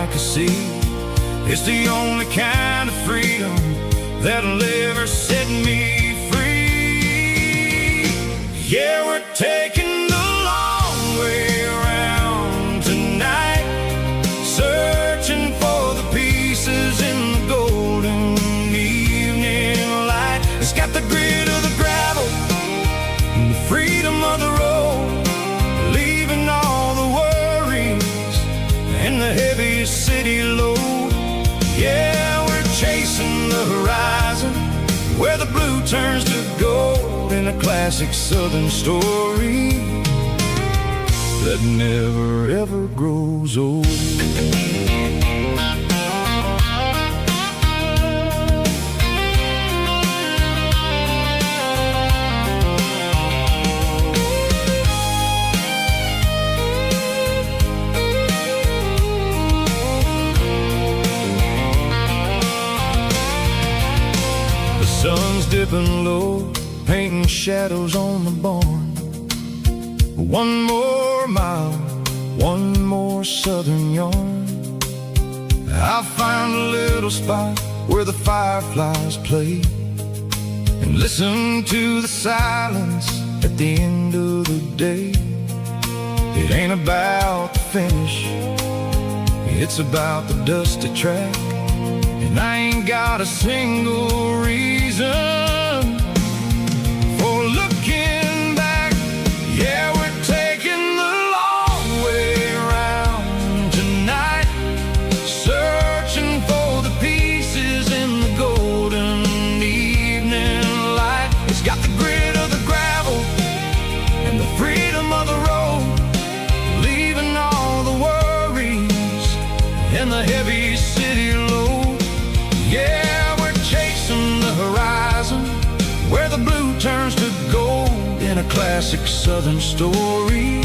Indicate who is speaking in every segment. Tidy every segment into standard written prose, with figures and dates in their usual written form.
Speaker 1: I could see. It's the only kind of freedom that'll ever set me free. Yeah, we're taking the long way around tonight, searching for the pieces in the golden evening light. It's got the grit of the gravel and the freedom of the road, leaving all the worries and the heavy city load. Yeah, we're chasing the horizon where the blue turns to gold, in a classic southern story that never ever grows old. Sun's dipping low, painting shadows on the barn. One more mile, one more southern yarn. I'll find a little spot where the fireflies play, and listen to the silence at the end of the day. It ain't about the finish, it's about the dusty track. And I ain't got a single reason for looking back. Yeah, we're taking the long way around tonight, searching for the pieces in the golden evening light. It's got the grit of the gravel and the freedom of the road, leaving all the worries and the heavy city load. Yeah, we're chasing the horizon where the blue turns to gold, in a classic southern story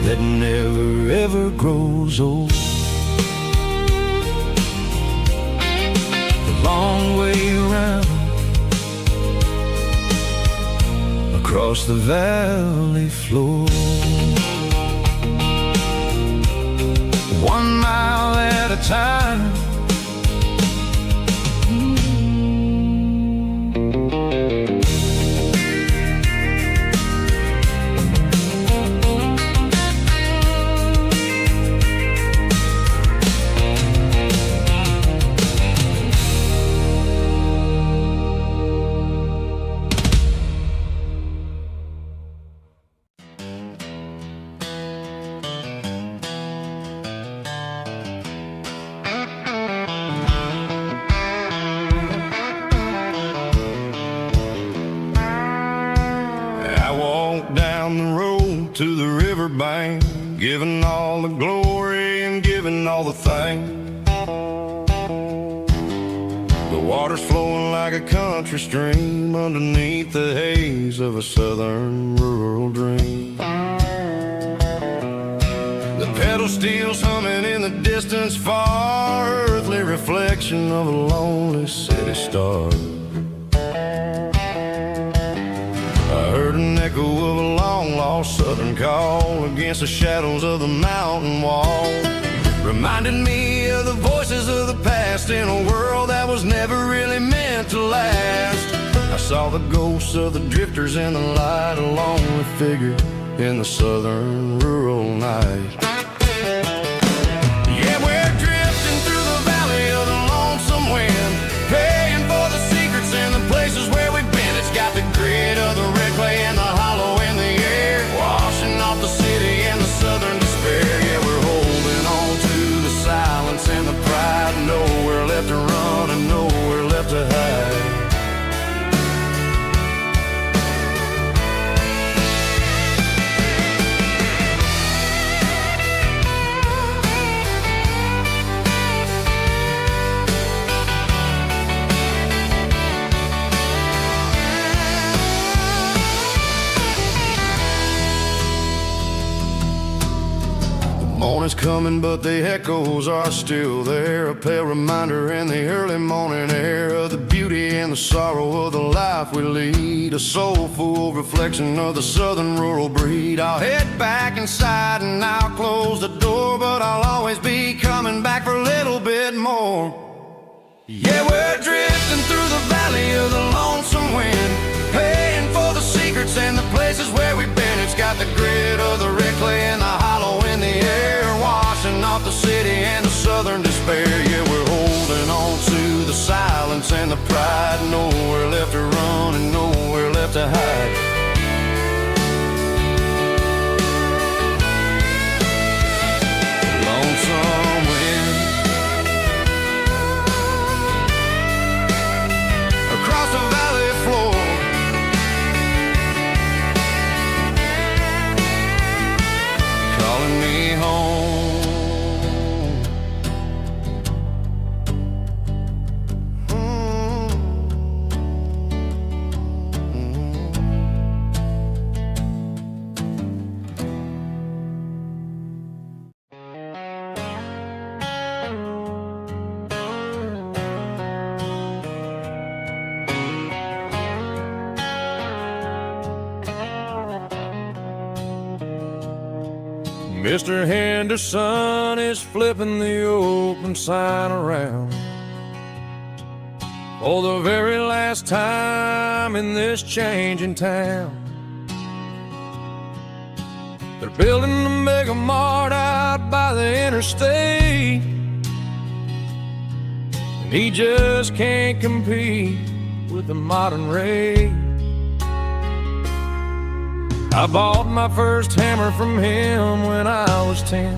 Speaker 1: that never ever grows old. The long way around across the valley floor, 1 mile at a time. Down the road to the riverbank, giving all the glory and giving all the thanks. The water's flowing like a country stream underneath the haze of a southern rural dream. The pedal steel's humming in the distance far, earthly reflection of a lonely city star. I heard an echo of a long-lost southern call against the shadows of the mountain wall, reminded me of the voices of the past in a world that was never really meant to last. I saw the ghosts of the drifters in the light, a lonely figure in the southern rural night. Yeah, we're drifting through the valley of the lonesome wind, paying for the secrets and the places where we've been. It's got the grit of the red clay and the hollow in the air, washing off the city and the southern despair. Yeah, we're holding on to the silence and the pride, nowhere left to run and nowhere left to hide. Morning's coming, but the echoes are still there, a pale reminder in the early morning air of the beauty and the sorrow of the life we lead, a soulful reflection of the southern rural breed. I'll head back inside and I'll close the door, but I'll always be Yeah, we're drifting through the valley of the lonesome wind, paying for the secrets and the places where we've been. It's got the grit of the red clay and the hollow in the air, washing off the city and the southern despair. Yeah, we're holding on to the silence and the pride, nowhere left to run and nowhere left to hide. Lonesome wind across the valley floor, calling me home. Mr. Henderson is flipping the open sign around for the very last time in this changing town. They're building a mega mart out by the interstate, and he just can't compete with the modern rate. I bought my first hammer from him when I was 10.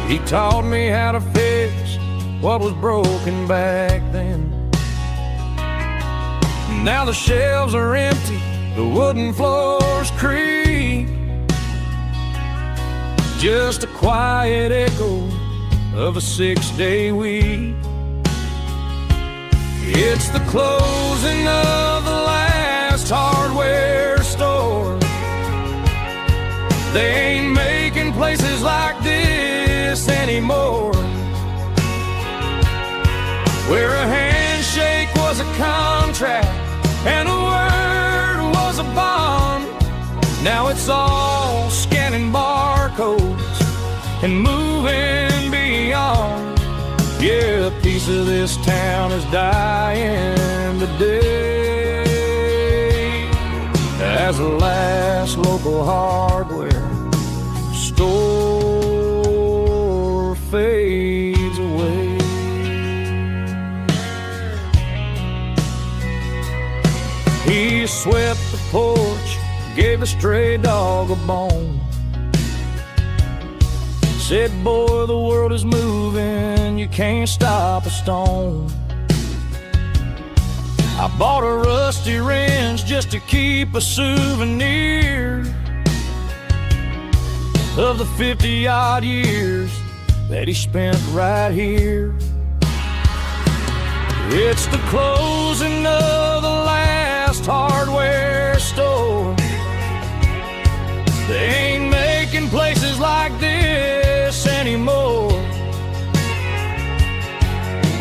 Speaker 1: He taught me how to fix what was broken back then. Now the shelves are empty, the wooden floors creak, just a quiet echo of a 6-day week. It's the closing of the last hardware store. They ain't making places like this anymore, where a handshake was a contract and a word was a bond. Now it's all scanning barcodes and moving beyond. Yeah, a piece of this town is dying today as the last local hardware store fades away. He swept the porch, gave a stray dog a bone, said, boy, the world is moving, you can't stop a stone. I bought a rusty wrench just to keep a souvenir of the 50-odd years that he spent right here. It's the closing of the last hardware store. They ain't making places like this anymore,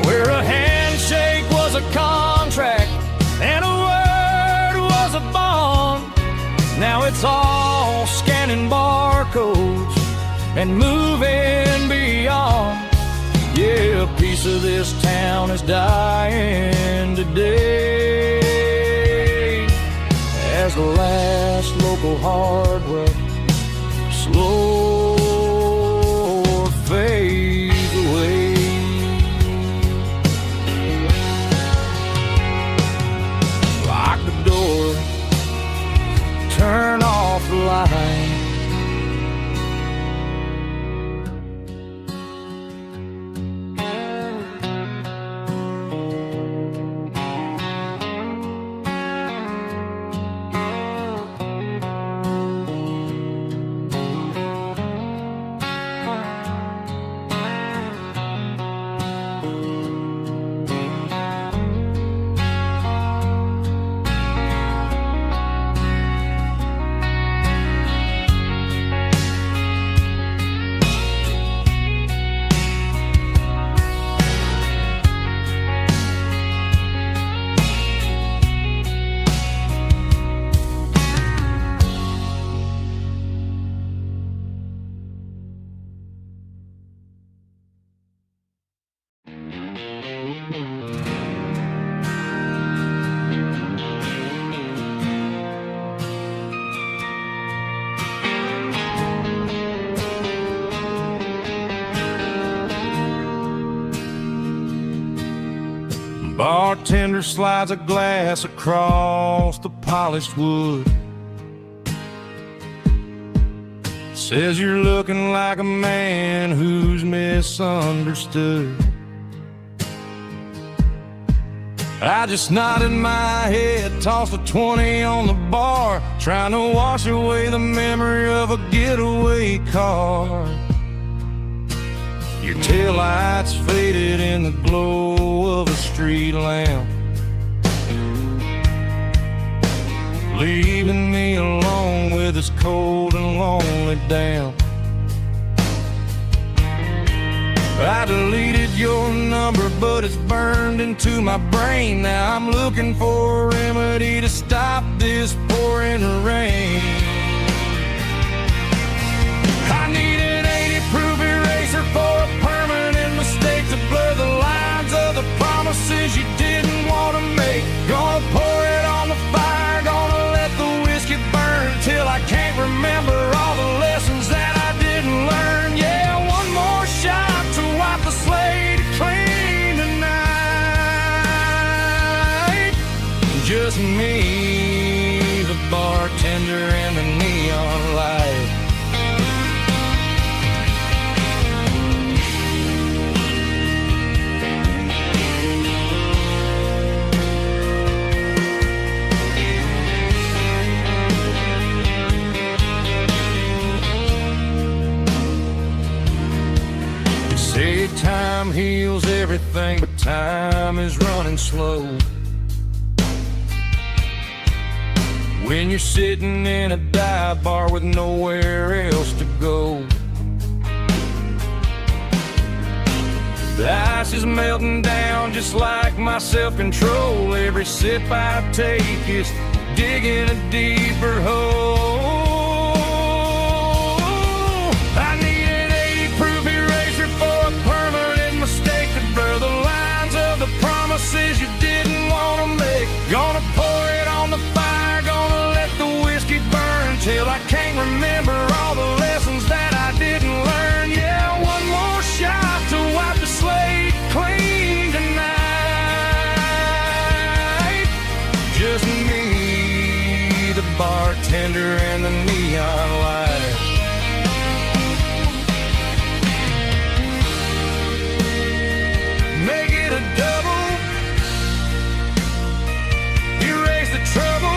Speaker 1: where a handshake was a contract and a word was a bond. Now it's all scanning barcodes and moving beyond. Yeah, a piece of this town is dying today as the last local hardware slow fades away. Lock the door, turn off the light. Bartender slides a glass across the polished wood. Says you're looking like a man who's misunderstood. I just nodded my head, tossed a 20 on the bar, trying to wash away the memory of a getaway car. Your taillights faded in the glow of a street lamp, leaving me alone with this cold and lonely damp. I deleted your number, but it's burned into my brain. Now I'm looking for a remedy to stop this pouring rain. I need an 80-proof eraser for a permanent mistake, to blur the lines of the promises you didn't want to make. Gonna pour it on the fire, gonna let the whiskey burn till I can't remember all the lessons that I didn't learn. Yeah, one more shot to wipe the slate clean tonight. Just me, the bartender, and the neon light. Say time heals everything, but time is running slow. When you're sitting in a dive bar with nowhere else to go, the ice is melting down just like my self-control. Every sip I take is digging a deeper hole. I need an 80-proof eraser for a permanent mistake, to blur the lines of the promises you didn't want to make. Gonna pour it on the fire, gonna let the whiskey burn till I can't remember all the lessons that I didn't learn. Yeah, one more shot to wipe the slate clean tonight. Just me, the bartender, and the neon light. Make it a double, erase the trouble.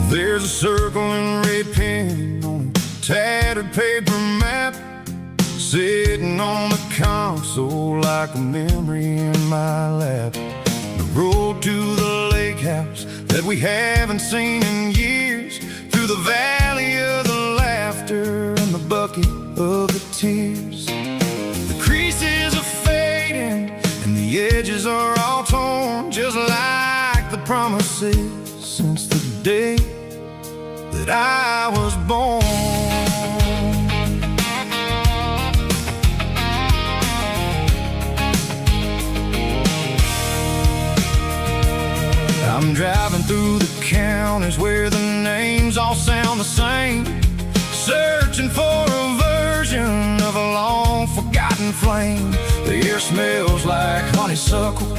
Speaker 1: There's a circle and red pen on a tattered paper map, sitting on the console like a memory in my lap. The road to the lake house that we haven't seen in years, through the valley of the laughter and the bucket of the tears. The creases are fading and the edges are all torn, just like the promises since the day that I was born. I'm driving through the counties where the names all sound the same, searching for a version of a long forgotten flame. The air smells like honeysuckle,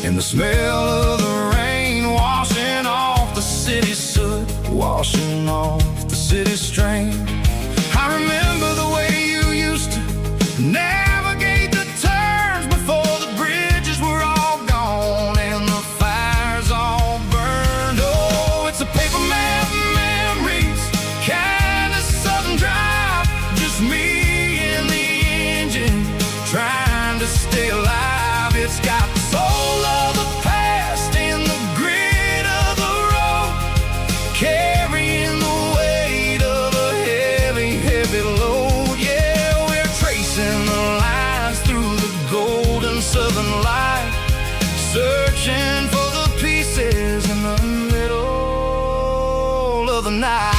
Speaker 1: and the smell of the rain washing off the city's soot, washing off the city's strain. I remember the way you used to navigate the turns before the bridges were all gone and the fires all burned. Oh, it's a paper map memories, kind of southern drive, just me and the engine of the night.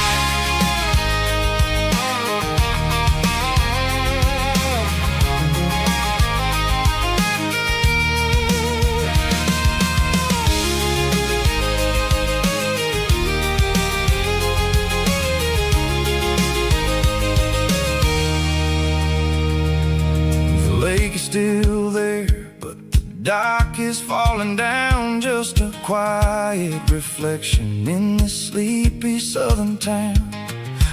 Speaker 1: Still there, but the dock is falling down. Just a quiet reflection in this sleepy southern town.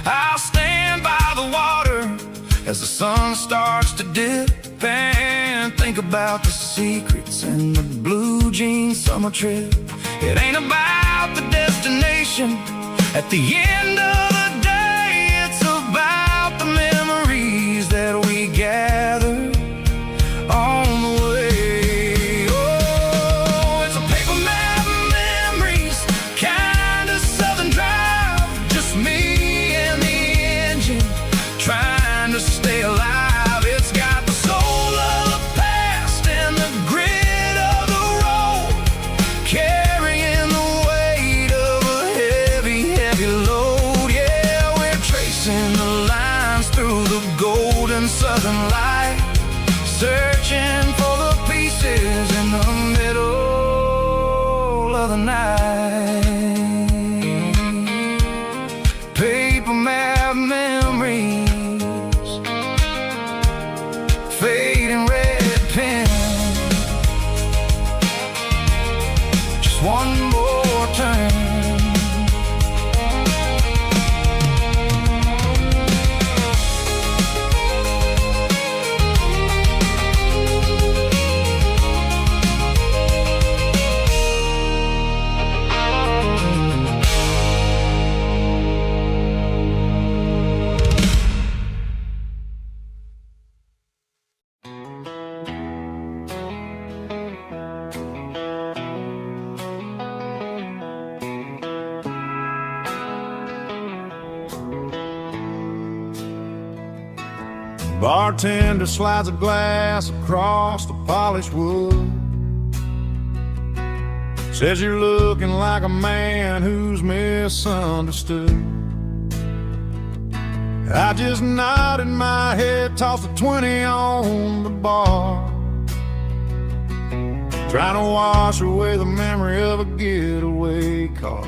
Speaker 1: I'll stand by the water as the sun starts to dip and think about the secrets and the blue jean summer trip. It ain't about the destination at the end of the day. It's about the memories that we gather on the way. Oh, it's a paper map memories, kind of southern drive. Just me and the engine, trying to stay alive. It's got the soul of the past and the grit of the road, carrying the weight of a heavy, heavy load. Yeah, we're tracing the lines through the golden southern light, searching for the pieces in the middle of the night. Paper map memories, fading red pen. Just one more turn.
Speaker 2: Bartender slides a glass across the polished wood. Says you're looking like a man who's misunderstood. I just nodded my head, tossed a 20 on the bar, trying to wash away the memory of a getaway car.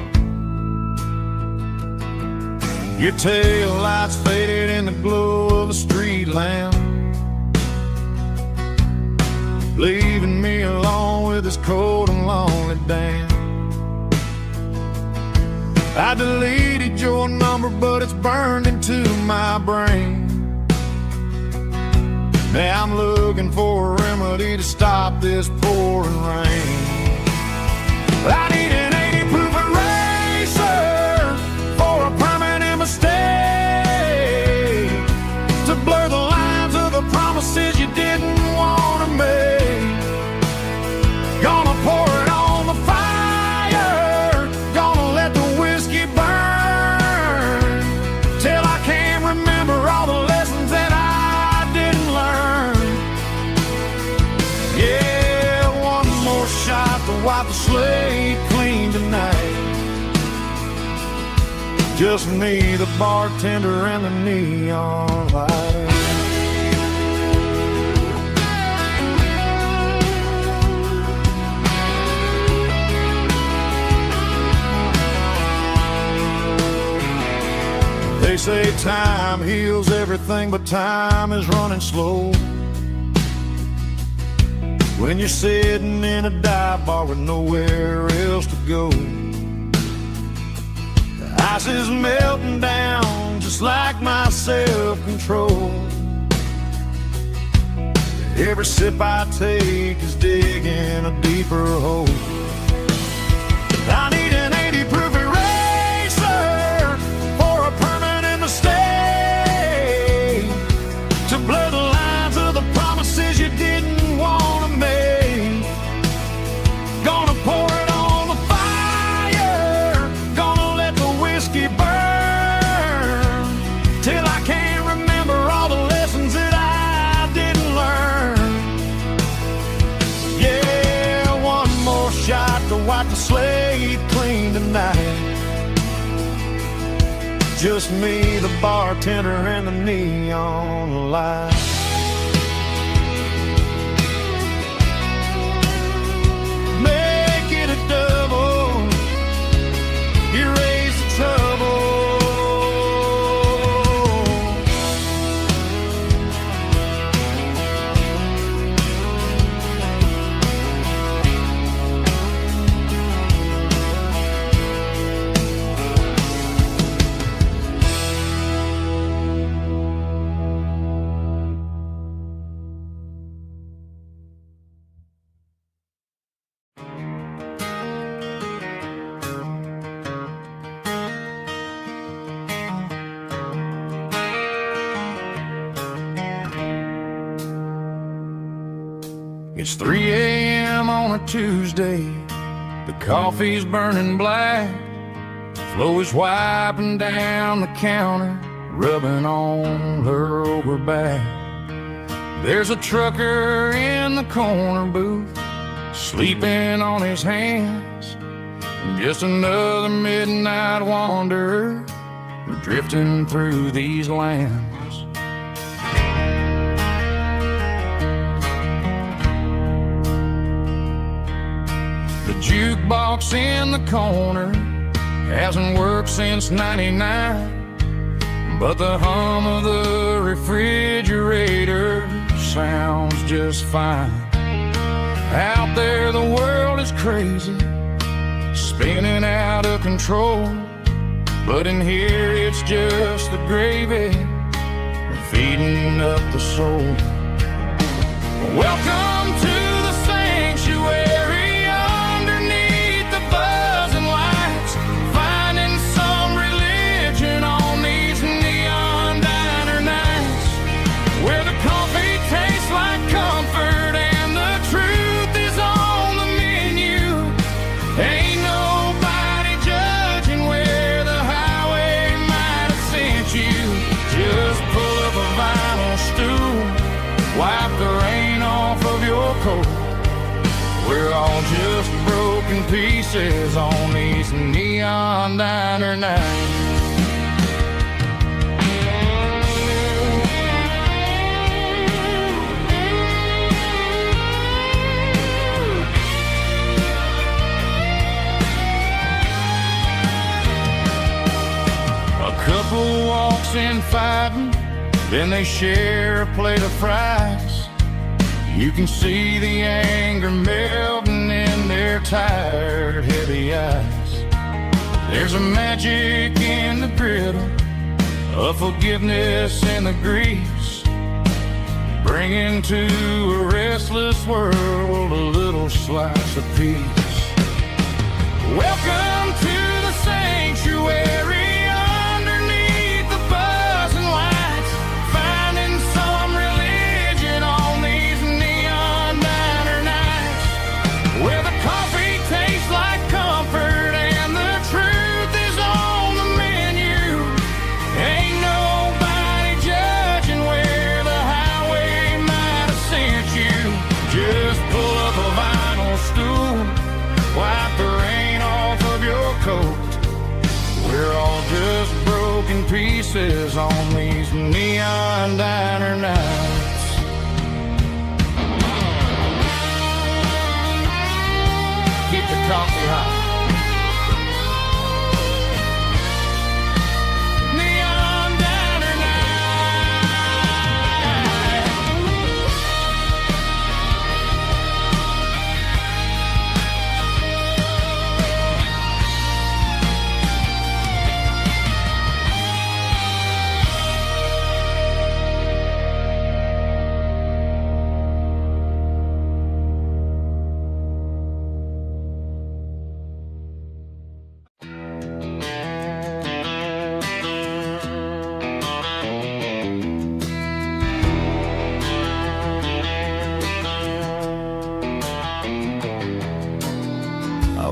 Speaker 2: Your tail lights faded in the glow of a street lamp, leaving me alone with this cold and lonely damn. I deleted your number, but it's burned into my brain. Now I'm looking for a remedy to stop this pouring rain. I need an 80 proof eraser for a permanent mistake, to blur the lines of the promises you didn't want to make. Gonna pour it on the fire, gonna let the whiskey burn, till I can't remember all the lessons that I didn't learn. Yeah, one more shot to wipe the slate clean tonight. Just me, the bartender, and the neon light. They say time heals everything, but time is running slow when you're sitting in a dive bar with nowhere else to go. The ice is melting down just like my self-control. Every sip I take is digging a deeper hole. I need an 80 proof eraser for a permanent mistake, to blur the lines of the promises you didn't want to make. Gonna pour it on the fire, gonna let the whiskey burn, till I can't remember all the lessons that I didn't learn. Yeah, one more shot Just me, the bartender, and the neon light. Make it a double, erase the trouble. It's 3 a.m. on a Tuesday. The coffee's burning black. Flo is wiping down the counter, rubbing on her over back. There's a trucker in the corner booth, sleeping on his hands. Just another midnight wanderer, drifting through these lands. The jukebox in the corner hasn't worked since '99, but the hum of the refrigerator sounds just fine. Out there the world is crazy, spinning out of control, but in here it's just the gravy feeding up the soul. Welcome to the sanctuary underneath the buzzing lights, finding some religion on these neon diner nights, where the coffee tastes like comfort and the truth is on the menu. Ain't nobody judging where the highway might have sent you. Just pull up a vinyl stool, wipe the rain off of your coat. We're all just broken pieces on these neon diner nights. A couple walks in fighting, then they share a plate of fries. You can see the anger melting in their tired, heavy eyes. There's a magic in the griddle, a forgiveness in the grease, bringing to a restless world a little slice of peace. Welcome to the sanctuary. We're all just broken pieces on these neon diner nights. Keep the coffee hot. Neon diner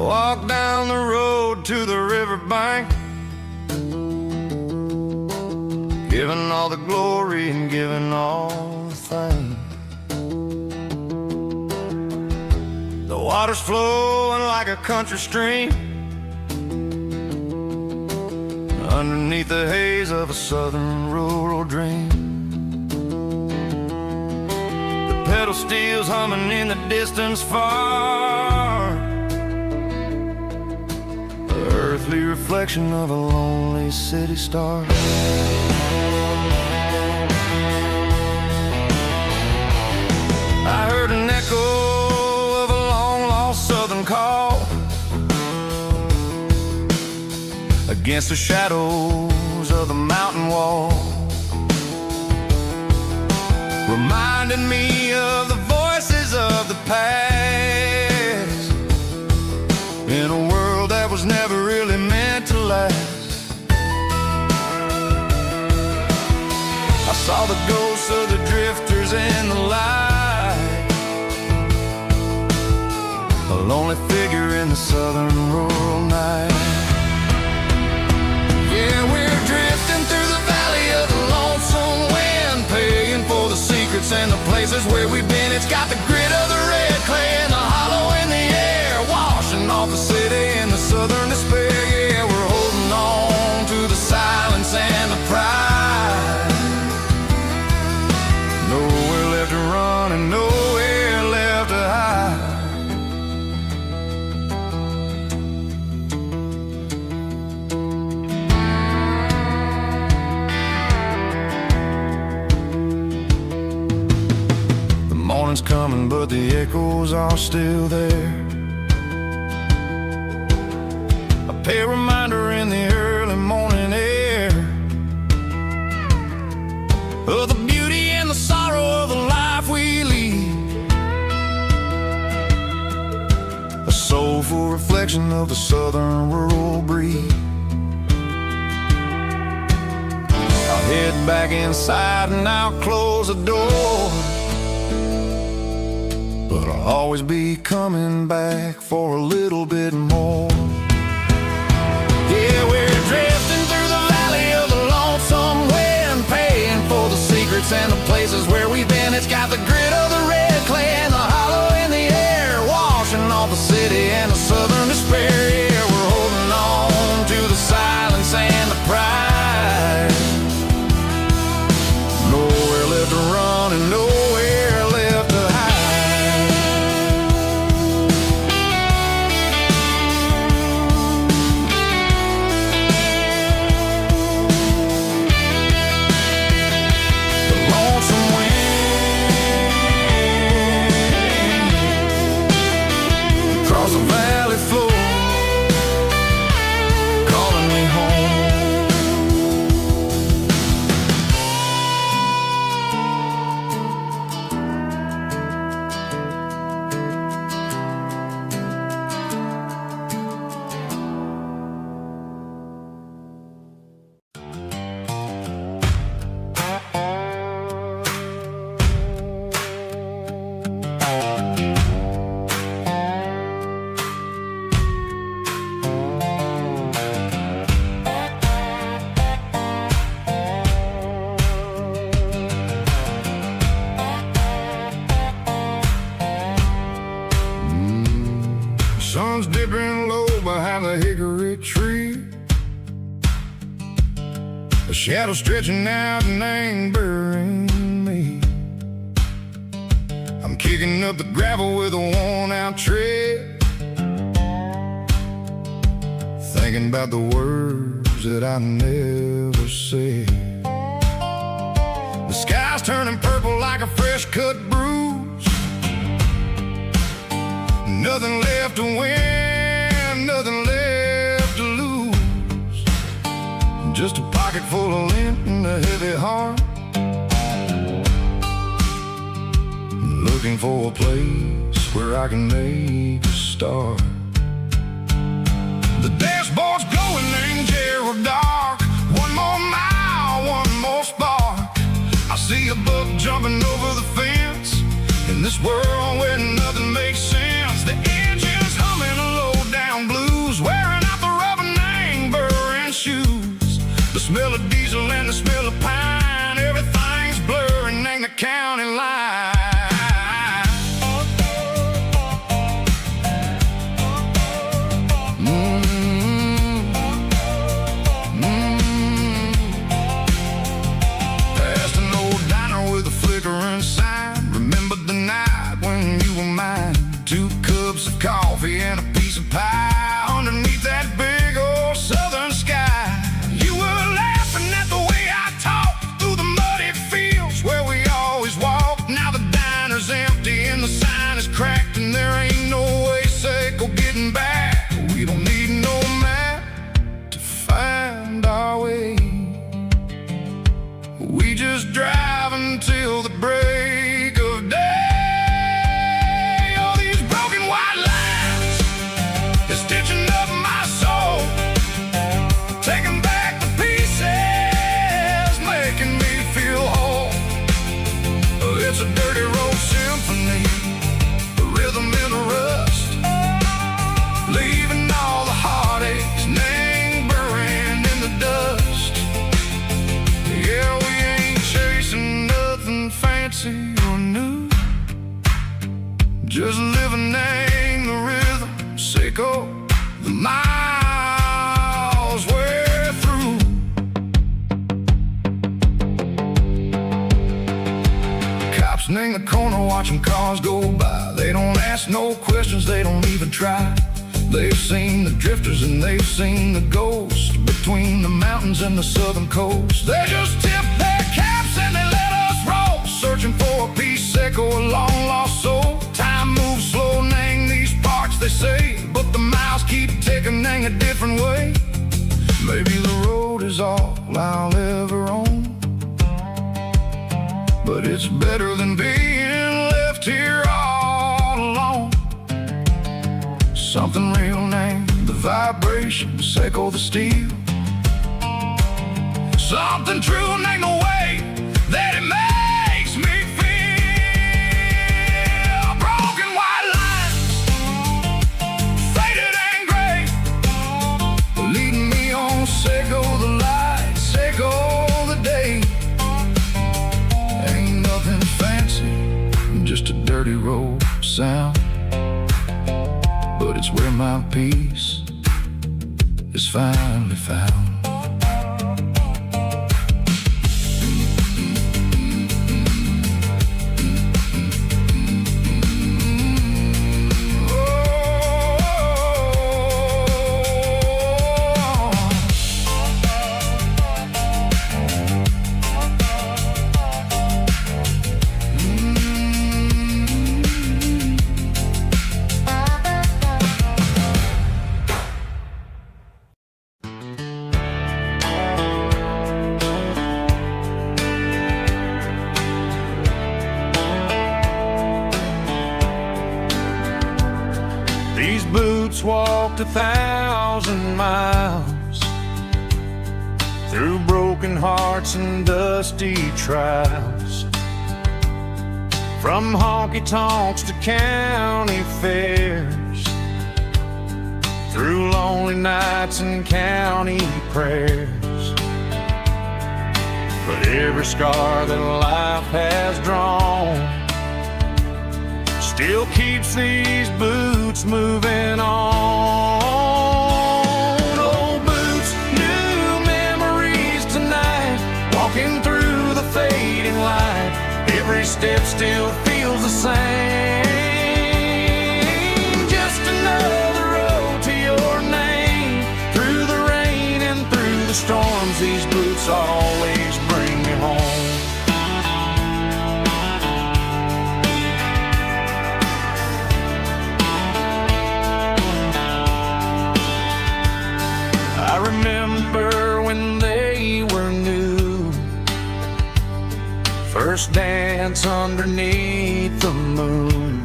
Speaker 2: walk down the road to the riverbank, giving all the glory and giving all the thanks. The water's flowing like a country stream
Speaker 1: underneath the haze of a southern rural dream. The pedal steel's humming in the distance far, the earthly reflection of a lonely city star. I heard an echo of a long-lost southern call against the shadows of the mountain wall, reminding me of the voices of the past, in a world that was never really meant to last. I saw the ghosts of the drifters in the light, a lonely figure in the southern rural night. Yeah, we're drifting through the valley of the lonesome wind, paying for the secrets and the places where we've been. It's got the grit of the red clay and the hollow in the air, washing off the city and the southern despair. Yeah, we're holding on to the silence and the pride. Nowhere left to run and nowhere left to hide. Morning's coming, but the echoes are still there. A pale reminder in the early morning air of the beauty and the sorrow of the life we lead, a soulful reflection of the southern rural breed. I'll head back inside and I'll close the door, but I'll always be coming back for a little bit more. Yeah, we're drifting through the valley of the lonesome wind, paying for the secrets and the places where we've been. It's got the grit of the red clay and the hollow in the air, washing off the city and the southern despair. Yeah, we're holding on to the silence and the pride. Nowhere left to run and nowhere left to hide. Across the valley floor, calling me home. Sun's dipping low behind the hickory tree, a shadow stretching out and angering me. I'm kicking up the gravel with a worn-out tread, thinking about the words that I never said. The sky's turning purple like a fresh-cut bruise, nothing left to win, nothing left to lose, just a pocket full of lint and a heavy heart, looking for a place where I can make a start. The dashboard's glowing angel dark, one more mile, one more spark. I see a buck jumping over the fence, in this world where nothing makes sense. The engine's humming a low-down blues, wearing out the rubber name, burring shoes. The smell of diesel and the smell of pine, everything's blurring in the county line. in the corner watching cars go by. They don't ask no questions, they don't even try. They've seen the drifters and they've seen the ghosts between the mountains and the southern coast. They just tip their caps and they let us roll, searching for a piece or a long lost soul. Time moves slow, nang these parts they say, but the miles keep ticking, nang a different way. Maybe the road is all I'll ever own, but it's better than being left here all alone. Something real named the vibrations echo the steel. Something true named the way that it makes me feel. Broken white lines, faded and gray, leading me on, Seco the light, Seco the day. Ain't nothing fancy, just a dirty road sound, but it's where my peace is finally found.
Speaker 2: These boots walked 1,000 miles through broken hearts and dusty trials, from honky-tonks to county fairs, through lonely nights and county prayers. But every scar that life has drawn still keeps these boots moving on. Old boots, new memories tonight, walking through the fading light. Every step still feels the same. Just another road to your name. Through the rain and through the storms, these boots always bring me home. I remember when they were new, first dance underneath the moon.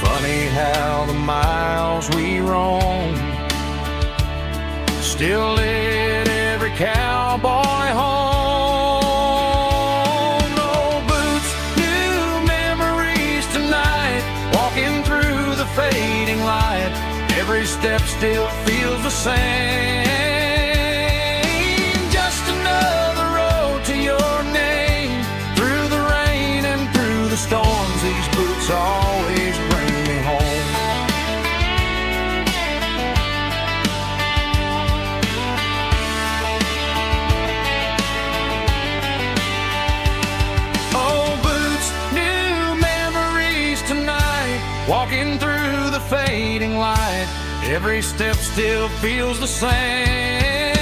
Speaker 2: Funny how the miles we roam still lit every cowboy home. No boots, new memories tonight, walking through the fading light. Every step still feels the same. Just another road to your name. Through the rain and through the storms, these boots always bring me home. Old boots, new memories tonight, walking through the fading light. Every step still feels the same.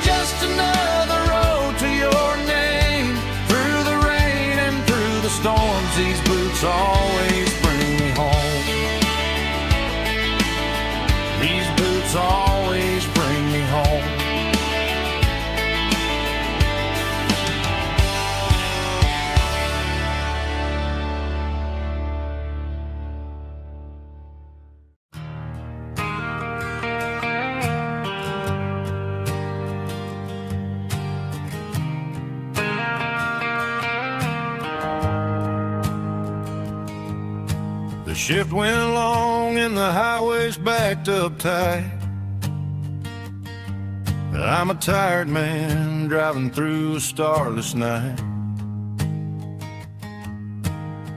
Speaker 2: Just another road to your name. Through the rain and through the storms, these boots always bring me home. These boots always bring me home. The shift went long and the highway's backed up tight. I'm a tired man driving through a starless night,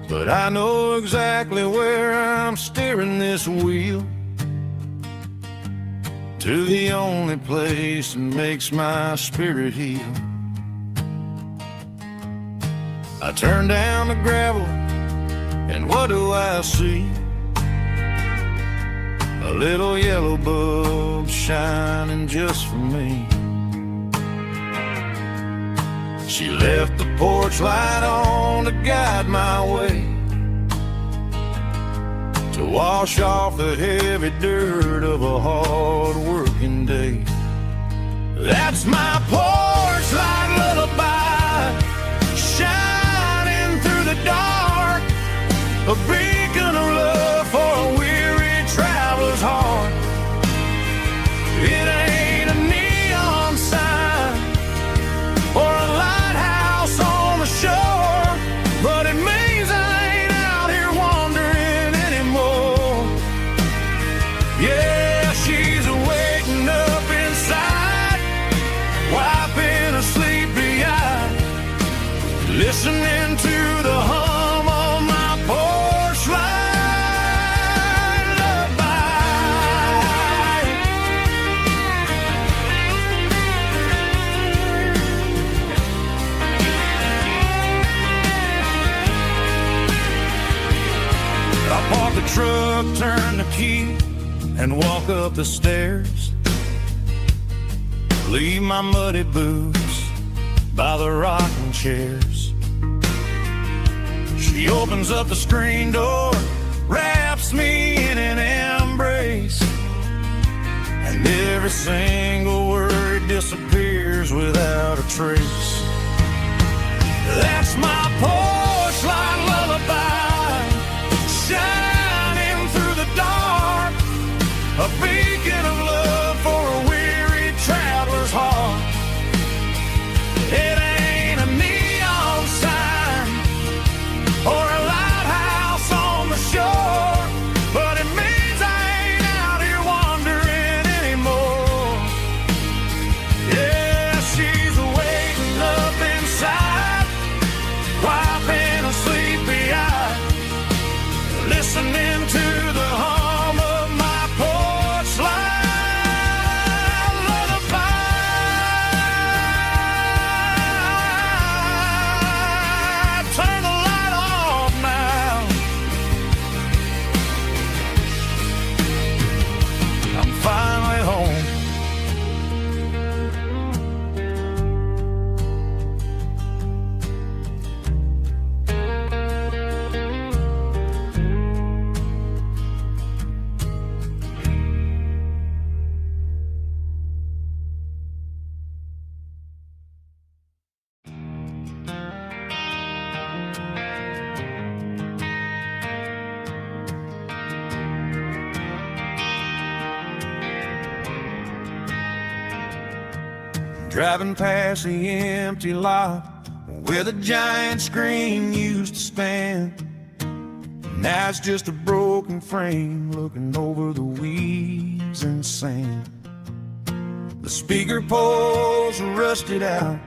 Speaker 2: but I know exactly where I'm steering this wheel, to the only place that makes my spirit heal.
Speaker 1: I turn down the gravel, and what do I see? A little yellow bulb shining just for me. She left the porch light on to guide my way, to wash off the heavy dirt of a hard working day. That's my porch light lullaby, shining through the dark, a beacon of love for a weary traveler's heart. It ain't a neon sign or a lighthouse on the shore, but it means I ain't out here wandering anymore. Yeah, she's waiting up inside, wiping a sleepy eye, listening to the hum of my porch light lullaby. I park the truck, turn the key, and walk up the stairs. Leave my muddy boots by the rocking chairs. She opens up the screen door, wraps me in an embrace, and every single word disappears without a trace. That's my porch light lullaby, shining through the dark, a beacon of love for a weary traveler's heart. It ain't a neon sign or a lighthouse on the shore, but it means I ain't out here wandering anymore. Yeah, she's waiting up inside, wiping a sleepy eye, listening to the hum of my porch light lullaby. Turn the light off now. I'm finally home. Driving past the empty lot where the giant screen used to stand. Now it's just a broken frame looking over the weeds and sand. The speaker poles are rusted out,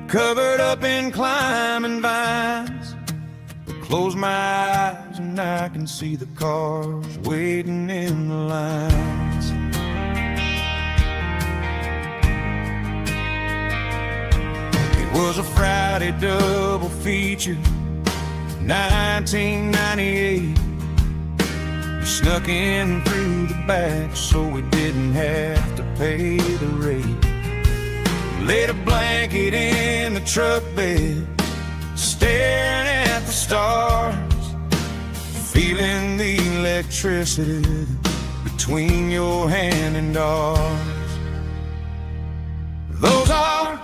Speaker 1: covered up in climbing vines. I close my eyes and I can see the cars waiting in the lines. Was a Friday double feature, 1998. We snuck in through the back so we didn't have to pay the rate. Laid a blanket in the truck bed, staring at the stars, feeling the electricity between your hand and ours. Those are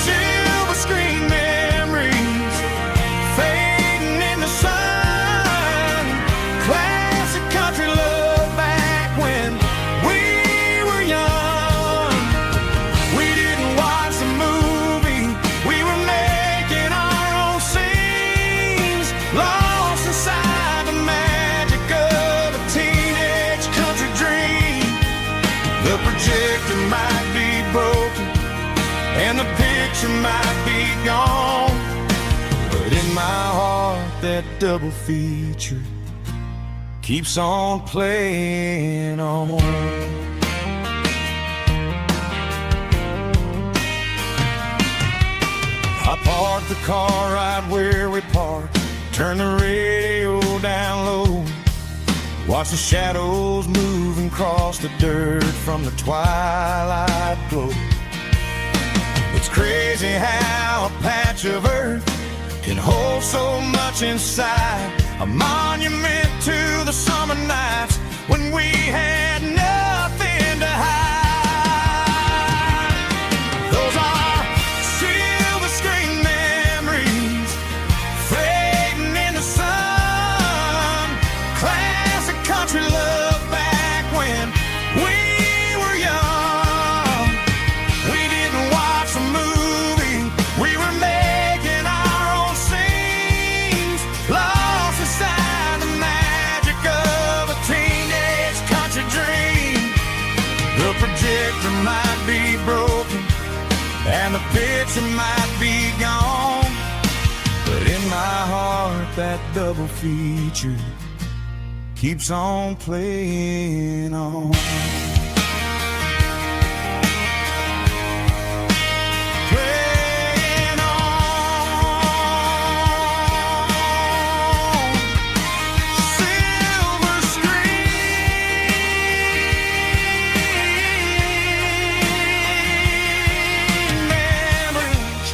Speaker 1: silver screen memories fading in the sun. Classic country love back when we were young. We didn't watch the movie, we were making our own scenes, lost inside the magic of a teenage country dream. The projector might be broken and the picture might be gone, but in my heart that double feature keeps on playing on. I parked
Speaker 2: the car right where we parked, turn the radio down low, watch the shadows move and cross the dirt from the twilight glow. It's crazy how a patch of earth can hold so much inside, a monument to the summer nights when we had nothing to hide. Those are silver screen memories fading in the sun, classic country love back when we were young. We didn't watch a movie, we were making our own scenes, lost inside the magic of a teenage country dream. The projector might be broken and the picture might be gone, but in my heart that double feature keeps on playing on. Playing on. Silver screen memories.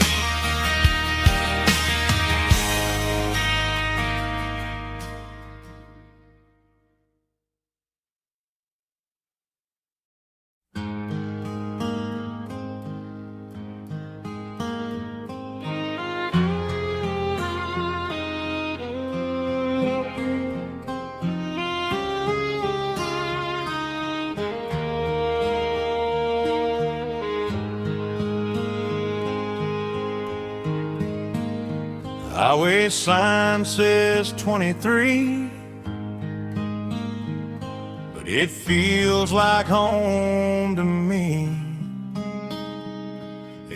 Speaker 2: Highway sign says 23, but it feels like home to me.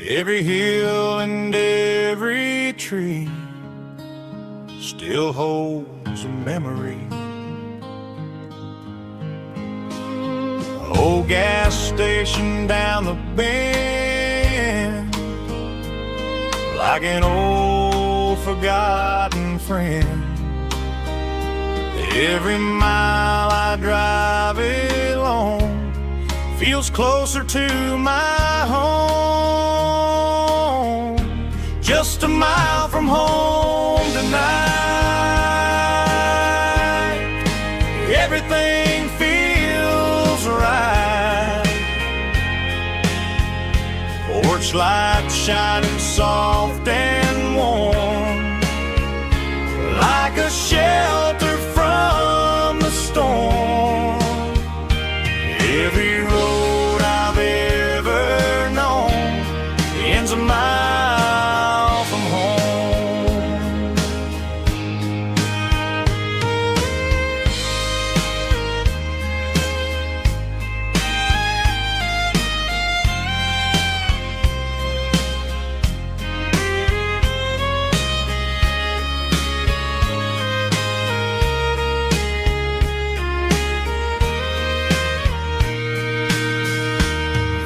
Speaker 2: Every hill and every tree still holds a memory. Old gas station down the bend, like an old forgotten friend. Every mile I drive along feels closer to my home. Just a mile from home tonight, everything feels right. Porch light shining soft and warm, like a shelter from the storm. Every road I've ever known ends a mile from home.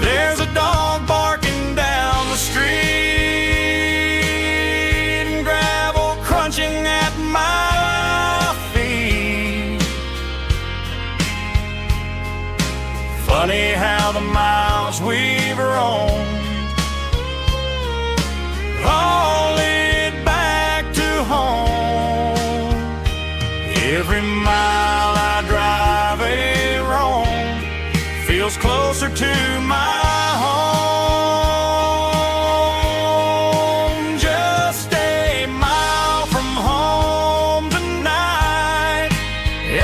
Speaker 2: There's a dog barking down the street and gravel crunching at my feet. Funny how the miles we've roamed all lead back to home. Every mile I drive a roam feels closer to my home. Just a mile from home tonight,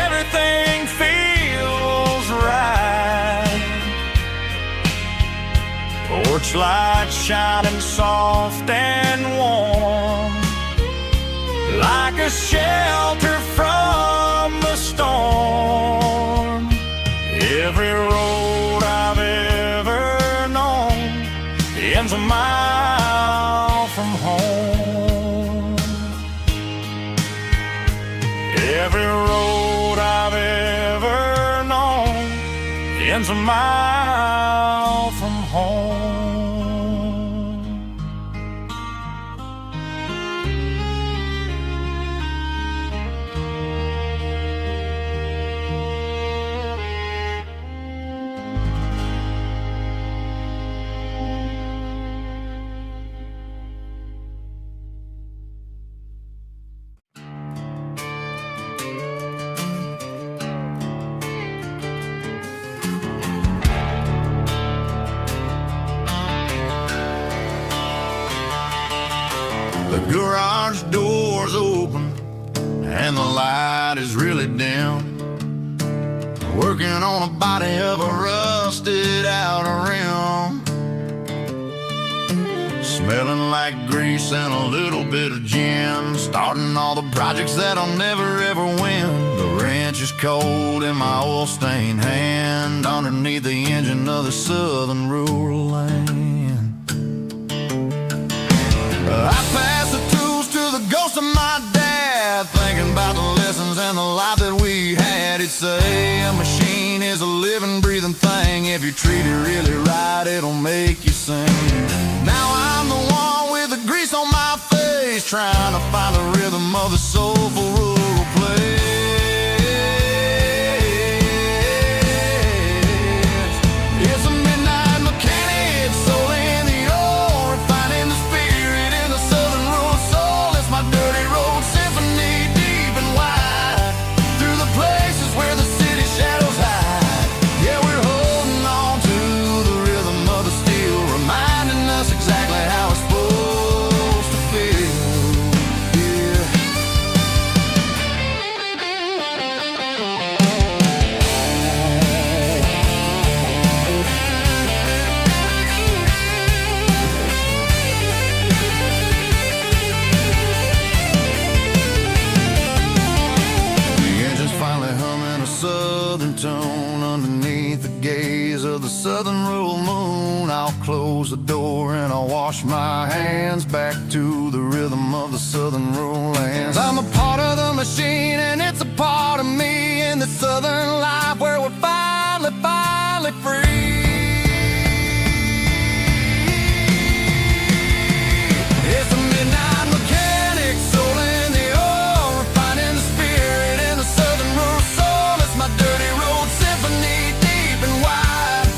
Speaker 2: everything feels right. Porch light shining soft and warm, like a shelter from the storm. Every road I've ever known ends a mile from home. Every road I've ever known ends a mile from home. The garage door's open and the light is really dim. Working on a body of a rusted out rim. Smelling like grease and a little bit of gin. Starting all the projects that I'll never ever win. The wrench is cold in my oil-stained hand, underneath the engine of the southern rural land. I pass the tools to the ghost of my dad, thinking about the lessons and the life that we had. He'd say a machine is a living, breathing thing. If you treat it really right, it'll make you sing. Now I'm the one with the grease on my face, trying to find the rhythm of the soulful rural place. It's a midnight mechanic, soul in the ore, refining the spirit in the southern rural soul. It's my dirty road symphony, deep and wide, through the places where the city shadows hide. Yeah, we're holding on to the rhythm of the steel, reminding us exactly how it's supposed to feel. Yeah. The engine's finally humming a southern tune underneath the gaze of the southern rural moon. I'll close the door and I'll wash my hands, back to the rhythm of the southern rural lands. I'm a part of the machine and it's a part of me, in the southern life where we're finally free. It's a midnight mechanic, soul in the ore, refining the spirit in the southern rural soul. It's my dirty road symphony, deep and wide,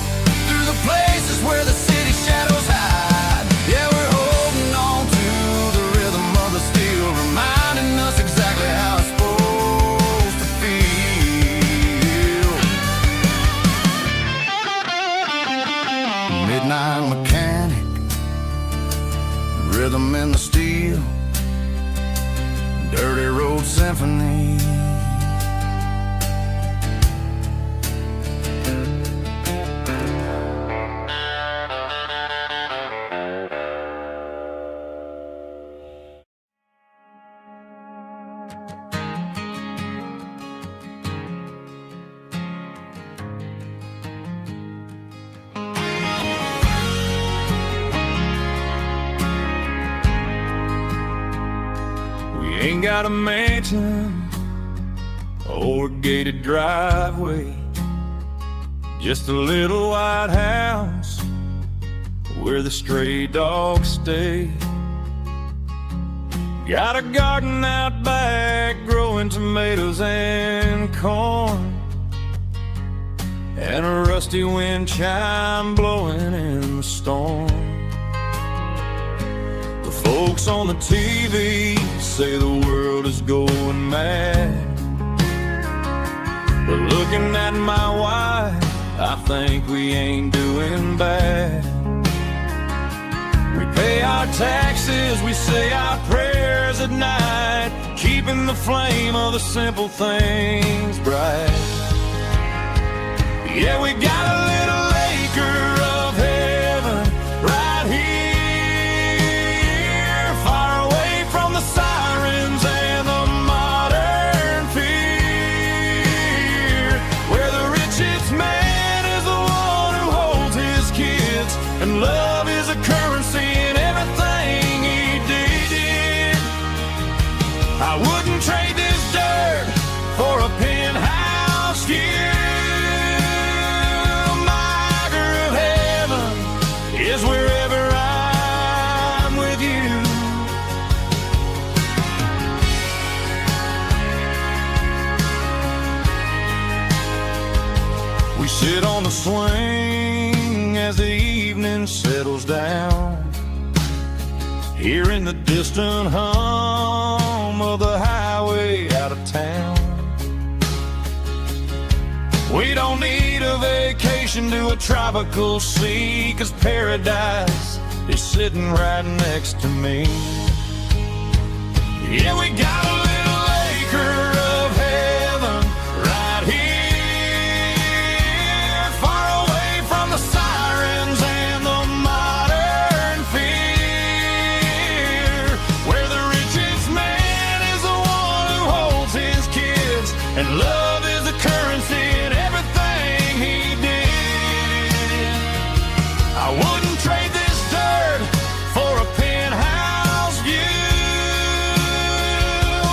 Speaker 2: through the places where the city shadows hide. Yeah, we're holding on to the rhythm of the steel, reminding us exactly how it's supposed to feel. Midnight mechanic, rhythm in the steel, dirty road symphony.
Speaker 1: Ain't got a mansion or a gated driveway, just a little white house where the stray dogs stay. Got a garden out back growing tomatoes and corn, and a rusty wind chime blowing in the storm. The folks on the TV say the world is going mad, but looking at my wife, I think we ain't doing bad. We pay our taxes, we say our prayers at night, keeping the flame of the simple things bright. Yeah, we got a little acre of heaven right here, far away from the sirens and the modern fear, where the richest man is the one who holds his kids, and love is a currency in everything he did. I wouldn't trade this dirt for a penthouse here. Is wherever I'm with you. We sit on the swing as the evening settles down, hearing the distant hum of the highway out of town. We don't need a vacation to a tropical sea, 'cause paradise is sitting right next to me.
Speaker 2: Yeah, we got a little acre of heaven right here, far away from the sirens and the modern fear, where the richest man is the one who holds his kids, and love is the currency in everything he did. I wouldn't trade this dirt for a penthouse view.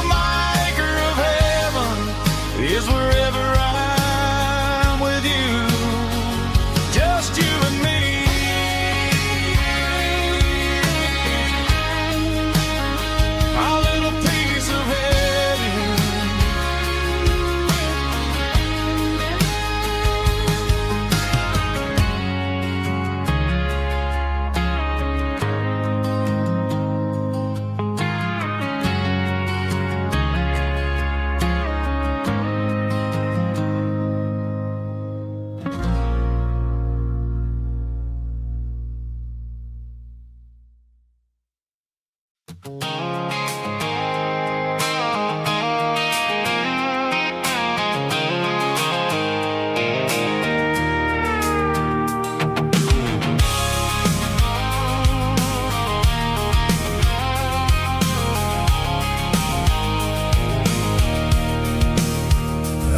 Speaker 2: My acre of heaven is wherever I'm with you, just you and me. Our little piece of heaven.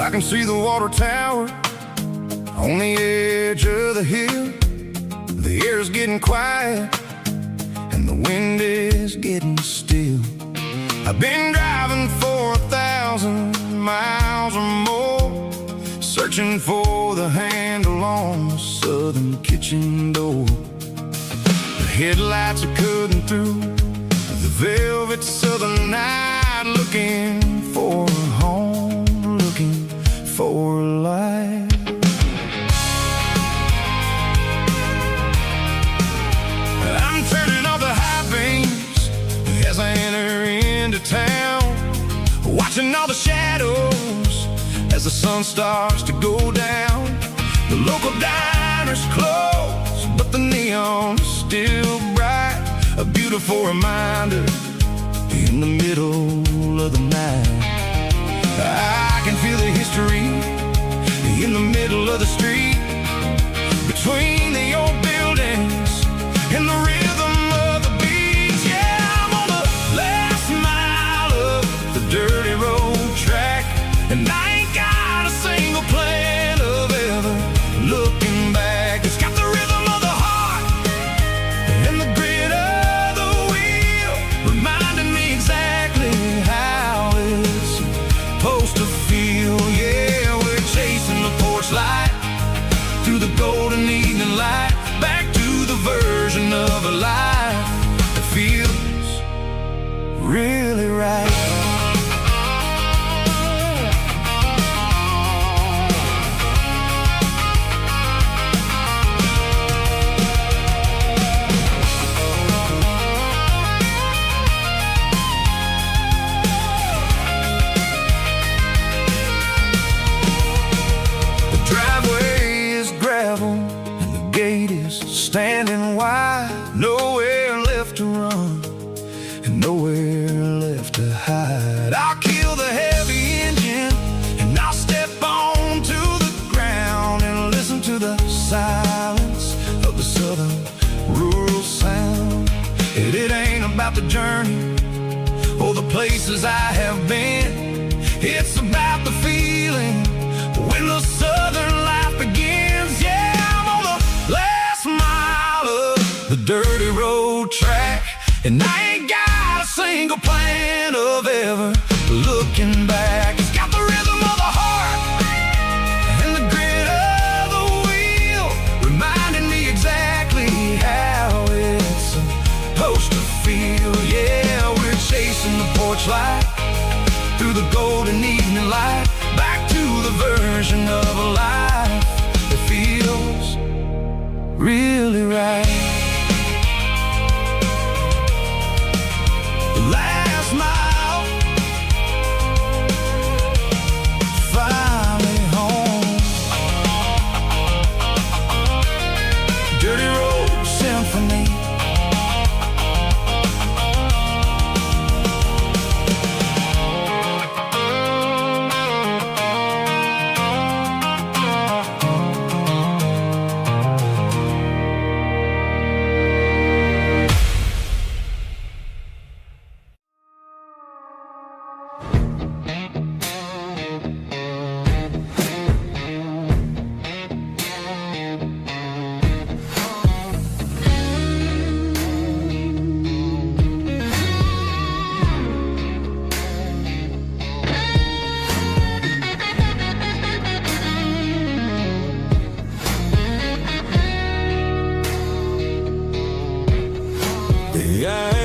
Speaker 1: I can see the water tower on the edge of the hill. The air's getting quiet and the wind is getting still. I've been driving for 1,000 miles or more, searching for the handle on the southern kitchen door. The headlights are cutting through the velvet southern night, looking for a home, looking for life. I'm turning off the high beams as I enter into town, watching all the shadows as the sun starts to go down. The local diner's closed, but the neon's still bright, a beautiful reminder in the middle of the night. I can feel the history in the middle of the street, between the old buildings and the rhythm of the beats. Yeah, I'm on the last mile of the dirty road track, and I ain't got a single plan of ever looking back. It's got the rhythm of the heart and the grit of the wheel, reminding me exactly how it's supposed to feel. Yeah, we're chasing the porch light through the golden evening light, back to the version of a life that feels really right. The driveway is gravel and the gate is standing wide, nowhere left to run and nowhere left to hide. I'll kill the heavy engine and I'll step onto the ground and listen to the silence of the southern rural sound. It ain't about the journey or the places I have been, it's about the feeling when the southern life begins. Yeah, I'm on the last mile of the dirty road track, and I ain't got a single plan of ever looking back. It's got the rhythm of the heart and the grit of the wheel, reminding me exactly how it's supposed to feel. Yeah, we're chasing the porch light through the golden evening light, back to the version of a life that feels really right. The last mile, finally home. Dirty road symphony.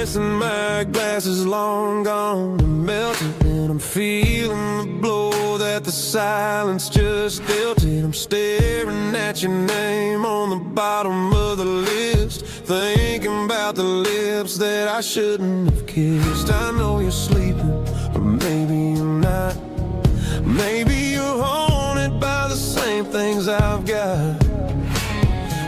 Speaker 2: guess my glass is long gone and melted, and I'm feeling the blow that the silence just dealt it. I'm staring at your name on the bottom of the list, thinking about the lips that I shouldn't have kissed. I know you're sleeping, or maybe you're not. Maybe you're haunted by the same things I've got.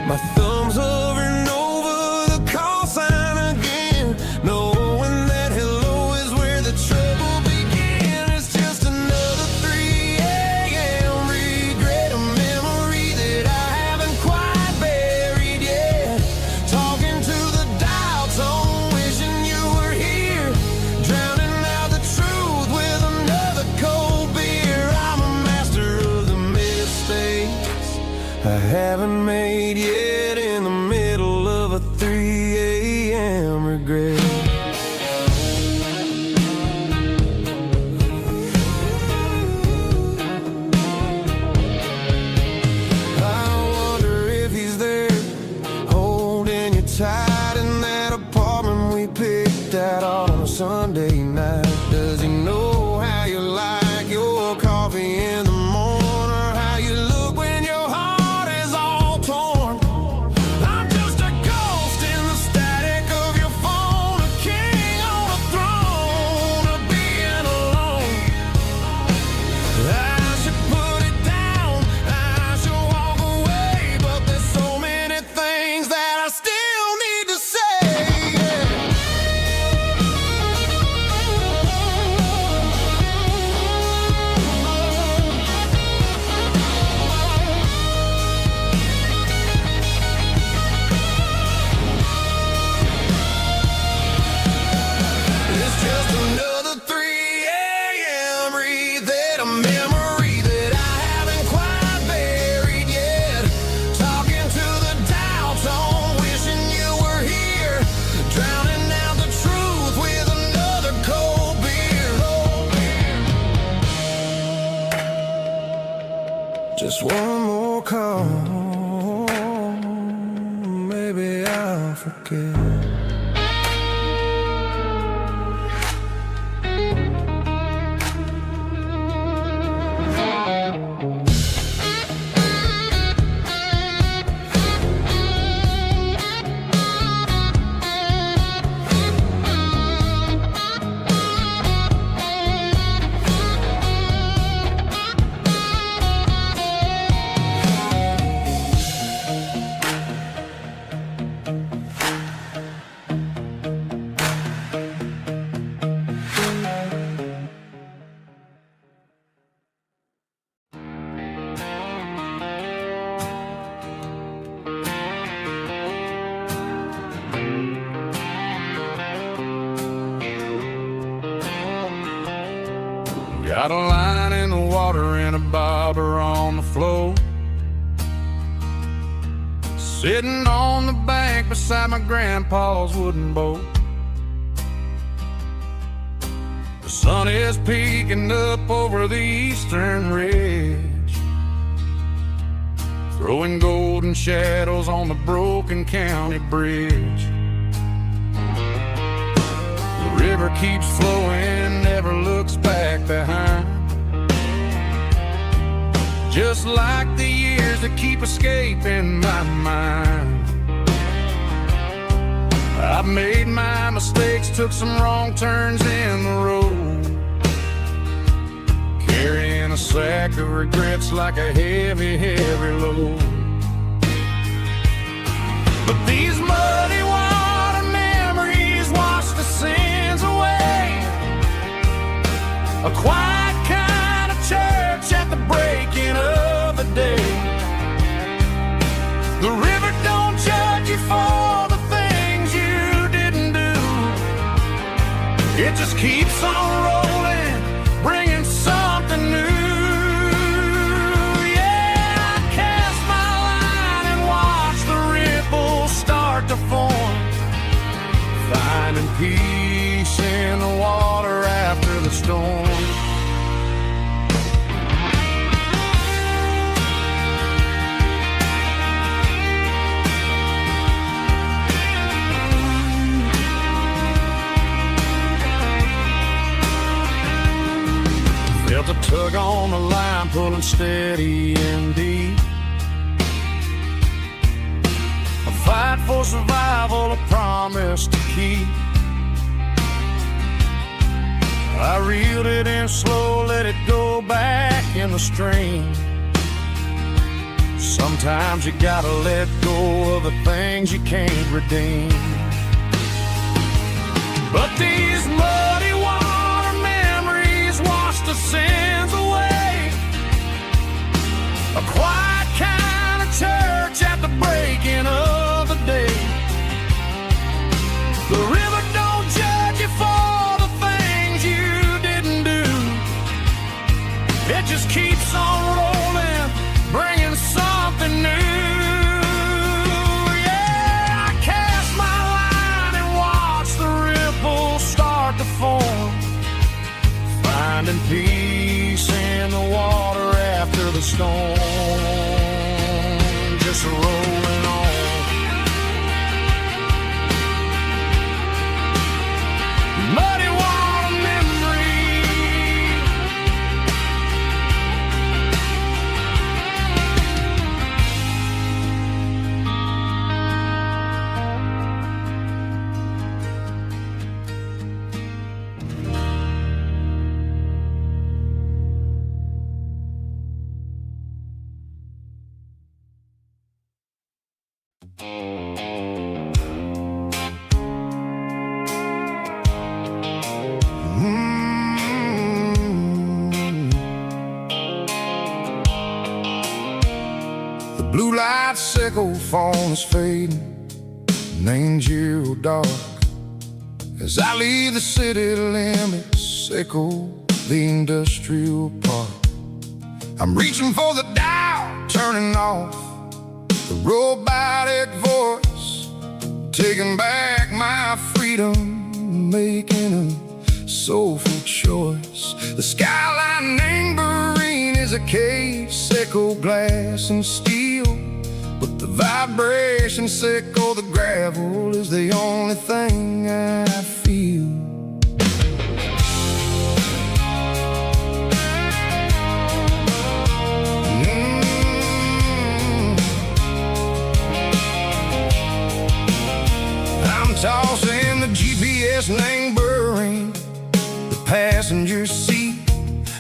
Speaker 2: My thumb's hovering over the call sign again, knowing that hello is where the trouble began. It's just another 3 a.m. regret, a memory that I haven't quite buried yet. Talking to the dial tone, wishing you were here, drowning out the truth with another cold beer. I'm a master of the mistakes I haven't made yet, in the middle of a 3 a.m. regret. I wonder if he's there, holding you tight in that apartment we picked out on a Sunday night. Does he know how you like your coffee in the morning, or how you look when your heart is all torn? I'm just a ghost in the static of your phone, a king on a throne of being alone. I should put it down, I should walk away, but there's so many things that I still need to say. It's just another 3 a.m. read, a memory that I haven't quite buried yet. Talking to the dial tone, wishing you were here, drowning out the truth with another cold beer. Just one more call, maybe I'll forget. Got a line in the water and a bobber on the floor, sitting on the bank beside my grandpa's wooden boat. The sun is peeking up over the eastern ridge, throwing golden shadows on the broken county bridge. The river keeps flowing, never looks back behind, just like the years that keep escaping my mind. I've made my mistakes, took some wrong turns in the road, carrying a sack of regrets like a heavy, heavy load. But these muddy water memories wash the sins away. A quiet kind of church at the breaking of the day. The river don't judge you for the things you didn't do. It just keeps on rolling, bringing something new. Yeah, I cast my line and watch the ripples start to form, finding peace in the water after the storm. Tug on the line, pulling steady and deep. A fight for survival, a promise to keep. I reeled it in slow, let it go back in the stream. Sometimes you gotta let go of the things you can't redeem. But these muddy water memories wash the sins away. A quiet kind of church at the breaking of the day. The river don't judge you for the things you didn't do. It just keeps on rolling, bringing something new. Yeah, I cast my line and watch the ripples start to form, finding peace in the water after the storm. Just rolling on. Muddy water memory. The blue light sickle phone is fading, an angel dark. As I leave the city limits, sickle the industrial park. I'm reaching for the dial, turning off the robotic voice, taking back my freedom, making a soulful choice. The skyline neighboring is a cave, sickle glass and steel, but the vibration sickle, the gravel is the only thing I feel. Tossing the GPS neighboring the passenger seat.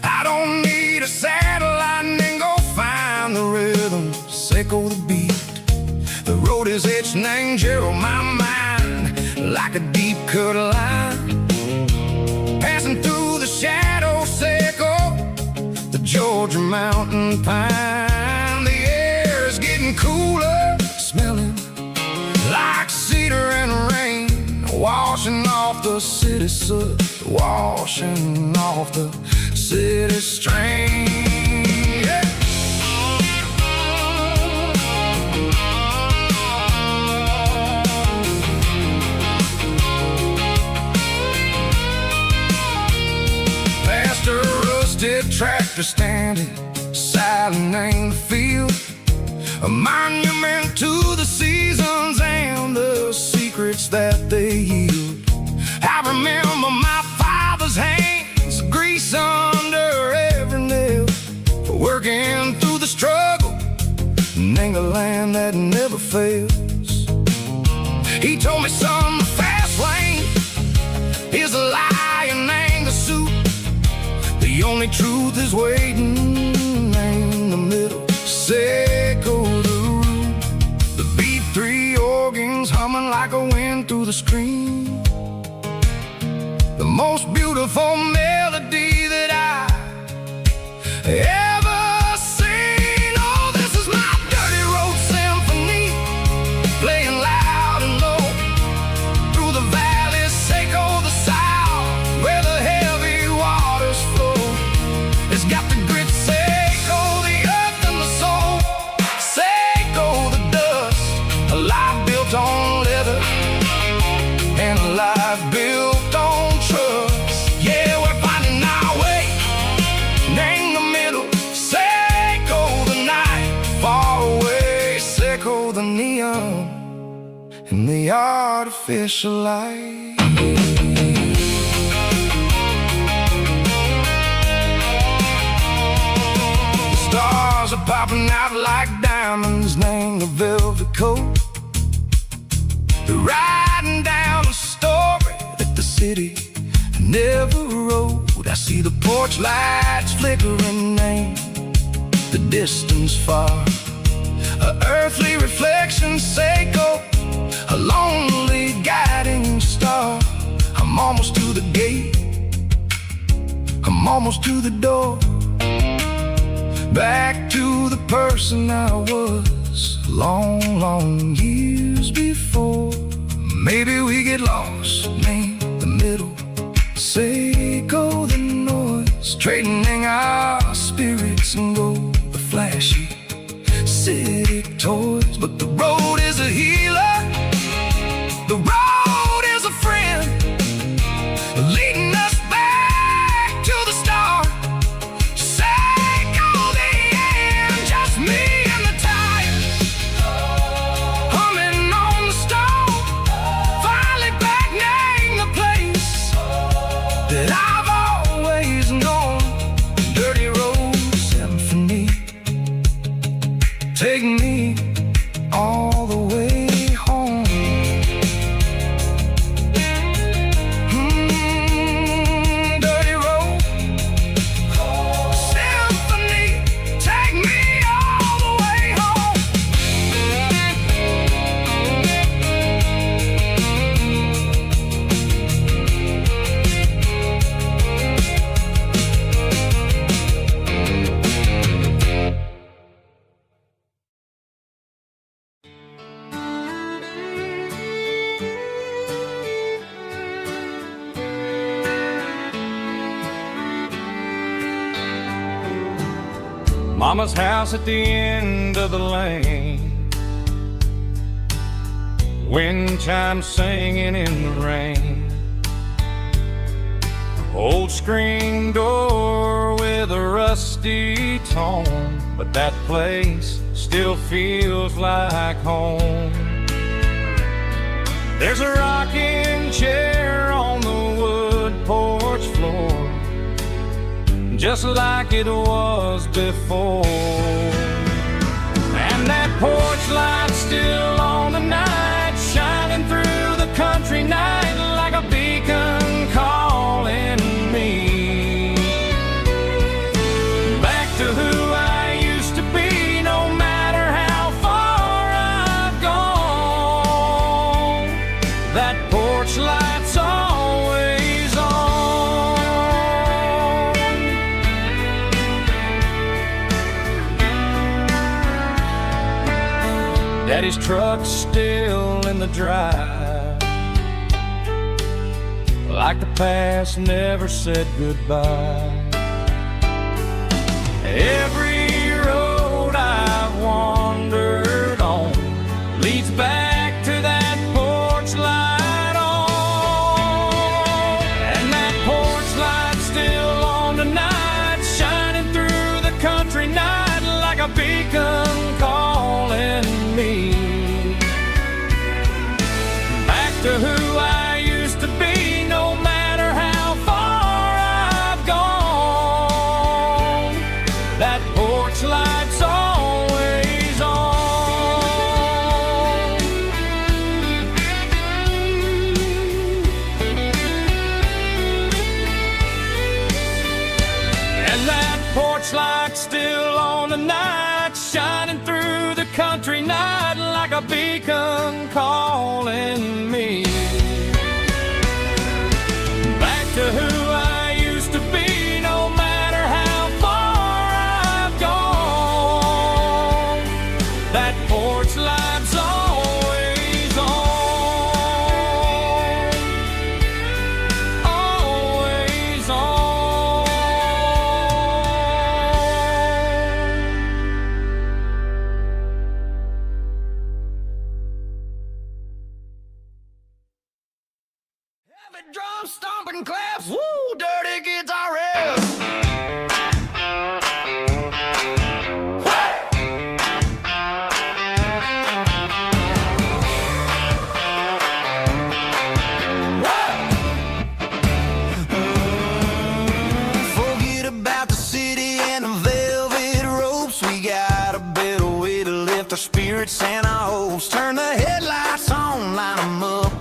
Speaker 2: I don't need a satellite and go find the rhythm, sickle the beat. The road is etched and angel on my mind like a deep cut line, passing through the shadow sickle, the Georgia mountain pine. The air is getting cooler, smelling like cedar and rain, washing off the city soot, washing off the city strain. Yeah. Past a rusted tractor standing silent in the field, a monument to the seasons and the secrets that they yield. I remember my father's hands, grease under every nail, for working through the struggle and the land that never fails. He told me, son, the fast lane is a lie and ain't the suit. The only truth is waiting in the middle. Sickle the root, the B3 organs humming like a wind through the screen. The most beautiful melody that I ever seen. Oh, this is my dirty road symphony, playing loud and low through the valleys, sickle the south, where the heavy waters flow. It's got the grit, sickle the earth and the soul, sickle the dust, a life built on leather and a life built on trust. Yeah, we're finding our way in the middle, sickle the night, far away, sickle the neon and the artificial light.
Speaker 1: popping out like diamonds, named the velvet coat. They're riding down a story that the city never wrote. I see the porch lights flickering in the distance far. An earthly reflection, Seiko, a lonely guiding star. I'm almost to the gate, I'm almost to the door. Back to the person I was long, long years before. Maybe we get lost, name the middle, Seiko the noise, trading our spirits and go the flashy city toys. But the road is a healer, the road is a friend, leading us back to the start. Seiko the end, just me and the tires, humming on the stove. Finally back, name the place that I've always known. Dirty Road Symphony, take me all the way home. Dirty Road Symphony, take me all the way home.
Speaker 2: Mama's house at the end of the lane, wind chimes singing in the rain. Old screen door with a rusty tone, but that place still feels like home. There's a rocking chair on the wood porch floor, just like it was before. And that porch light's still on tonight, shining through the country night like a beacon calling me back to who I used to be. No matter how far I've gone, that porch light's always on. Daddy's truck's still in the drive, like the past never said goodbye. Every road I've wandered on leads back to that porch light on. And that porch light's still on tonight, shining through the country night like a beacon calling me back to who I used to be. No matter how far I've gone, that porch light's always on. And that porch light's still on tonight, shining through the country night like a beacon calling me back to who I used to be. No matter how far I've gone, that porch light's always on, always on.
Speaker 1: Heavy drum stomping claps, woo, dirty guitar riffs. Forget about the city and the velvet ropes we got.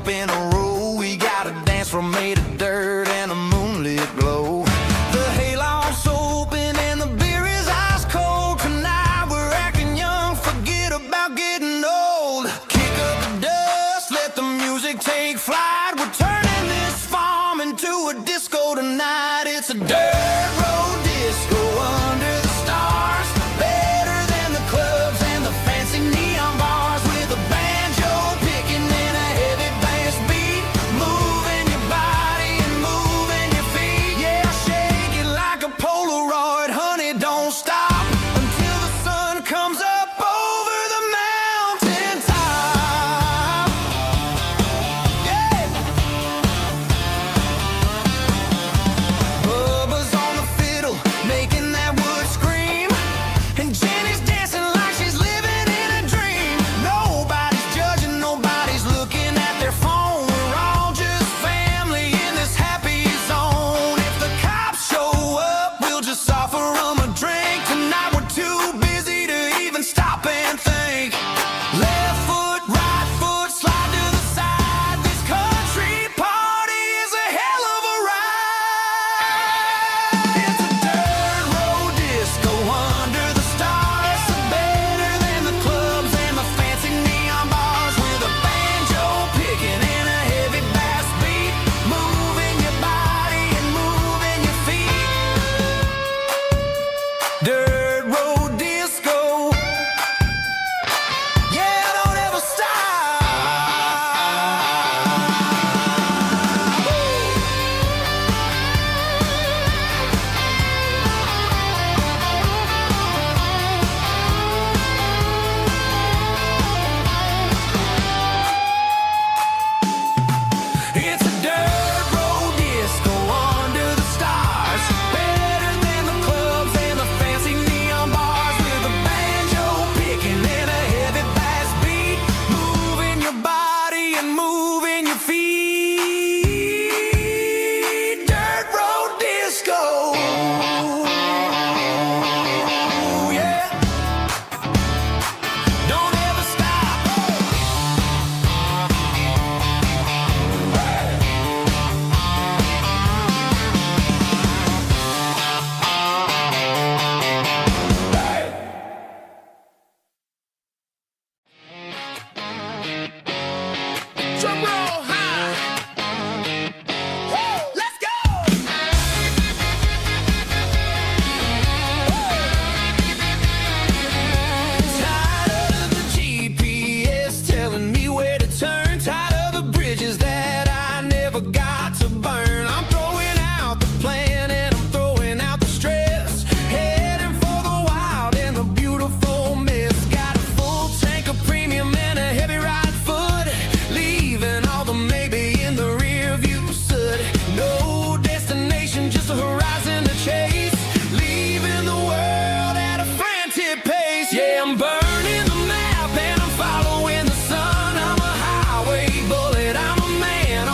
Speaker 2: up in a row. We got a dance floor made of dirt and a moonlit glow. The hayloft's open and the beer is ice cold. Tonight we're acting young, forget about getting old. Kick up the dust, let the music take flight. We're turning this farm into a disco tonight. It's a dirt road disco under the stars. Better than the clubs and the fancy neon bars. With a banjo picking and a heavy bass beat. Moving your body and moving your feet. Yeah, shake it like a Polaroid, honey, don't stop until the sun comes up over the mountain top. Yeah. Bubba's on the fiddle, making that wood scream. And Jenny's dancing like she's living in a dream. Nobody's judging, nobody's looking at their phone. We're all just family in this happy zone. If the cops show up, we'll just offer them a drink. Tonight we're too busy to even stop and think. Left foot, right foot, slide to the side. This country party is a hell of a ride. It's a dirt road disco under the stars. Better than the clubs and the fancy neon bars. With a banjo picking and a heavy bass beat. Moving your body and moving your feet. Dirt road disco. Yeah, don't ever stop. It's a dirt road disco under the stars. Better than the clubs and the fancy neon bars. With a banjo picking and a heavy bass beat. Moving your body and moving your feet. Dirt road disco. Yeah. Don't ever stop. Drum roll high. Woo, let's go. Tired of the GPS telling me where to turn. Tired of the bridges that I never got to burn. I'm throwing out the plan and I'm throwing out the stress. Heading for the wild and the beautiful mess. Got a full tank of premium and a heavy right foot. Leaving all the maybe in the rear view soot. No destination, just a horizon to chase. Leaving the world at a frantic pace. Yeah, I'm burning the map and I'm following the sun. I'm a highway bullet, I'm a man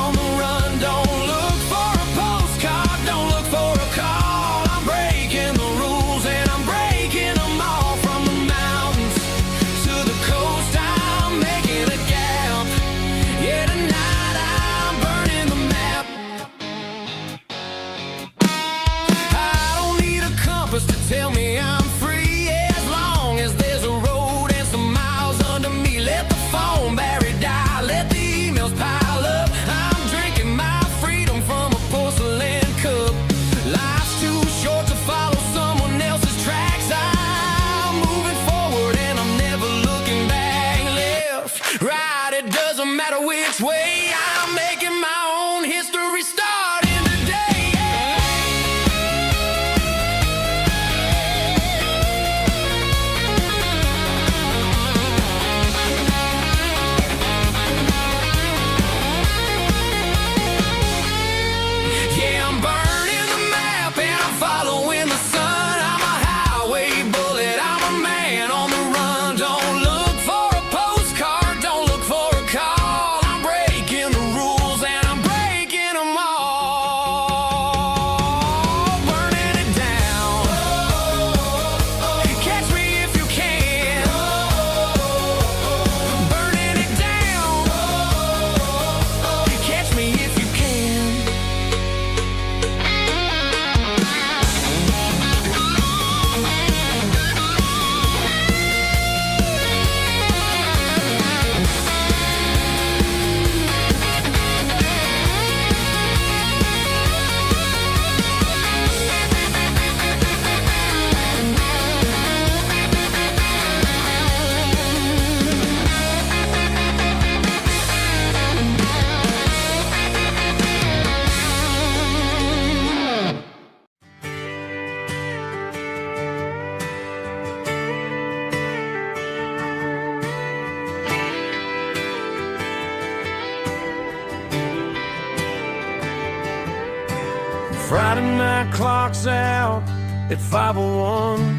Speaker 2: Friday night clock's out at 5:01.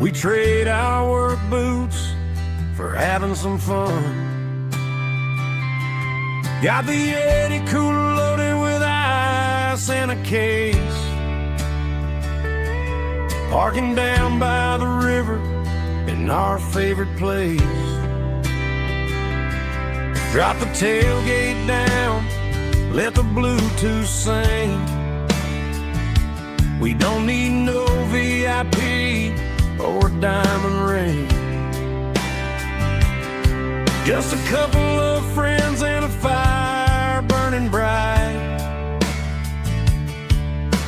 Speaker 2: We trade our work boots for having some fun. Got the Yeti cooler loaded with ice and a case, parking down by the river in our favorite place. Drop the tailgate down, let the Bluetooth sing. We don't need no VIP or a diamond ring. Just a couple of friends and a fire burning bright,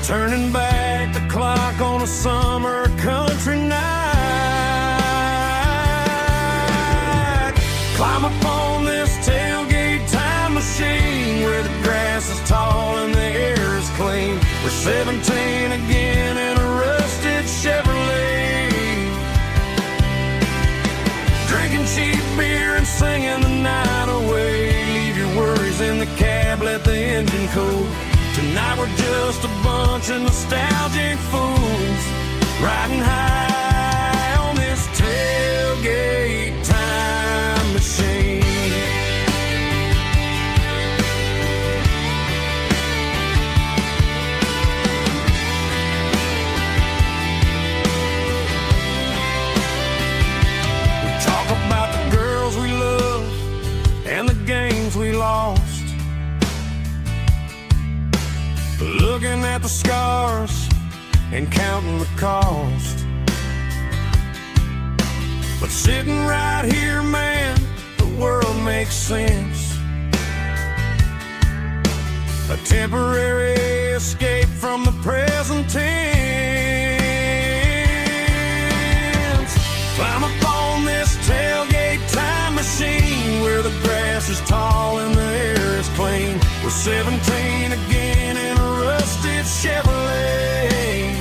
Speaker 2: turning back the clock on a summer country night. Climb up on this tailgate time machine where the grass is tall and the air is clean. We're 17 again in a rusted Chevrolet, drinking cheap beer and singing the night away. Leave your worries in the cab, let the engine cool. Tonight we're just a bunch of nostalgic fools riding high on this tailgate time machine. We talk about the girls we love and the games we lost, looking at the scars and counting the cost. But sitting right here, man, the world makes sense. A temporary escape from the present tense. Climb up on this tailgate time machine where the grass is tall and the air is clean. We're 17 again in a rusted Chevrolet,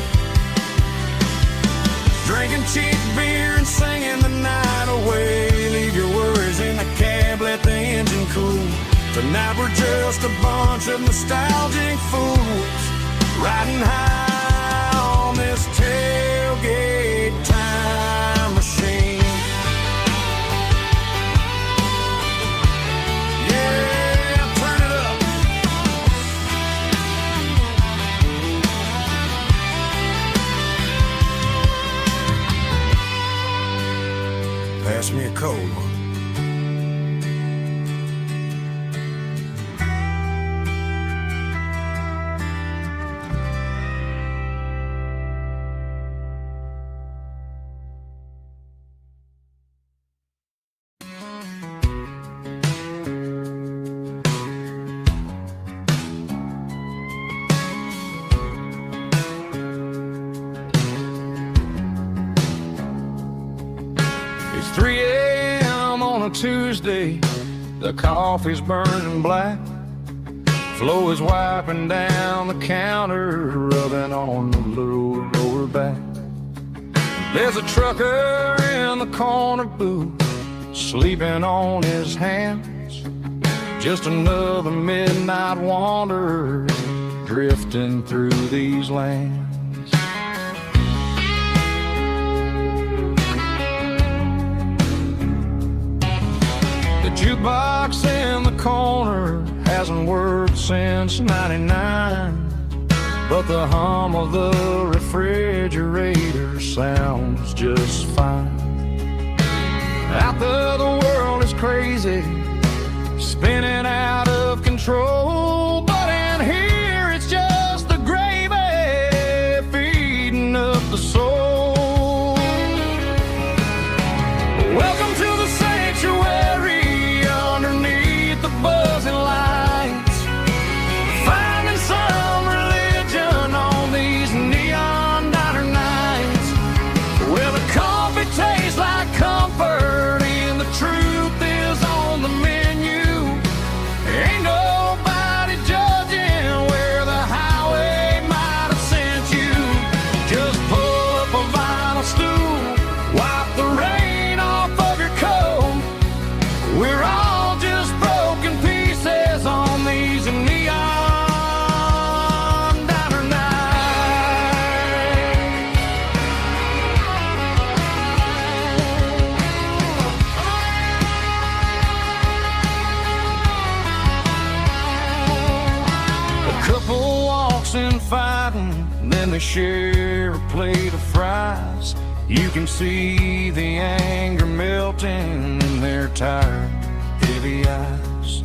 Speaker 2: drinking cheap beer and singing the night away. Leave your worries in the cab, let the engine cool. Tonight we're just a bunch of nostalgic fools riding high on this tailgate time machine. Yeah, turn it up. Pass me a cold one. It's 3 a.m. on a Tuesday, the coffee's burning black. Flo is wiping down the counter, rubbing on the lower back. There's a trucker in the corner booth, sleeping on his hands. Just another midnight wanderer, drifting through these lands. The jukebox in the corner hasn't worked since '99, but the hum of the refrigerator sounds just fine. Out there the world is crazy, spinning out of control, but in here it's just the gravy feeding up the soul. Welcome to the sanctuary underneath the buzzing lights, finding some religion on these neon diner nights, where the coffee tastes like comfort and the truth is on the menu. Ain't nobody fussing, fighting, then they share a plate of fries. You can see the anger melting in their tired, heavy eyes.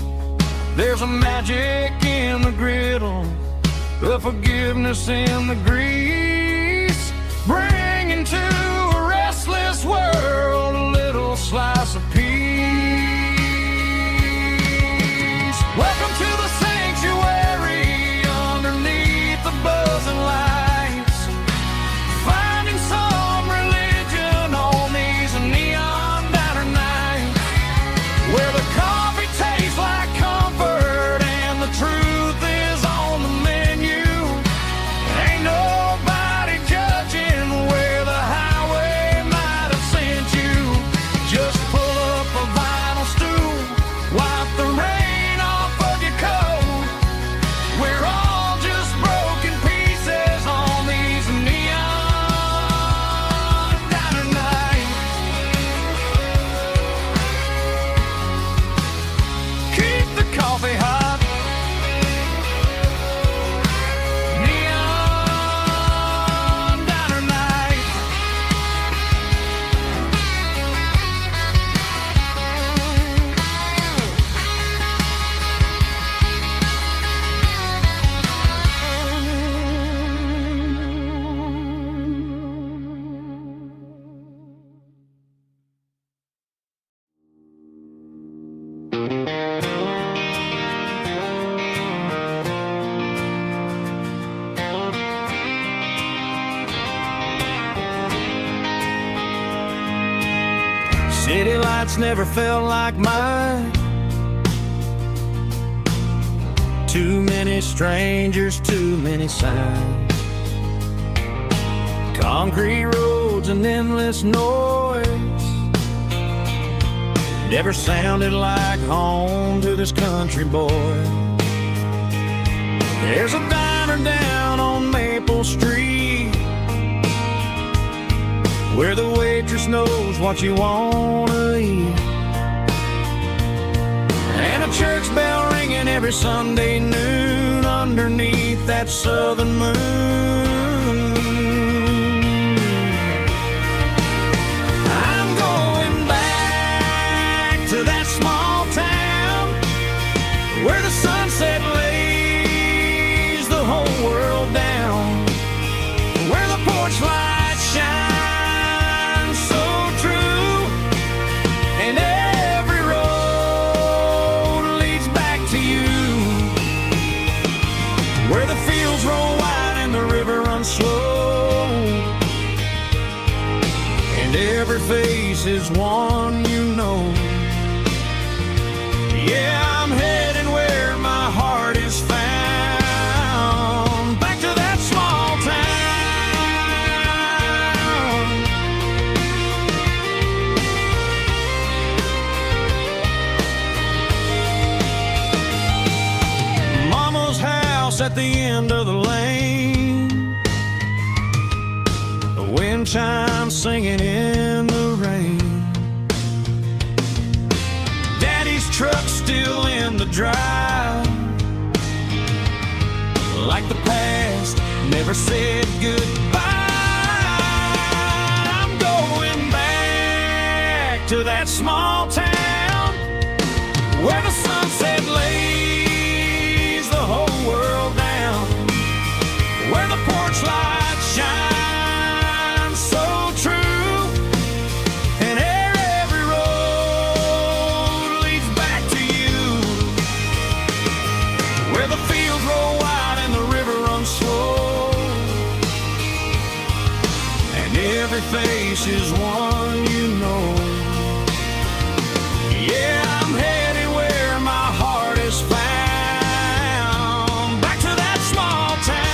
Speaker 2: There's a magic in the griddle, a forgiveness in the grease, bringing to a restless world a little slice of peace. Welcome to the sanctuary underneath the buzzing lights, finding some religion on these neon diner nights, where the coffee tastes like comfort and the truth is on the menu. Ain't nobody judging where the highway might have sent you. Just pull up a vinyl stool, wipe the rain off of your coat. We're all just broken pieces on these neon diner nights. Keep the coffee hot. Neon diner night. City lights never felt like mine. Too many strangers, too many signs. Concrete roads and endless noise never sounded like home to this country boy. There's a diner down on Maple Street where the waitress knows what you wanna eat, and a church bell ringing every Sunday noon underneath that southern moon. I'm going back to that small town where the sunset lays the whole world down, where the porch lights shine so true, and every road leads back to you, where the fields roll wide and the river runs slow, and every face is one you know. Yeah, I'm heading where my heart is found, back to that small town. Mama's house at the end of the lane, the wind chimes singing in the rain. Daddy's truck still in the drive, like the past never said goodbye. I'm going back to that small town where the sunset lays the whole world down, where the porch lights shine so true, and every road leads back to you, where the fields roll wide and the river runs slow, and every face is one you know. Yeah, I'm heading where my heart is found, back to that small town.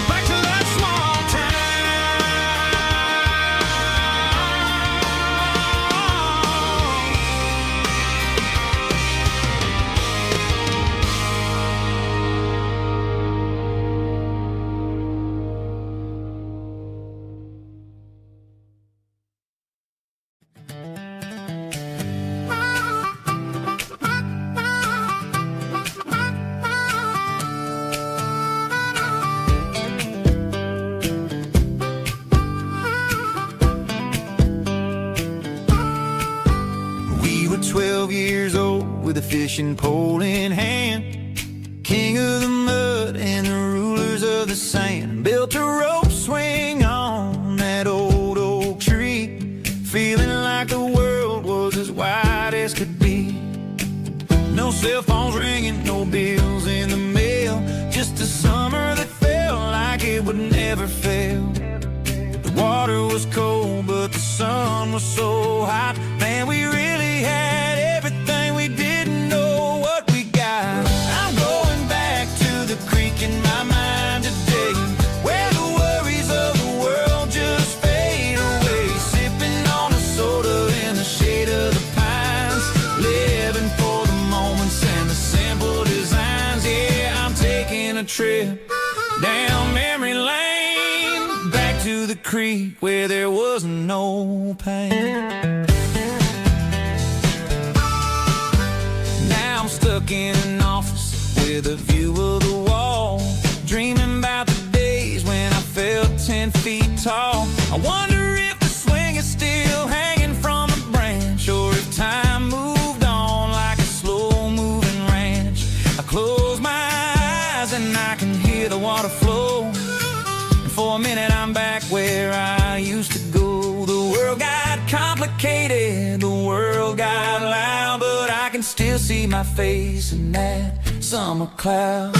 Speaker 2: Back to that small town.
Speaker 3: fishing pole in hand, king of the mud and the rulers of the sand. Built a rope swing on that old oak tree, feeling like the world was as wide as could be. No cell phones ringing, no bills in the mail, just a summer that felt like it would never fail. The water was cold, but the sun was so hot. Man, we really had everything, we didn't know what we got. I'm going back to the creek in my mind today, where the worries of the world just fade away. Sipping on a soda in the shade of the pines, living for the moments and the simple designs. Yeah, I'm taking a trip down memory lane, back to the creek where there was no pain. Now I'm stuck in an office with a view of the wall, dreaming about the days when I felt 10 feet tall. I wonder if the swing is still hanging from a branch, or if time moved on like a slow-moving ranch. I close my eyes and I can hear the water flow, and for a minute I'm back where I used to go. The world got complicated, the world got loud, but I can still see my face in that summer cloud.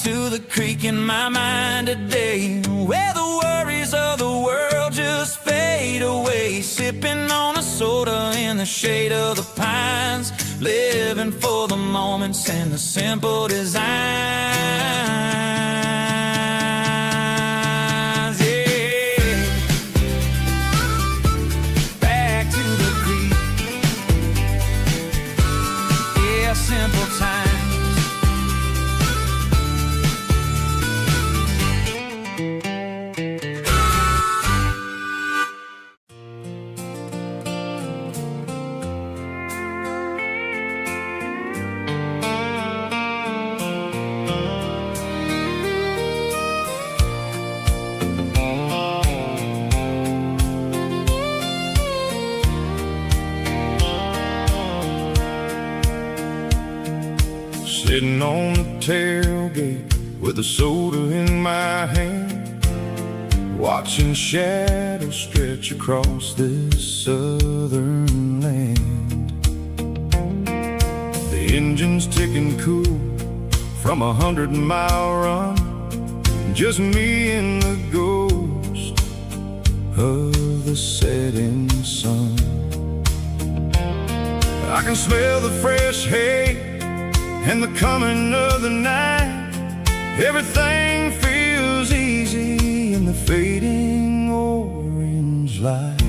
Speaker 3: To the creek in my mind today, where the worries of the world just fade away. Sipping on a soda in the shade of the pines, living for the moments and the simple designs. Yeah, back to the creek. Yeah, simple times.
Speaker 1: Sitting on the tailgate with a soda in my hand, watching shadows stretch across this southern land. The engine's ticking cool from 100-mile run, just me and the ghost of the setting sun. I can smell the fresh hay and the coming of the night. Everything feels easy in the fading orange light.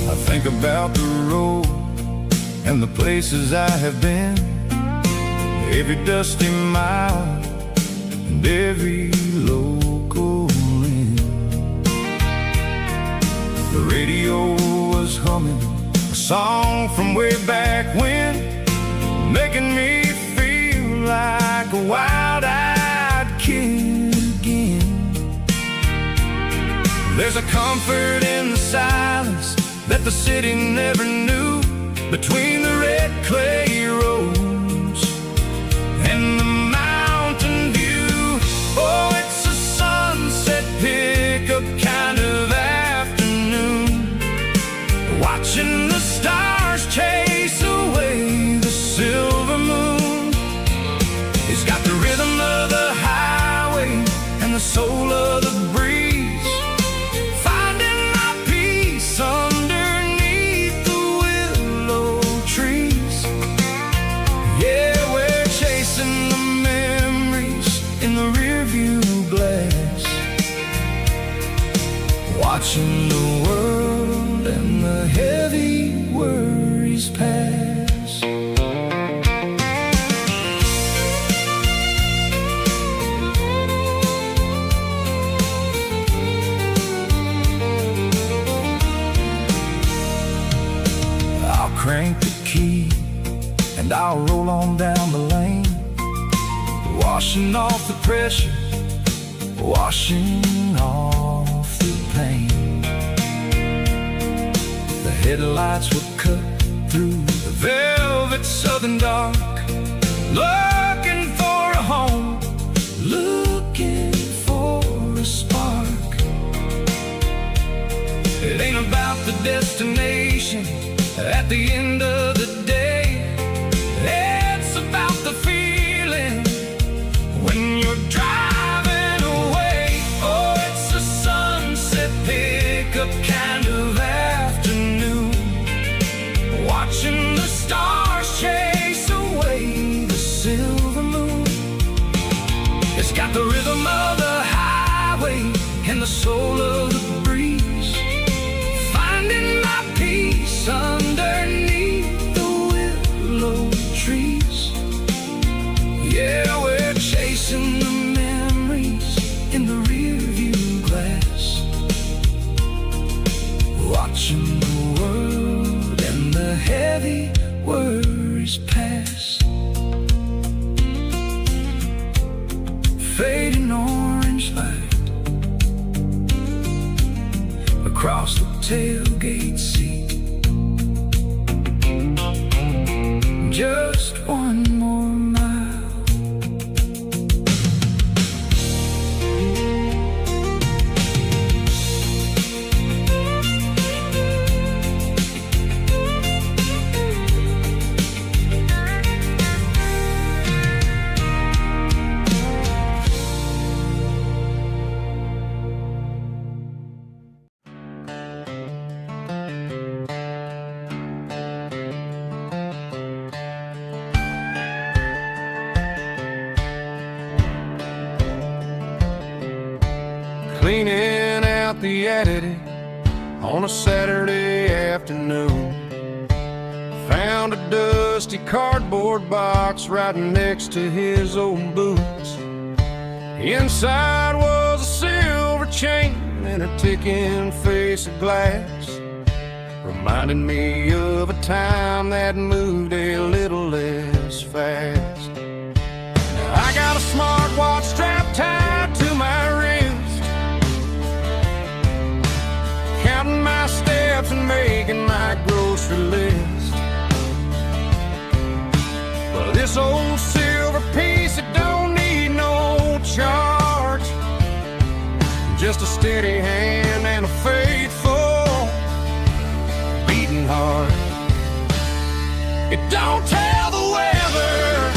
Speaker 1: I think about the road and the places I have been, every dusty mile and every local inn. The radio was humming a song from way back when, making me feel like a wild-eyed kid again. There's a comfort in the silence that the city never knew, between the red clay roads and the mountain view. Oh, it's a sunset pickup kind of afternoon, watching the stars chase away the silver moon. It's got the rhythm of the highway and the soul of the breeze, finding my peace underneath the and I'll roll on down the lane, washing off the pressure, washing off the pain. The headlights would cut through the velvet southern dark, looking for a home, looking for a spark. It ain't about the destination at the end of the day, it's about the feeling when you're driving away. Oh, it's a sunset pickup kind of afternoon, watching the stars chase away the silver moon. It's got the rhythm of the highway and the soul of the breeze, finding my peace underneath the willow trees. Yeah, we're chasing the memories in the rearview glass, watching the world and the heavy worries pass. Fading orange light across the tailgate seat. Just one more mile.
Speaker 2: Cleaning out the attic on a Saturday afternoon, found a dusty cardboard box right next to his old boots. Inside was a silver chain and a ticking face of glass, reminding me of a time that moved a little less fast. Now I got a smartwatch strapped tied to my wrist, counting my steps and making my grocery list. But this old silver piece, it don't need no charge, just a steady hand and a faithful beating heart. It don't tell the weather,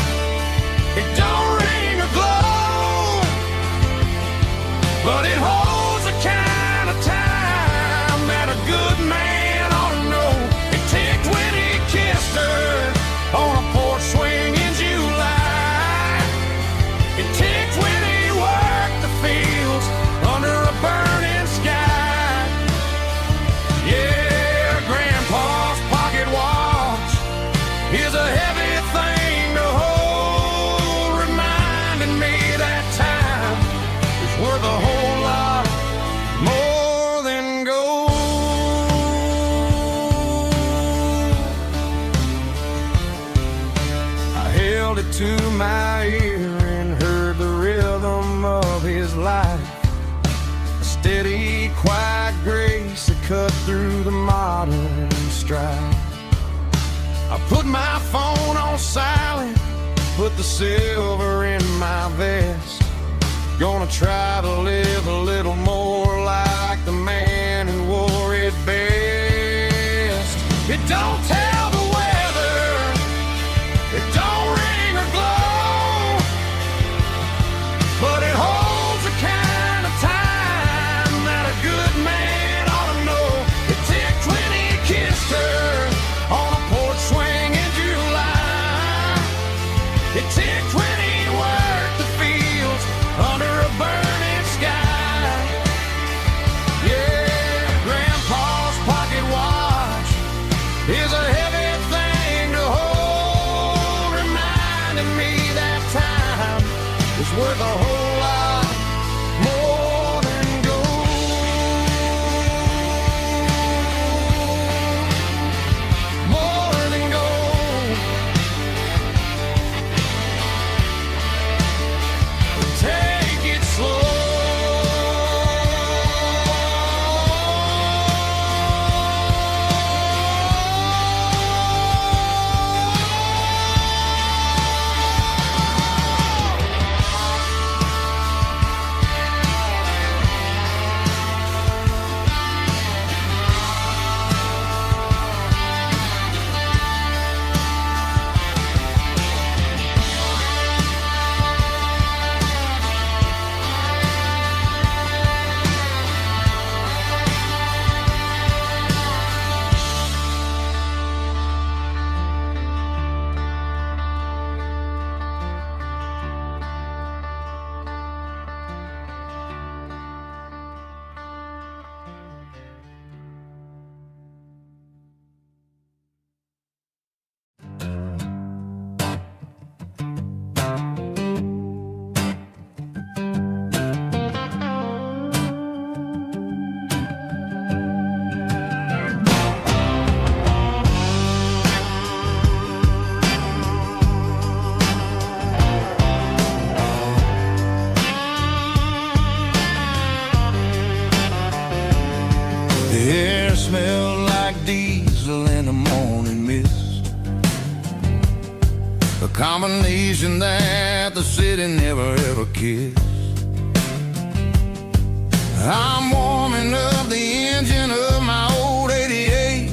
Speaker 2: it don't ring or glow, but it holds the kind of time that a good man ought to know. It ticked when he kissed her on a porch swing in July. It ticked when he worked the fields under a burning sky. Yeah, Grandpa's pocket watch is a heavy thing to hold, reminding me that time is worth a whole lot more than gold. I held it to my ear and heard the rhythm of his life, a steady, quiet grace that cut through the modern strife. I put my phone on silent, put the silver in my vest, gonna try to live a little more like the man who wore it best. It don't tell the weather, it don't ring or glow, but it holds the kind of time that a good man ought to know. It ticked when he kissed her on a porch swing in July. It ticked when he worked the fields under a burning sky. Yeah, Grandpa's pocket watch is a heavy combination that the city never ever kissed. I'm warming up the engine of my old 88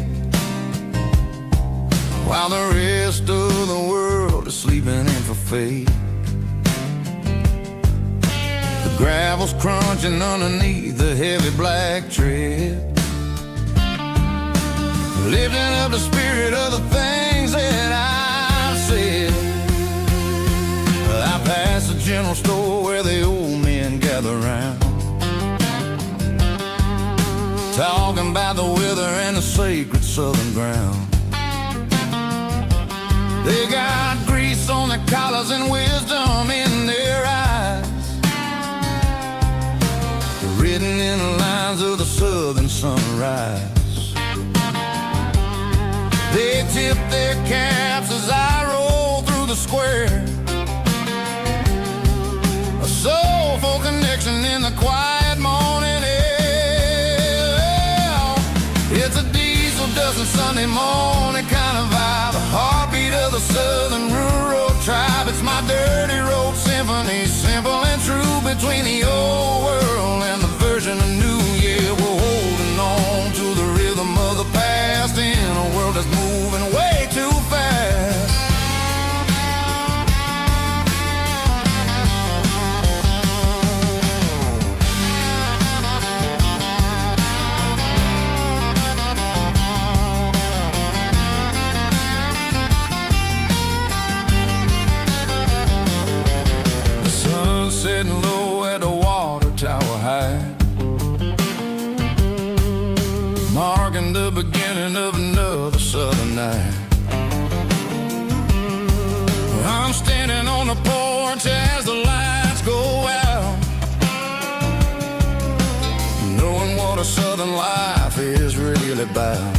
Speaker 2: while the rest of the world is sleeping in for fate. The gravel's crunching underneath the heavy black tread, lifting up the spirit of the things that I said. I passed the general store where the old men gather round, talking about the weather and the sacred southern ground. They got grease on their collars and wisdom in their eyes, written in the lines of the southern sunrise. They tip their caps as I roll through the square, a soulful connection in the quiet morning air. It's a diesel dusting Sunday morning kind of vibe, a heartbeat of the southern rural tribe. It's my dirty road symphony, simple and true, between the old world and the version of new. Yeah, we're holding on to the rhythm of the past in a world that's moving way too fast. Sitting low at the water tower high, marking the beginning of another southern night. I'm standing on the porch as the lights go out, knowing what a southern life is really about.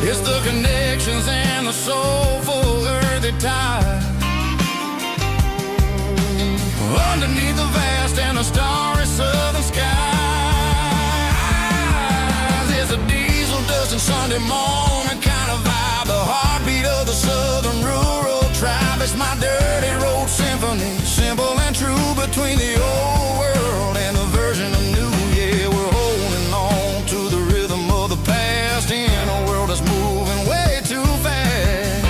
Speaker 2: It's the connections and the soulful earthy ties, underneath the vast and the starry southern skies. It's a diesel dusting Sunday morning kind of vibe, the heartbeat of the southern rural tribe. It's my dirty road symphony, simple and true, between the old world and the version of new. Yeah, we're holding on to the rhythm of the past in a world that's moving way too fast.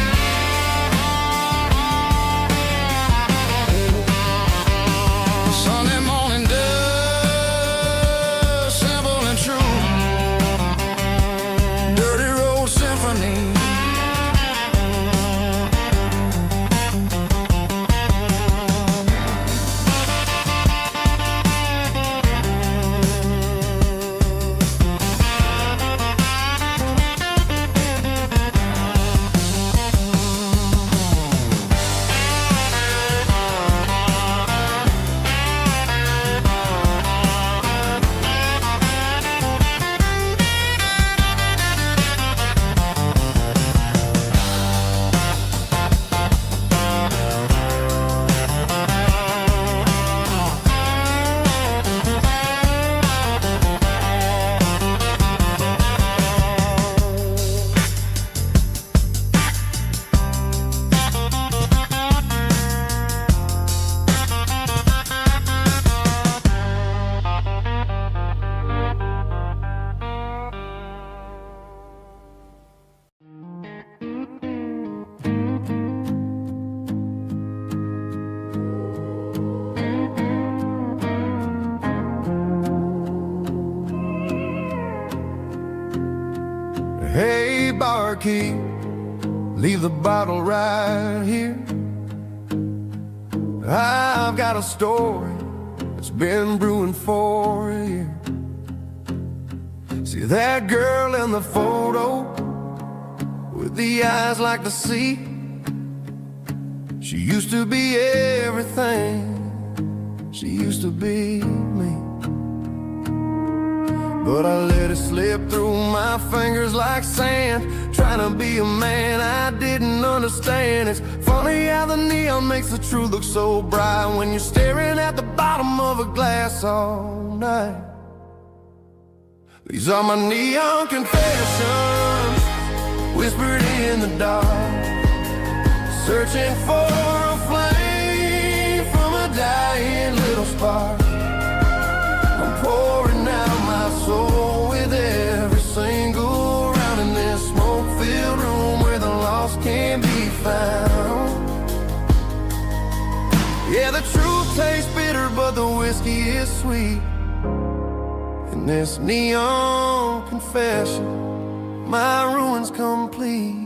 Speaker 2: Sunday morning dust, simple and true, dirty road symphony. Hey, barkeep, leave the bottle right here. I've got a story that's been brewing for a year. See that girl in the photo with the eyes like the sea? She used to be everything, she used to be me. But I let it slip through my fingers like sand, trying to be a man I didn't understand. It's funny how the neon makes the truth look so bright when you're staring at the bottom of a glass all night. These are my neon confessions, whispered in the dark. searching for a flame from a dying little spark. I'm pouring out my soul with every single round in this smoke-filled room where the lost can be found. Yeah, the truth tastes bitter, but the whiskey is sweet. In this neon confession, my ruin's complete.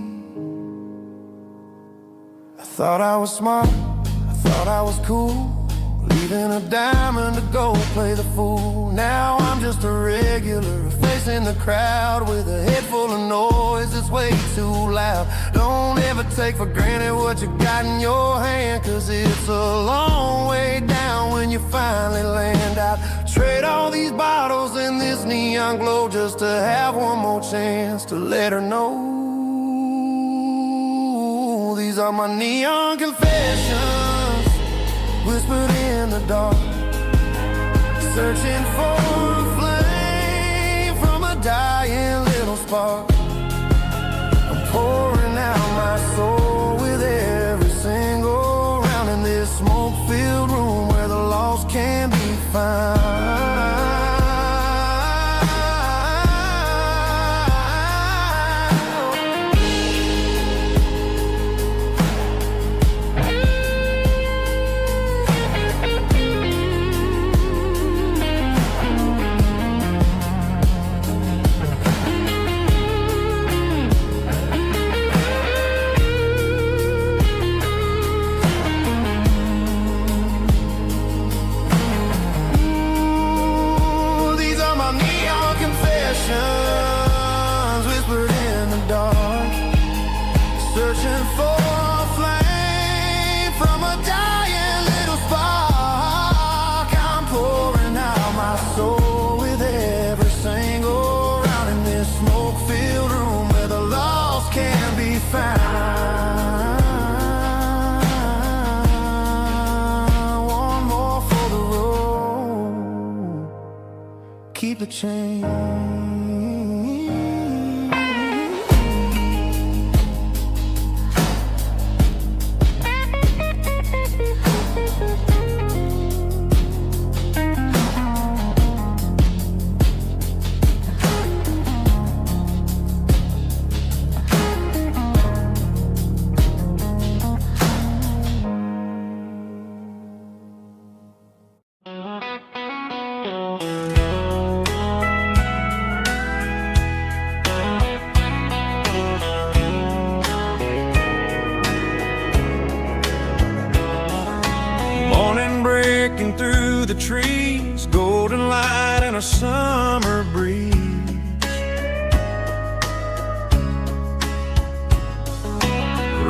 Speaker 2: I thought I was smart, I thought I was cool, leaving a diamond to go play the fool. Now I'm just a regular, facing the crowd with a head full of noise that's way too loud. Don't ever take for granted what you got in your hand, cause it's a long way down when you finally land out. Trade all these bottles and this neon glow just to have one more chance to let her know. These are my neon confessions, whispered in the dark, searching for a flame from a dying little spark. I'm pouring out my soul with every single round in this smoke-filled room where the lost can be found. Whispered in the dark, searching for a flame from a dying little spark. I'm pouring out my soul with every single round in this smoke-filled room where the lost can be found. One more for the road, keep the change. Breaking through the trees, golden light and a summer breeze.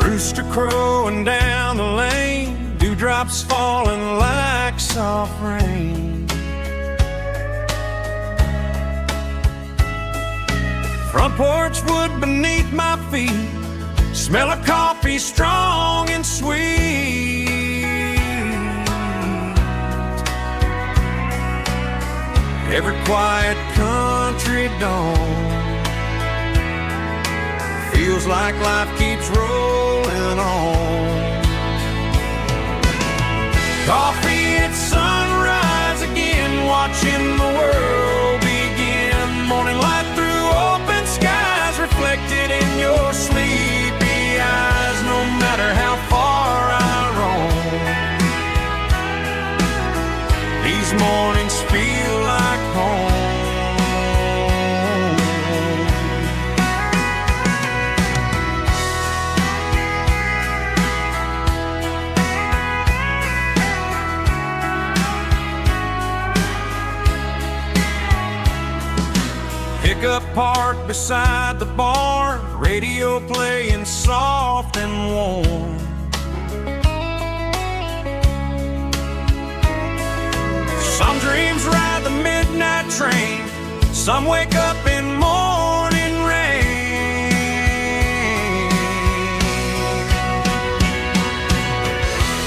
Speaker 2: Rooster crowing down the lane, dewdrops falling like soft rain. Front porch wood beneath my feet, smell of coffee strong and sweet. Every quiet country dawn feels like life keeps rolling on. Coffee at sunrise again, watching the world begin. Morning light through open skies, reflected in your sleepy eyes. No matter how far I roam, these mornings feel like home. Pickup parked beside the barn, radio playing soft and warm. Some dreams ride the midnight train, some wake up in morning rain.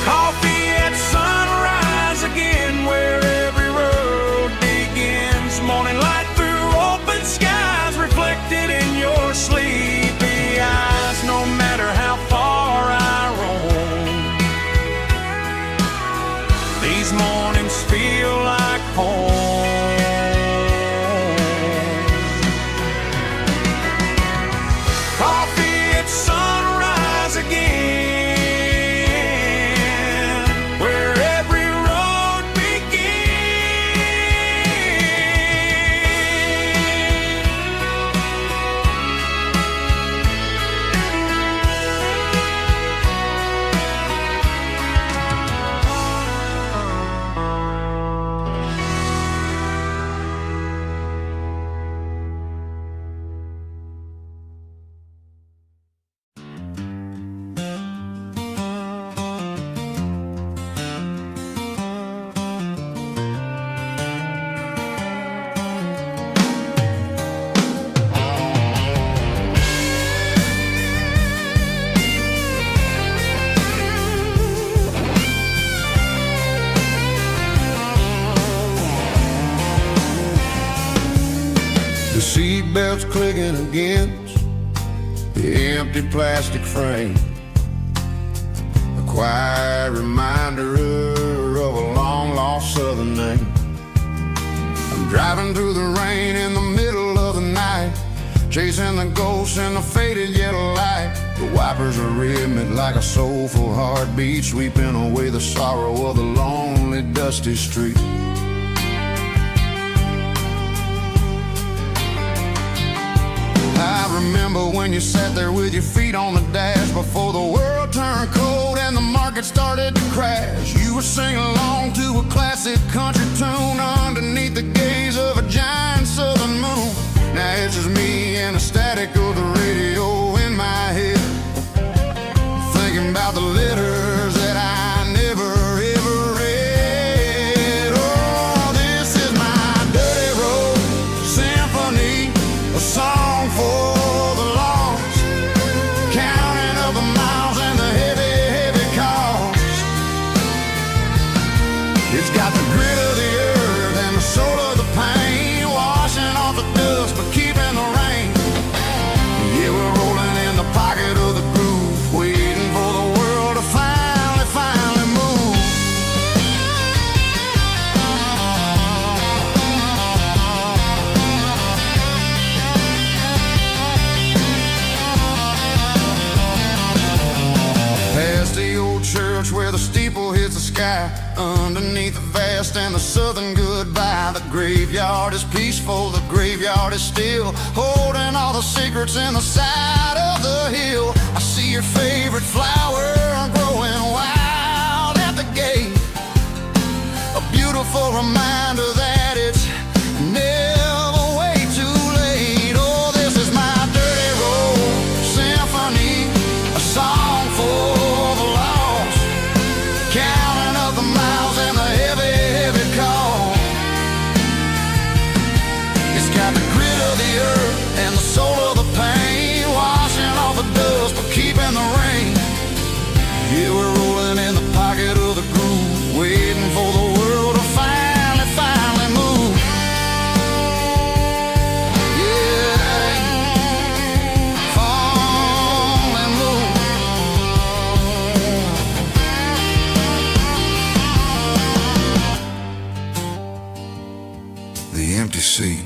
Speaker 2: Coffee at sunrise again, where every road begins. Morning light through open skies, reflected in your sleepy eyes. No matter how far I roam, begging against the empty plastic frame. A quiet reminder of a long-lost southern name. I'm driving through the rain in the middle of the night, chasing the ghosts in the faded yellow light. The wipers are rhythmic like a soulful heartbeat, sweeping away the sorrow of the lonely, dusty street. I remember when you sat there with your feet on the dash before the world turned cold and the market started to crash. You were singing along to a classic country tune underneath the gaze of a giant southern moon. Now it's just me and the static of the radio in my head, thinking about the letters that I never ever read. Oh, this is my dirty road symphony, a song for the lost, counting up the miles and the heavy, heavy cost. It's got the grit of the earth and the soul of the pain, washing off the dust but keeping the rain. Yeah, we're rolling in the pocket of the groove, waiting for the world to finally move. Past the old church where the steeple hits the sky, underneath the vast and the southern goodbye. The graveyard is peaceful, the graveyard is still, holding all the secrets in the side of the hill. I see your favorite flower growing wild at the gate, a beautiful reminder that it's never way too late. Oh, this is my dirty road symphony, a song for the lost, counting up the miles and the heavy, heavy call. It's got the grit of the earth and the soul of the pain, washing off the dust but keeping the rain. Yeah, we're rolling in the pocket of the groove, waiting for the world to finally move. Yeah, finally move. The empty seat,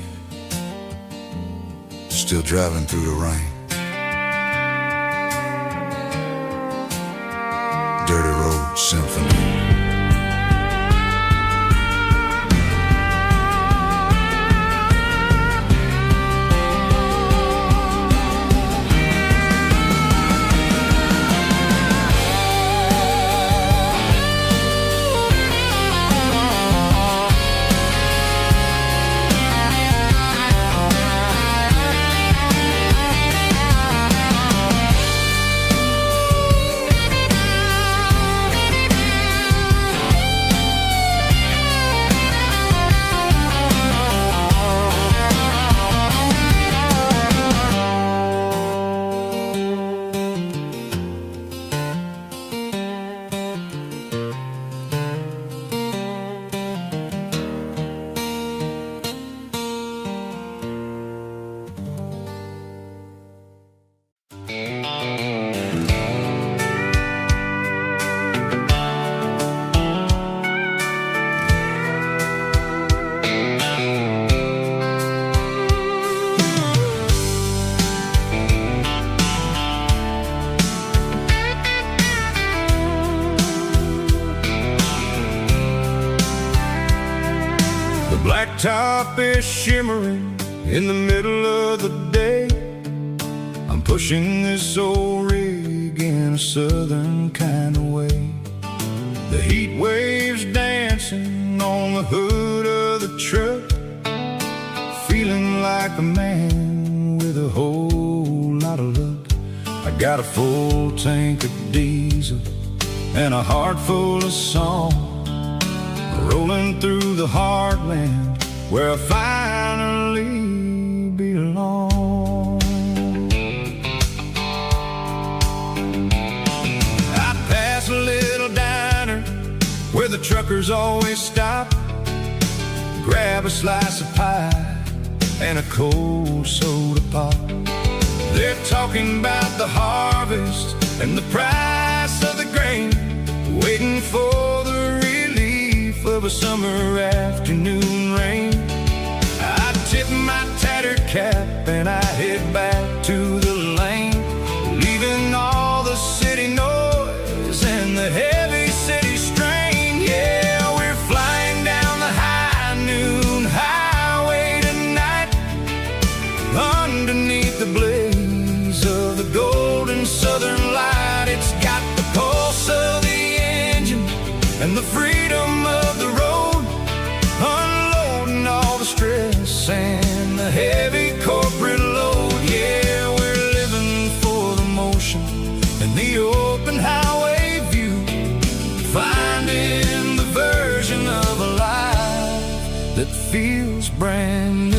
Speaker 2: still driving through the rain. Dirty road symphony.
Speaker 1: Blacktop is shimmering in the middle of the day. I'm pushing this old rig in a southern kind of way. The heat waves dancing on the hood of the truck, feeling like a man with a whole lot of luck. I got a full tank of diesel and a heart full of song, rolling through the heartland where I finally belong. I pass a little diner where the truckers always stop, grab a slice of pie and a cold soda pop. They're talking about the harvest and the price of the grain, waiting for the relief of a summer afternoon rain. I tip my tattered cap and I head back to the lane, leaving all the city noise and the heavy city strain. Yeah, we're flying down the high noon highway tonight, underneath the blaze of the golden southern light. It's got the pulse of the engine and the freedom of the road, unloading all the stress and the heavy corporate load. Yeah, we're living for the motion and the open highway view, finding the version of a life that feels brand new.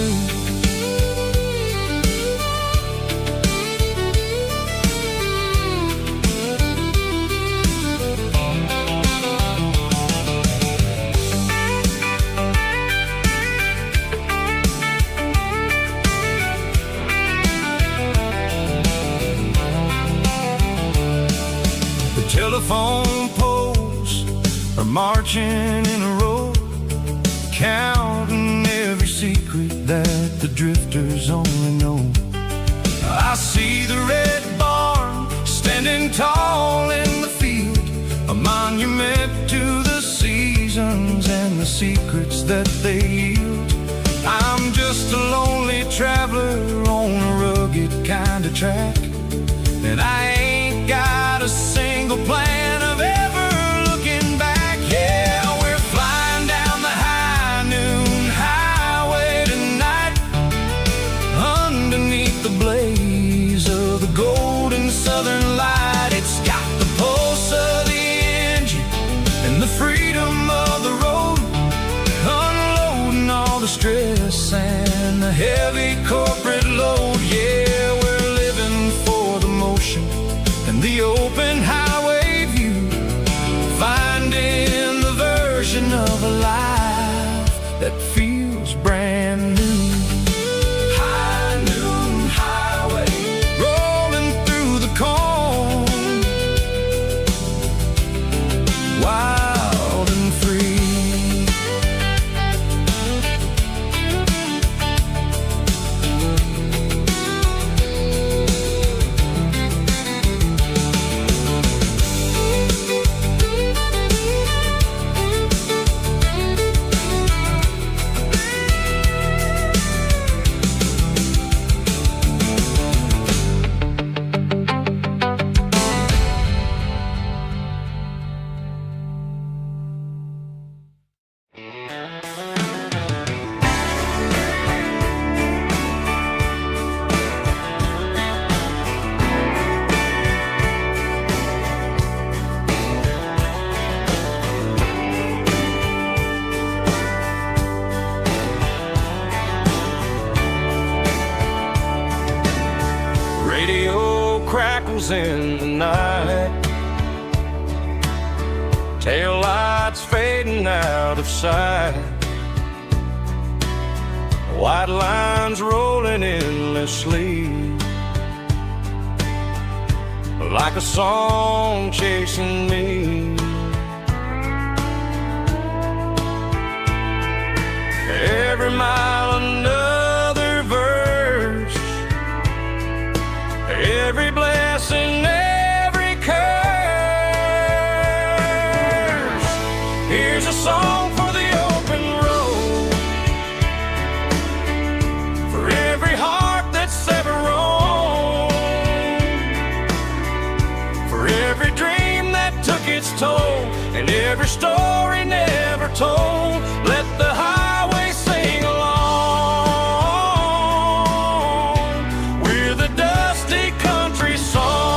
Speaker 1: Telephone poles are marching in a row, counting every secret that the drifters only know. I see the red barn standing tall in the field, a monument to the seasons and the secrets that they yield. I'm just a lonely traveler on a rugged kind of track, and I ain't got a single plan of ever looking back. Yeah, we're flying down the high noon highway tonight, underneath the blaze of the golden southern light. It's got the pulse of the engine and the freedom of the road, unloading all the stress and the heavy corporate load. Yeah, we're living for the motion and the open highway view, finding the version of a life that feels brand new. High noon highway, rolling through the corn, wild and free. Radio crackles in the night, tail lights fading out of sight, white lines rolling endlessly, like a song chasing me. Every mile another verse, every blessing, every curse. Here's a song for the open road, for every heart that's ever roamed, for every dream that took its toll, and every story never told. Let the highway sing along with a dusty country song.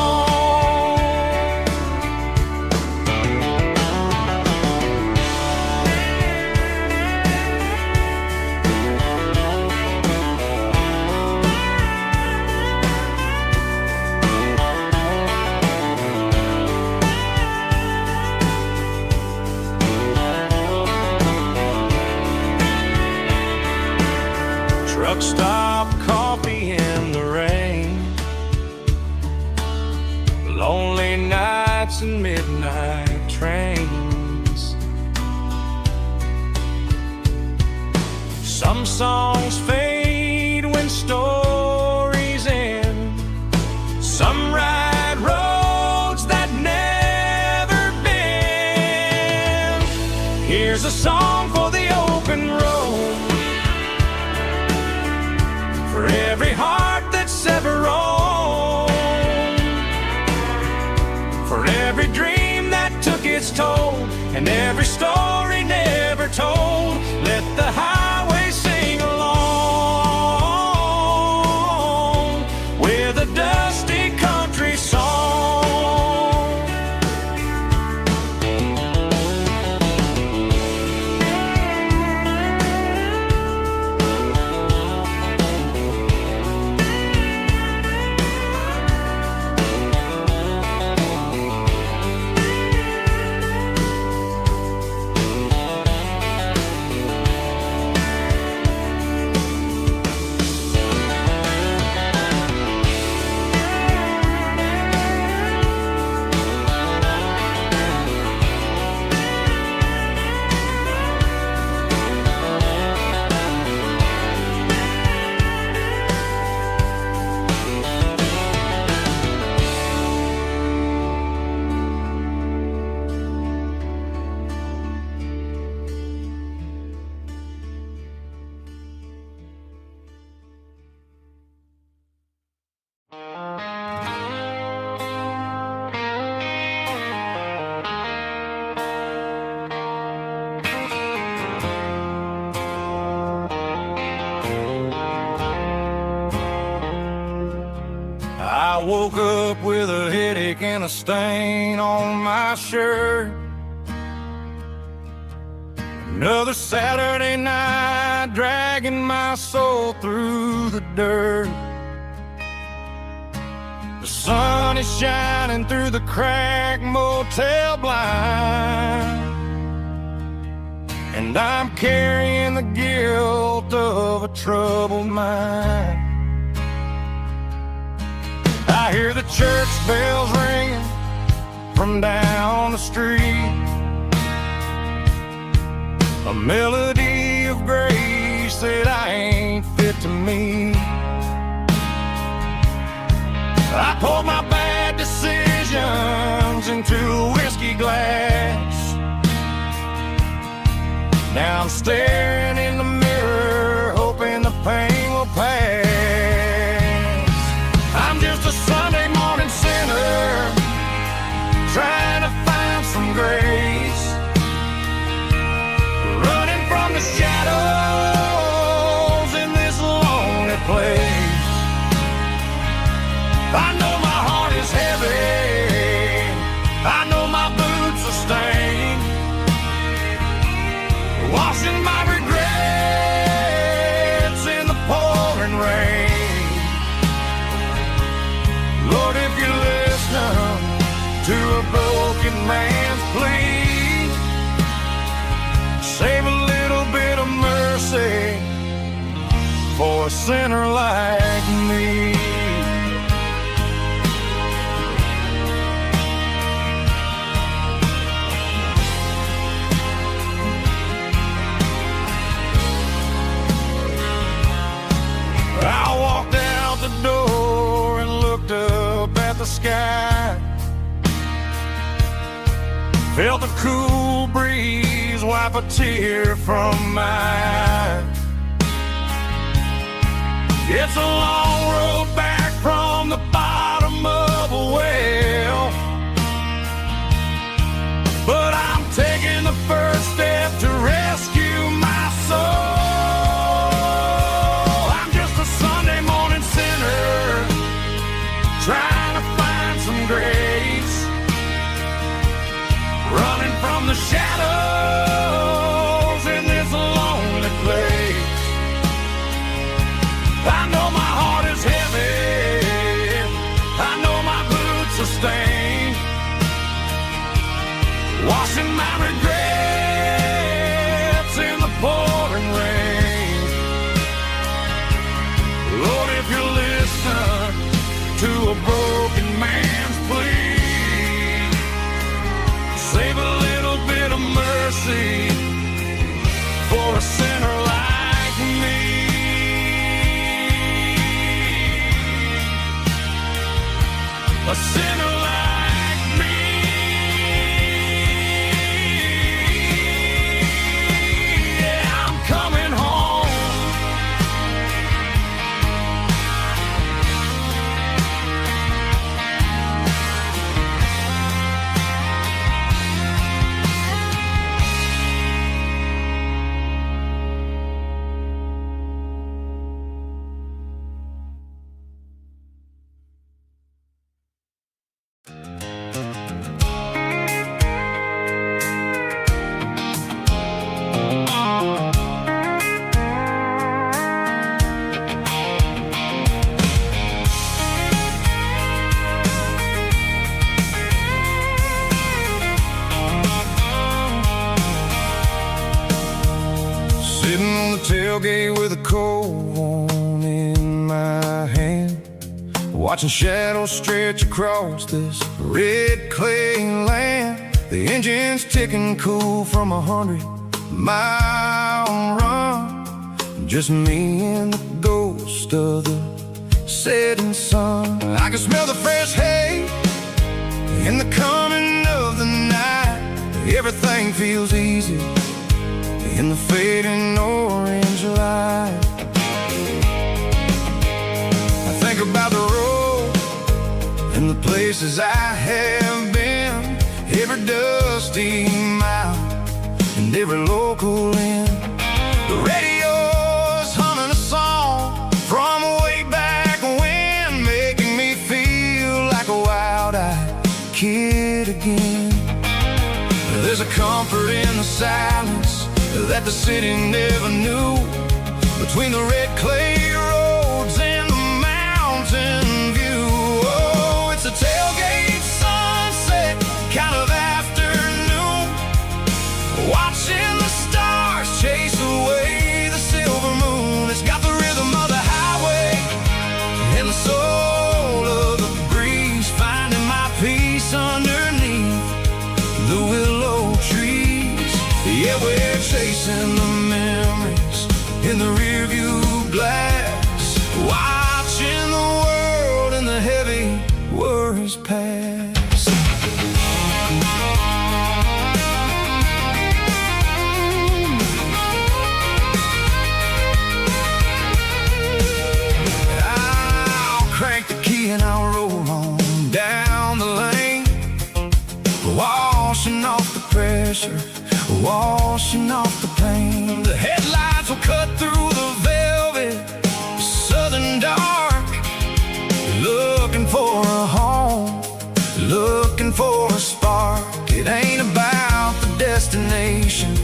Speaker 1: nights and midnight trains. Some songs fade when stories end. Some ride roads that never bend. Here's a song for the open road, for every heart that's ever roamed, for every dream that took its toll, and every story never told. Let the highway sing along with a dusty country song. I woke up with a headache and a stain on my shirt. Another Saturday night dragging my soul through the dirt. The sun is shining through the cracked motel blind, and I'm carrying the guilt of a troubled mind. I hear the church bells ringing from down the street, a melody of grace that I ain't fit to meet. I poured my bad decisions into a whiskey glass. Now I'm staring in the mirror, hoping the pain will pass. I'm just a Sunday morning sinner, trying to find some grace, running from the shadows in this lonely place. I know my heart is heavy, I know my boots are stained, washing my regrets in the pouring rain. Lord, if you listen to a broken man's plea, save a little bit of mercy for a sinner like me. I walked out the door and looked up at the sky, felt a cool breeze wipe a tear from my eye. It's a long road back from the bottom of a well, but I'm taking the first step to rescue my soul. Trying to find some grace, running from the shadows in this lonely place. I know my heart is heavy, I know my boots are stained, washing my regrets in the pouring rain. Lord, if you listen to a broken man's plea, tailgate with a cold one in my hand, watching shadows stretch across this red clay land. The engine's ticking cool from 100-mile run. Just me and the ghost of the setting sun. I can smell the fresh hay in the coming of the night. Everything feels easy in the fading orange light. I think about the road and the places I have been, every dusty mile and every local inn. The radio's humming a song from way back when, making me feel like a wild-eyed kid again. There's a comfort in the silence that the city never knew, between the red clay roads and the mountain view. Oh, it's a tailgate sunset kind of afternoon, watching the stars chase away the silver moon. It's got the rhythm of the highway and the soul of the breeze, finding my peace underneath the willow trees. Yeah, we're chasing the memories in the rearview glass, watching the world and the heavy worries pass. I'll crank the key and I'll roll on down the lane, washing off the pressure, washing off the pain. The headlights will cut through the velvet southern dark, looking for a home, looking for a spark. It ain't about the destination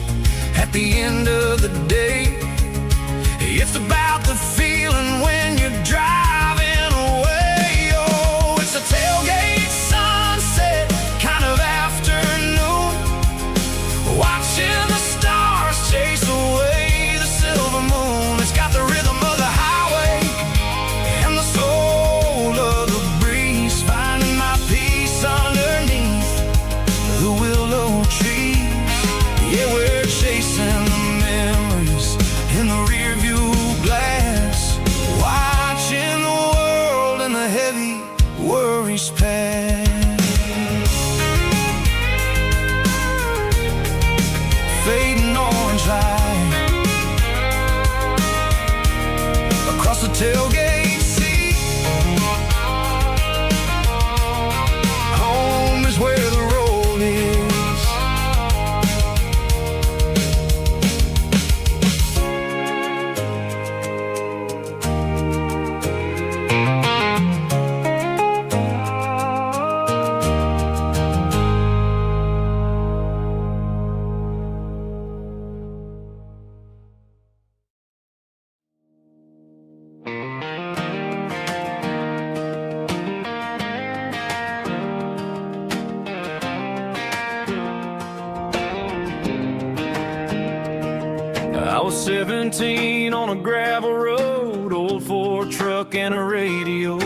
Speaker 1: at the end of the day, it's about the feeling when you're driving away. Oh, it's a tailgate sunset kind of afternoon, watching the stars chase away the silver moon. It's got the rhythm of the highway and the soul of the breeze, finding my peace underneath the willow trees. Yeah, we're chasing the memories in the rearview glass, watching the world and the heavy worries pass. Fading orange light across the tailgate seat. Home is where the road is.
Speaker 2: I was 17 on a gravel road, old Ford truck and a radio,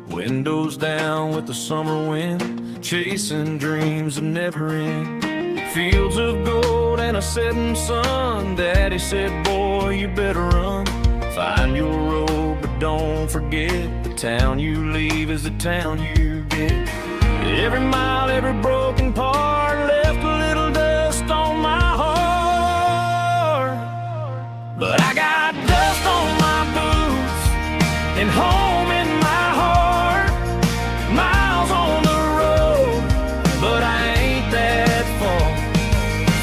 Speaker 2: windows down with the summer wind, chasing dreams that never end. Fields of gold and a setting sun. Daddy said, boy, you better run, find your road, but don't forget the town you leave is the town you get. Every mile, every broken part left a little dust on my heart, but I got dust on my boots and home in my heart. Miles on the road, but I ain't that far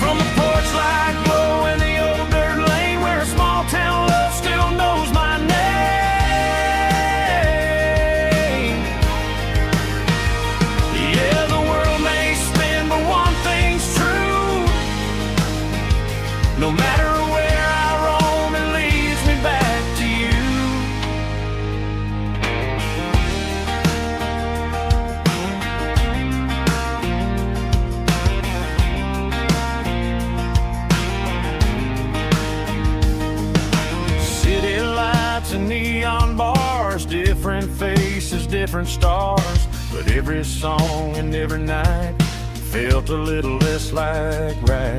Speaker 2: from the porch light glow in the old dirt lane, where a small town love still knows my name. Yeah, the world may spin different stars, but every song and every night felt a little less like right.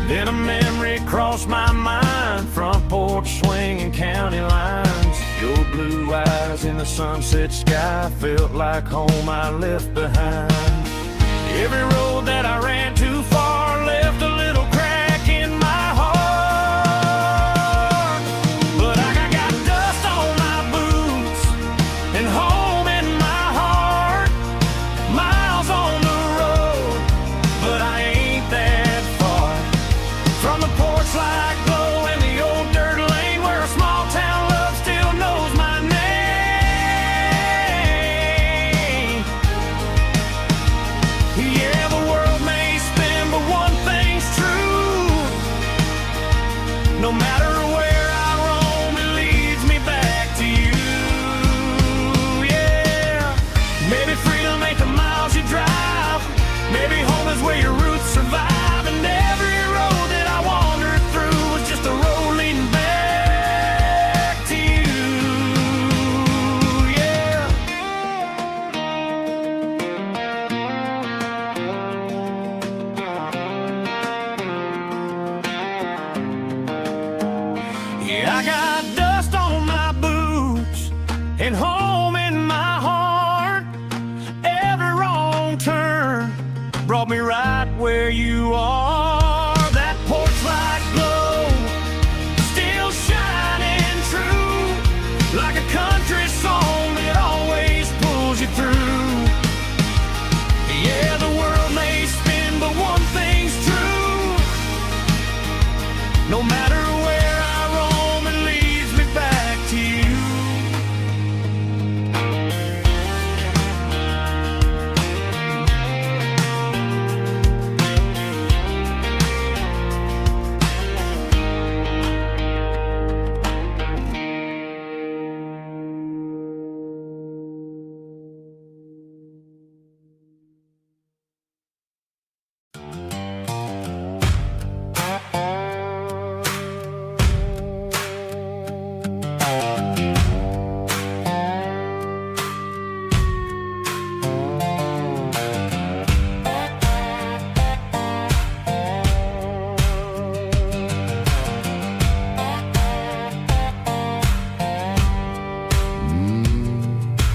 Speaker 2: Then a memory crossed my mind, front porch swinging county lines. Your blue eyes in the sunset sky felt like home I left behind. Every road that I ran too far left a little crack in my heart. But I got dust on my boots and home in my heart. Miles on the road, but I ain't that far from the porch light glow and the old dirt lane where a small town love still knows my name. Yeah, the world may spin, but one thing's true. No matter where I roam, it leads me back to you. Yeah, maybe freedom ain't the miles you drive. Maybe home is where your roots survive. And every road that I wandered through was just a road leading back to you. Yeah. Yeah, I got dust on my boots and home in my heart. Every wrong turn brought me right where you are. That porch light glow still shining true, like a country song that always pulls you through. Yeah, the world may spin, but one thing's true. No matter where I roam, it leads me back to you.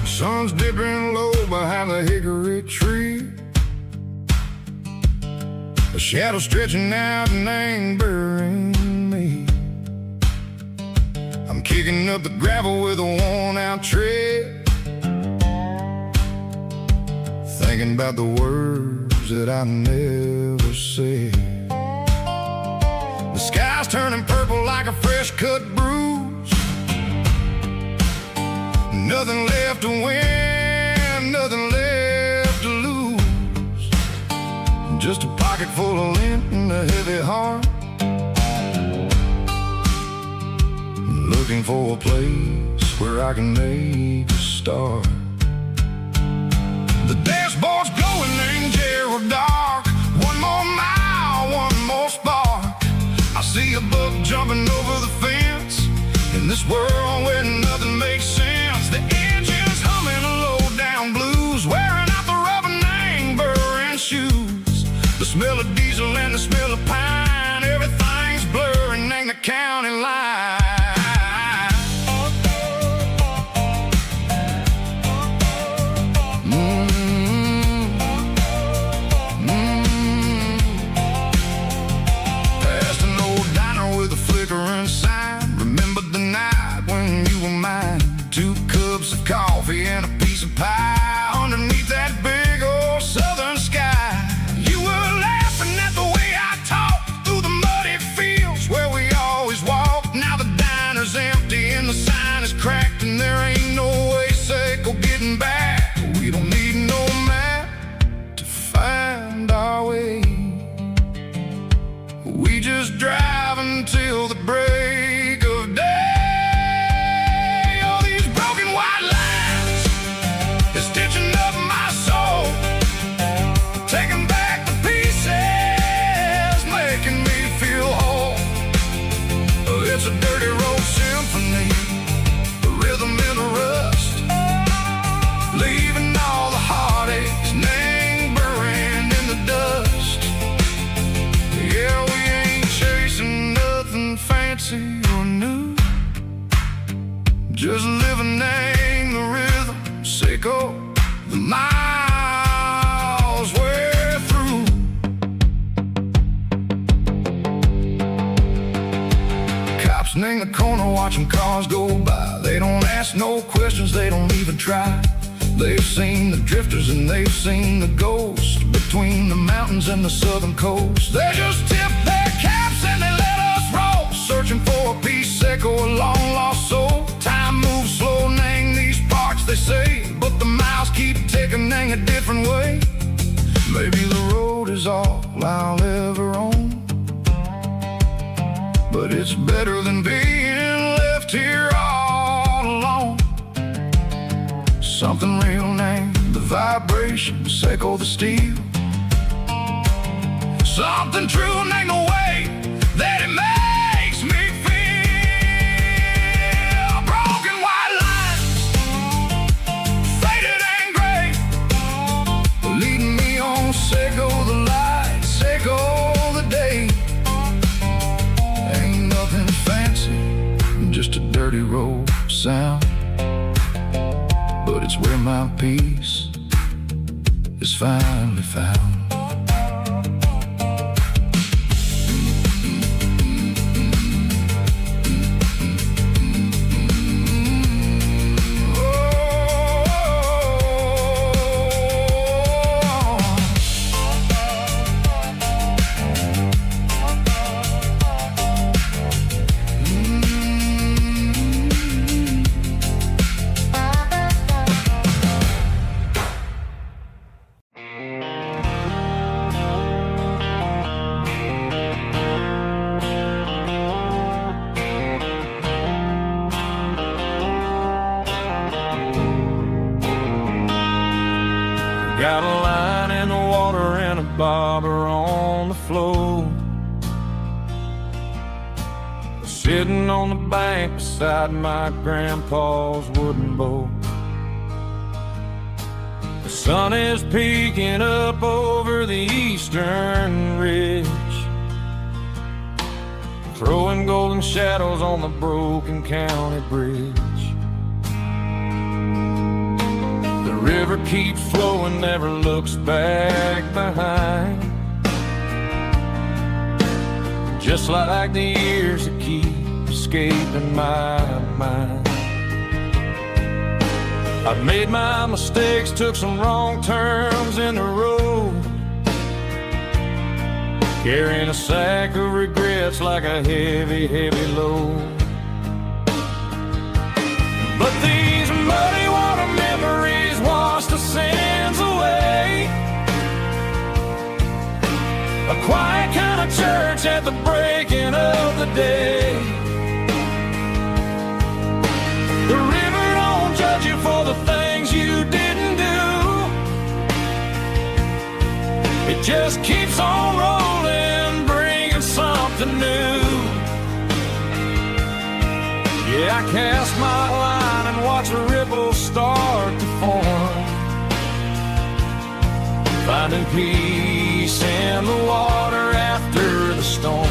Speaker 1: Sun's dipping low behind the hickory tree. A shadow stretching out and angering me. I'm kicking up the gravel with a worn-out tread, thinking about the words that I never said. The sky's turning purple like a fresh-cut bruise. Nothing left to win, nothing left to lose. Just a pocket full of lint and a heavy heart, looking for a place where I can make a start. The dashboard's glowing in Gerald dark. One more mile, one more spark. I see a buck jumping over the fence in this world where nothing makes sense. The engine's humming a low-down blues, wearing out the rubber-name burring shoes. The smell of diesel and the smell of pine, everything's blurring in the county line. Past an old diner with a flickering sign. Remember the night when you were mine. 2 cups of coffee and a piece of pie underneath that big old southern sky. You were laughing at the way I talked through the muddy fields where we always walked. turning the corner, watching cars go by. They don't ask no questions, they don't even try. They've seen the drifters and they've seen the ghosts between the mountains and the southern coast. They just tip their caps and they let us roll, searching for a piece or a long lost soul. Time moves slow, nang these parts, they say, but the miles keep ticking, nang a different way. Maybe the road is all I'll ever own, but it's better than being left here all alone. Something real named the vibrations echo the steel. Something true named the way that it makes me feel. Broken white lines, faded and gray, leading me on, Seco the light, Seco the day. Ain't nothing fancy, just a dirty road sound, but it's where my peace is finally found.
Speaker 2: Got a line in the water and a bobber on the floor, sitting on the bank beside my grandpa's wooden boat. The sun is peeking up over the eastern ridge, throwing golden shadows on the broken county bridge. The river keeps flowing, never looks back behind, just like the years that keep escaping my mind. I've made my mistakes, took some wrong turns in the road, carrying a sack of regrets like a heavy, heavy load. But these muddy water memories wash the sins away. A quiet kind of church at the breaking of the day. The river don't judge you for the things you didn't do. It just keeps on rolling, bringing something new. Yeah, I cast my line and watch a ripple start to form, finding peace in the water after the storm.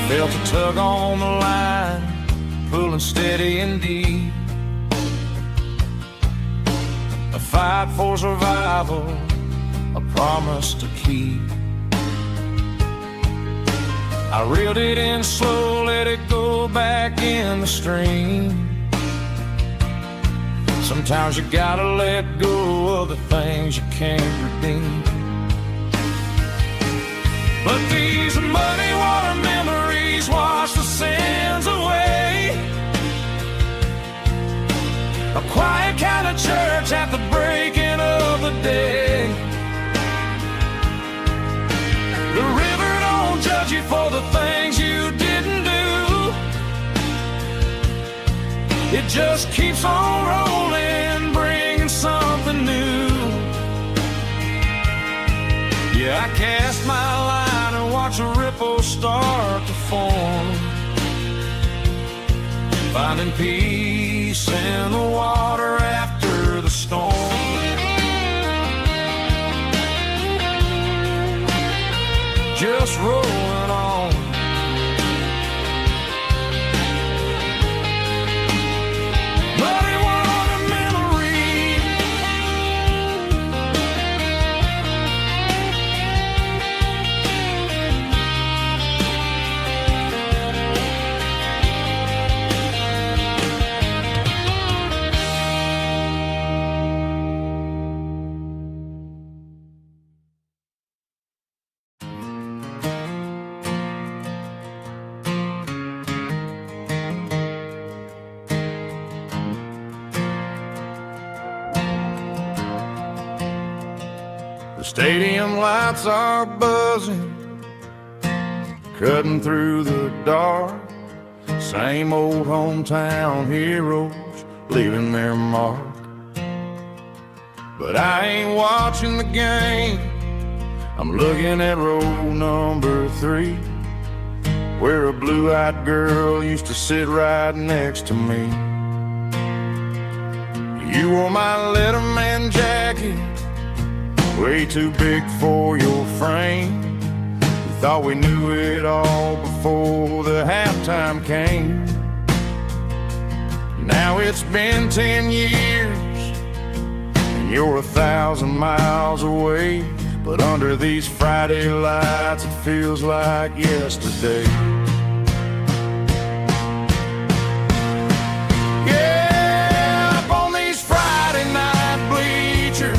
Speaker 2: Felt a tug on the line, pulling steady and deep. A fight for survival, a promise to keep. I reeled it in slow, let it go back in the stream. Sometimes you gotta let go of the things you can't redeem. But these muddy water memories wash the sins away. A quiet kind of church at the breaking of the day. The river don't judge you for the things you didn't do. It just keeps on rolling, bringing something new. Yeah, I cast my line and watch a ripple start to form, finding peace in the water after the storm. Just rolling on. Stadium lights are buzzing, cutting through the dark. Same old hometown heroes leaving their mark. But I ain't watching the game, I'm looking at row number 3, where a blue-eyed girl used to sit right next to me. You wore my Letterman jacket, way too big for your frame. We thought we knew it all before the halftime came. Now it's been 10 years, and you're 1,000 miles away. But under these Friday lights, it feels like yesterday. Yeah, up on these Friday night bleachers,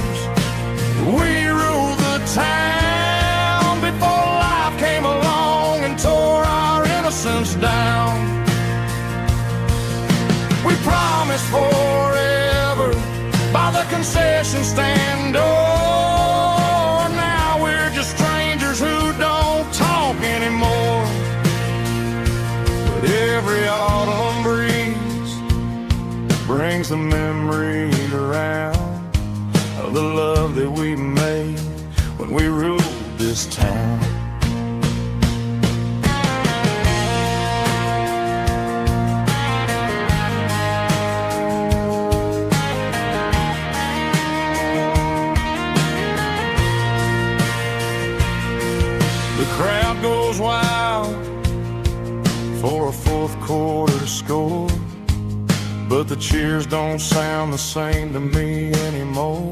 Speaker 2: we ruled the town before life came along and tore our innocence down. We promised forever by the concession stand door. Now we're just strangers who don't talk anymore. But every autumn breeze brings the memory around of the love that we made when we ruled this town. The crowd goes wild for a fourth quarter score, but the cheers don't sound the same to me anymore.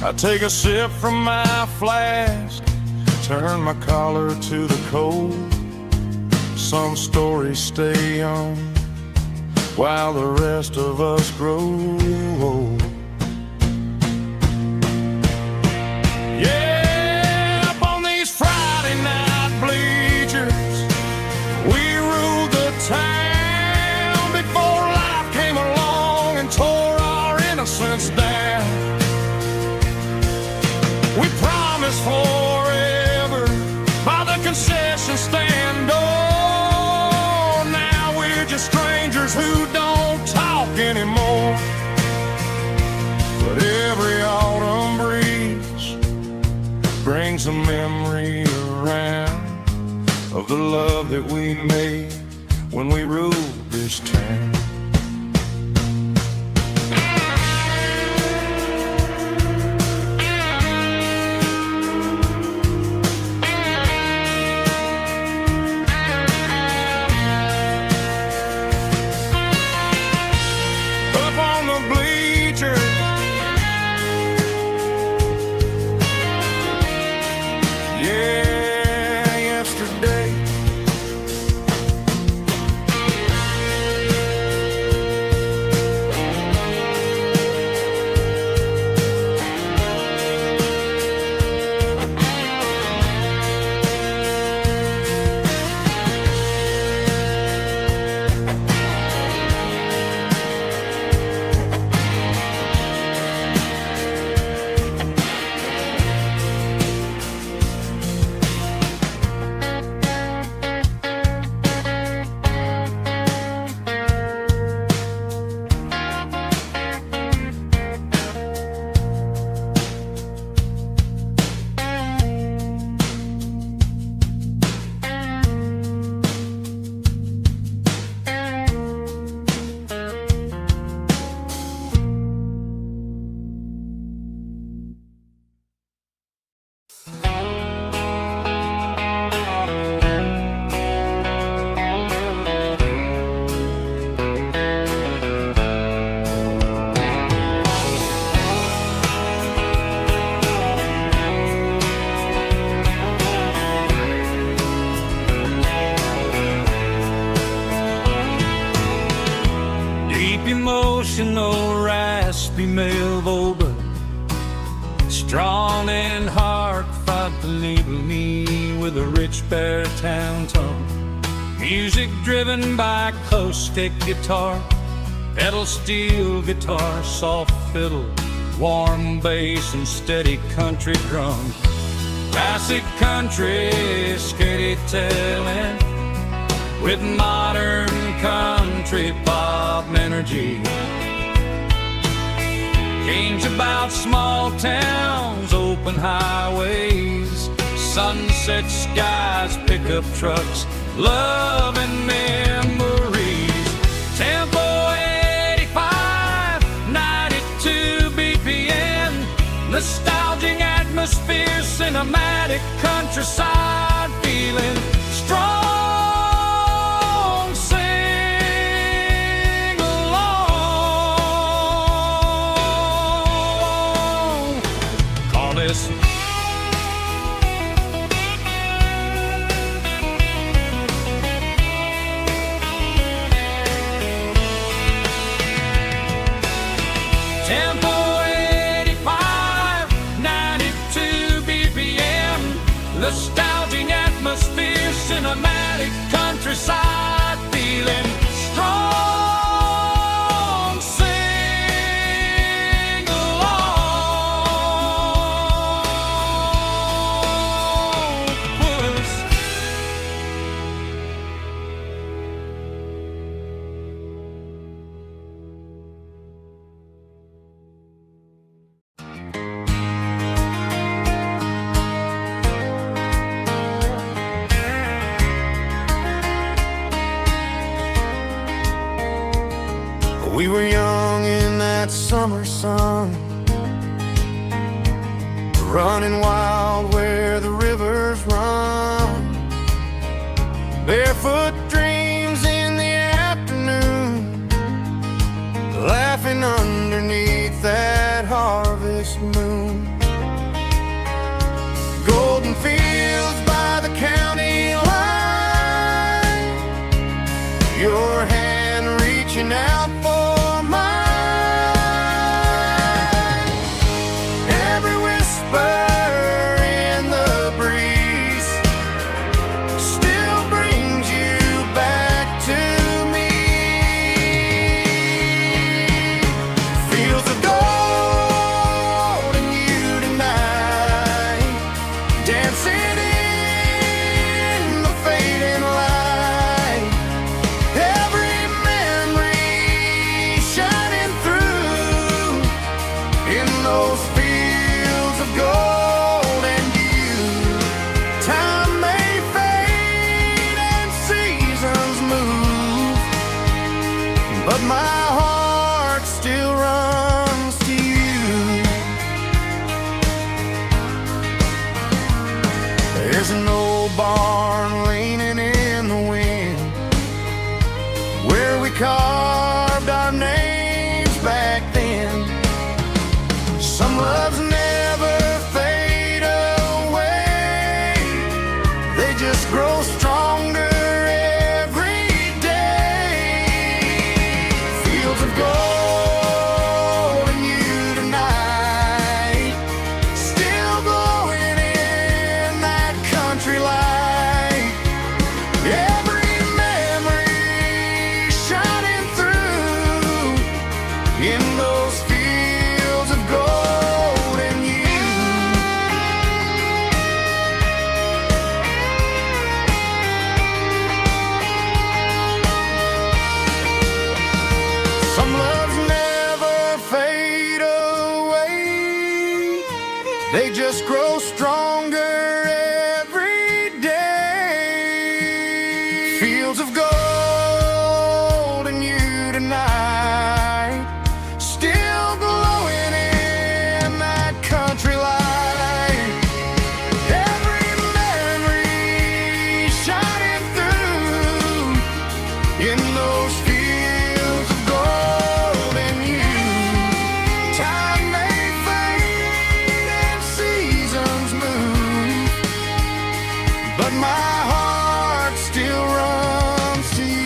Speaker 2: I take a sip from my flask, turn my collar to the cold. Some stories stay young while the rest of us grow old. Yeah, up on these Friday night bleachers, we ruled the town before life came along and tore our innocence down. We promised forever by the concession stand door. Now we're just strangers who don't talk anymore. But every autumn breeze brings a memory around of the love that we made when we ruled this town.
Speaker 3: Emotional, raspy male but strong and hard, fought to label me with a rich baritone tone. Music driven by acoustic guitar, pedal steel guitar, soft fiddle,
Speaker 2: warm bass and steady country drums. Classic country skitty-tailing with modern country pop energy. Kings about small towns, open highways, sunset skies, pickup trucks, love and memories. Tempo 85, 92 BPM, nostalgic atmosphere, cinematic countryside feeling strong. Sing along. Call this Tempo 85, 92 BPM, nostalgic atmosphere, cinematic countryside feeling strong. Sing along. Puss.
Speaker 3: We were young in that summer sun, running wild where the rivers run, barefoot dreams in the afternoon, laughing underneath that harvest moon. Golden fields by the county line, your hand reaching out for mine. Every whisper in the breeze still brings you back to me. Fields of gold and you tonight, dancing in the fading light. Every memory shining through in those fields of gold and you. Time may fade and seasons move, but my heart still runs to you. There's an old barn leaning in the wind where we carved our names back then. Some loves never fade away, they just grow stronger every day. Fields of gold and you tonight, still glowing in that country light. Every memory shining through in those fields of gold and you. Some loves never fade away, they just grow stronger every day. Fields of gold and you tonight, still glowing in that country light. Every memory shining through in those fields of gold and you. Time may fade and seasons move, but my heart still runs to you.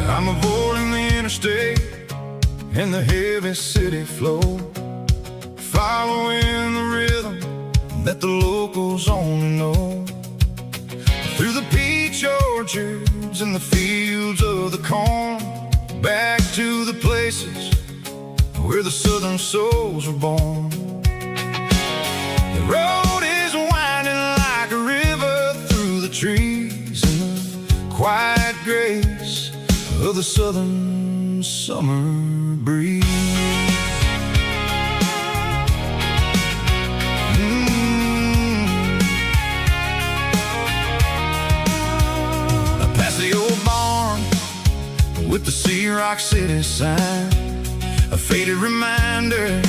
Speaker 1: I'm avoiding the interstate and the heavy city flow, following the rhythm that the locals only know. Through the peach orchards and the fields of the corn, back to the places where the southern souls were born. The road is winding like a river through the trees in the quiet grace of the southern summer breeze. Past the old barn with the Sea Rock City sign, a faded reminder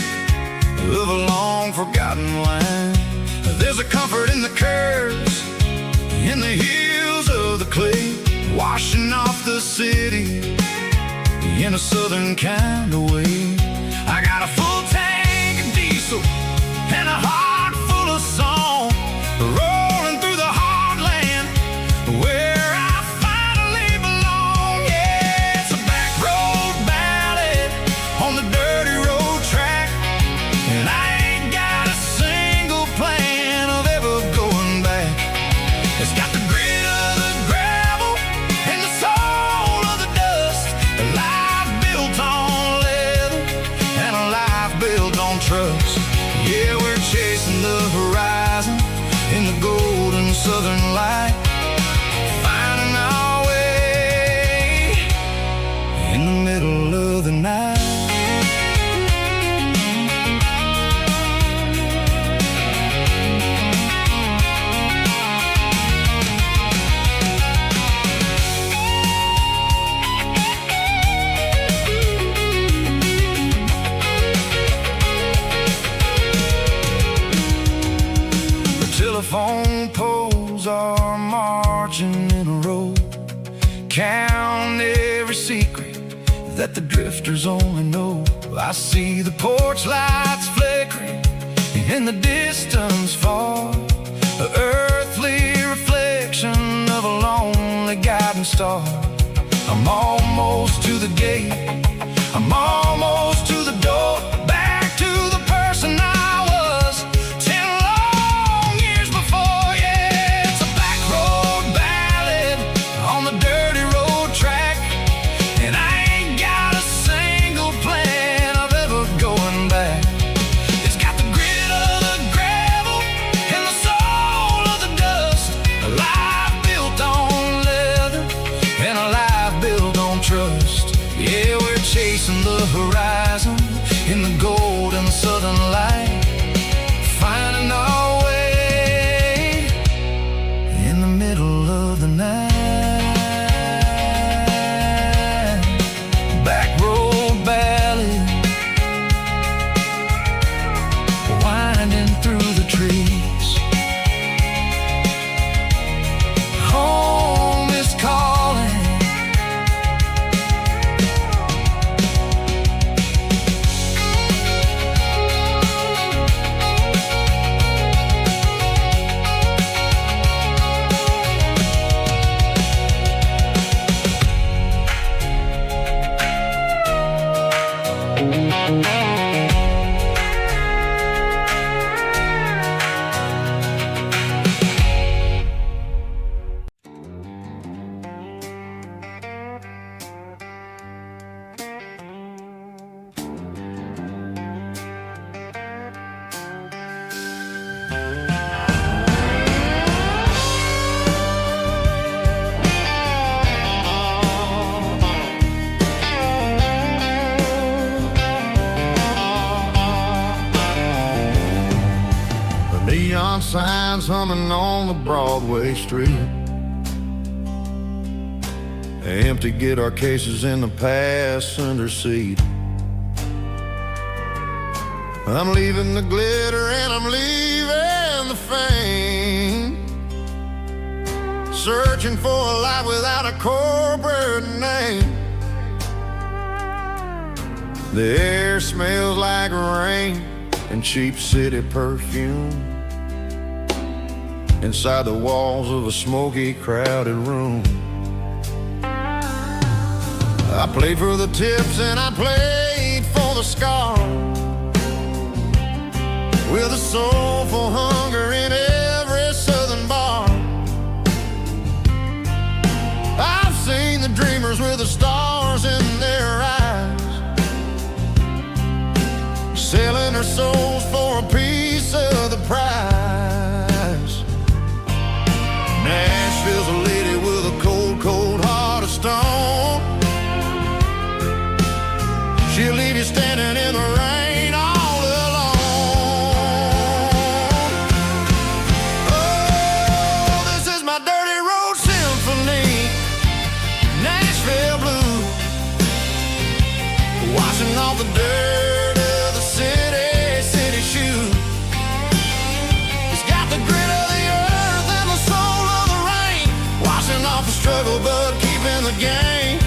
Speaker 1: of a long forgotten line. There's a comfort in the curves, in the hills of the clay, washing off the city in a southern kind of way. I got a full tank of diesel and a heart full of song, rolling through the heartland where I finally belong. Yeah, it's a back road ballad on the dirty road track, and I ain't got a single plan of ever going back. It's got the grit of the gravel and the soul of the dust, a life built on leather and a life built on trust. Yeah, we're chasing the horizon in the golden southern light, finding our way in the middle of the night. Telephone poles are marching in a row, count every secret that the drifters only know. I see the porch lights flickering in the distance far, an earthly reflection of a lonely guiding star. I'm almost to the gate, I'm almost to the door, back to the person I was 10 long years before. Yeah, it's a back road ballad on the dirty road track, and I ain't got a single plan of ever going back. It's got the grit of the gravel and the soul of the dust, a life built on leather and a life built on trust. Yeah, we're chasing the horizon in the golden southern light, finding our way in the middle of the night. Back road ballad, winding through the trees. Home is calling.
Speaker 2: Neon signs humming on the Broadway street, empty guitar cases in the passenger seat. I'm leaving the glitter and I'm leaving the fame, searching for a life without a corporate name. The air smells like rain and cheap city perfume inside the walls of a smoky, crowded room. played for the tips and I played for the scars, with a soulful hunger in every southern bar. I've seen the dreamers with the stars in their eyes, selling their souls for a piece of the prize. Nashville's a lady with a cold, cold heart of stone. She'll leave you standing in the rain all alone. Oh, this is my dirty road symphony, Nashville blues, washing off the dirt of the city shoes. It's got the grit of the earth and the soul of the rain, washing off the struggle but keeping the game.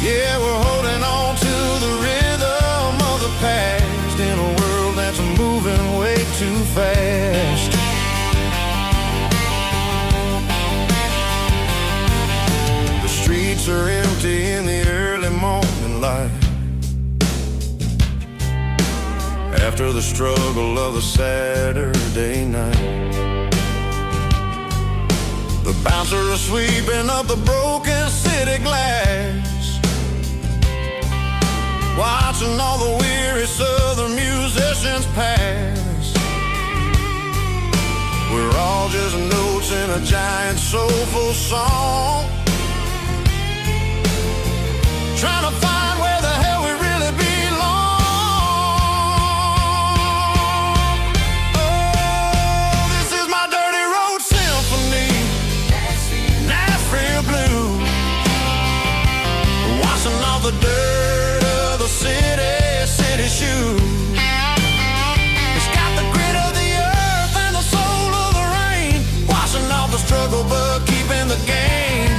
Speaker 2: Yeah, we're holding on to the rhythm of the past in a world that's moving way too fast. The streets are empty in the early morning light, after the struggle of the Saturday night. The bouncers are sweeping up the broken city glass, watching all the weary southern musicians pass. We're all just notes in a giant soulful song, trying to find where the hell we really belong. Oh, this is my dirty road symphony, Nashville blues, washing off the dirt of the city shoes. It's got the grit of the earth and the soul of the rain, washing off the struggle but keeping the game.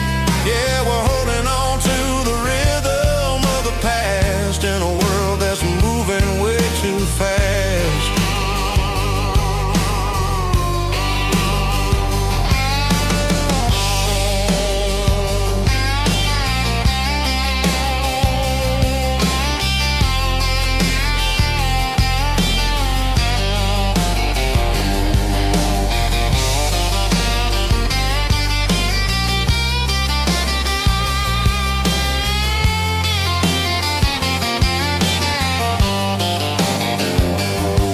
Speaker 2: Yeah, we're holding on to the rhythm of the past in a world that's moving way too fast.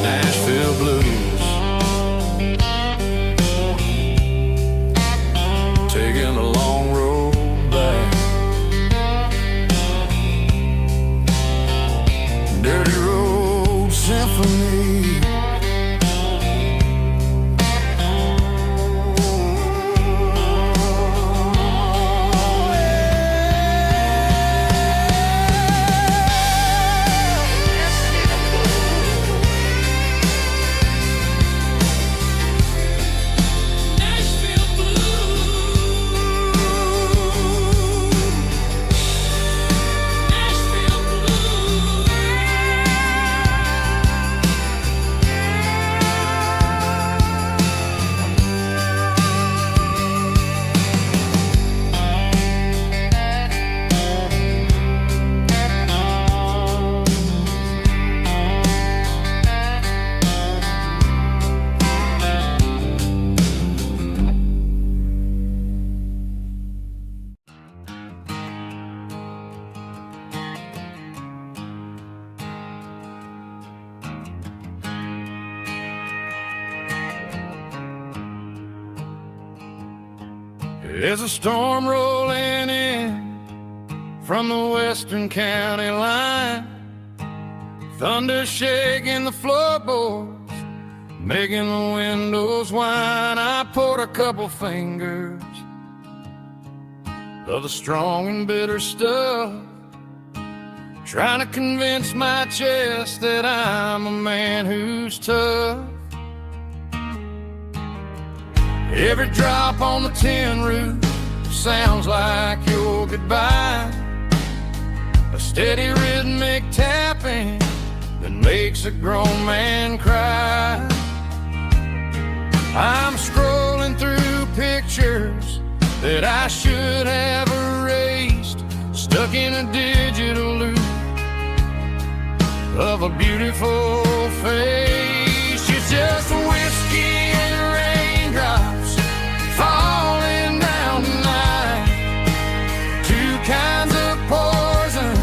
Speaker 2: Nashville blues, taking the long road back. Dirty road symphony. There's a storm rolling in from the western county line, thunder shaking the floorboards, making the windows whine. I poured a couple fingers of the strong and bitter stuff, trying to convince my chest that I'm a man who's tough. Every drop on the tin roof sounds like your goodbye, a steady rhythmic tapping that makes a grown man cry. I'm scrolling through pictures that I should have erased, stuck in a digital loop of a beautiful face. It's just whiskey and raindrops falling down tonight. Two kinds of poison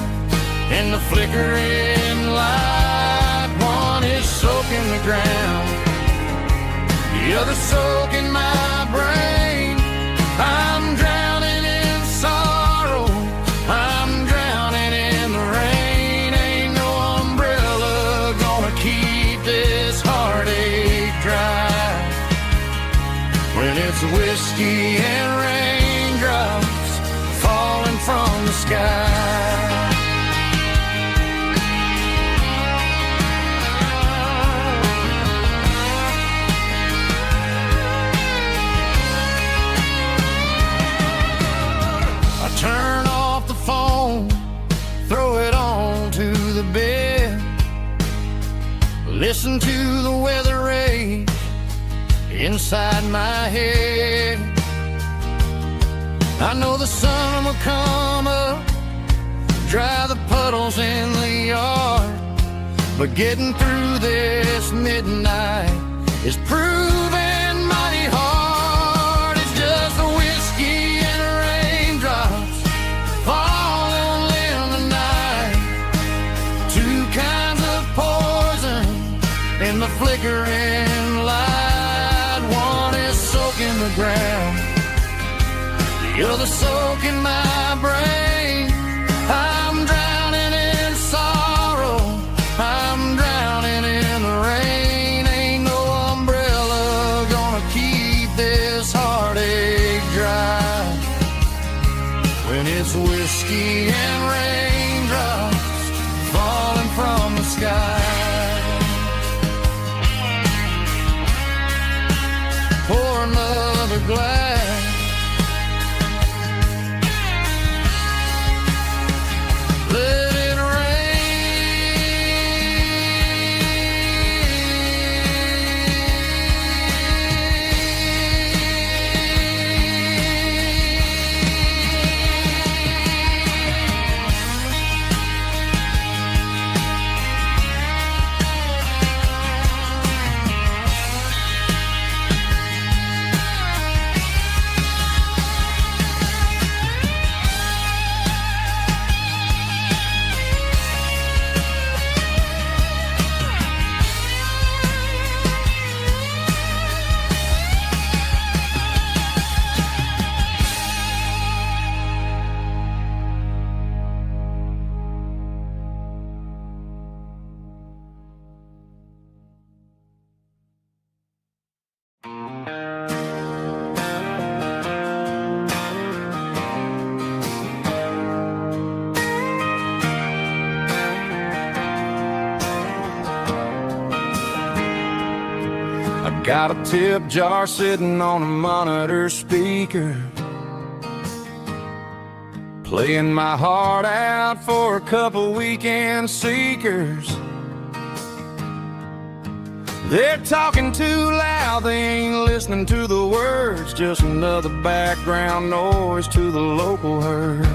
Speaker 2: in the flickering light. One is soaking the ground, the other soaking my brain. I'm drowning in sorrow, I'm drowning in the rain. Ain't no umbrella gonna keep this heartache dry when it's whiskey and raindrops falling from the sky. Turn off the phone, throw it on to the bed, listen to the weather rage inside my head. I know the sun will come up, dry the puddles in the yard, but getting through this midnight is proving mighty hard. It's just a whiskey and raindrops falling in the night. Two kinds of poison in the flickering light. One is soaking the ground, the other soaking my brain. I'm drowning in sorrow, I'm drowning in the rain. Ain't no umbrella gonna keep this heartache dry when it's whiskey and raindrops falling from the sky. Pour another glass, let it got a tip jar sitting on a monitor speaker, playing my heart out for a couple weekend seekers. They're talking too loud, they ain't listening to the words, just another background noise to the local herd.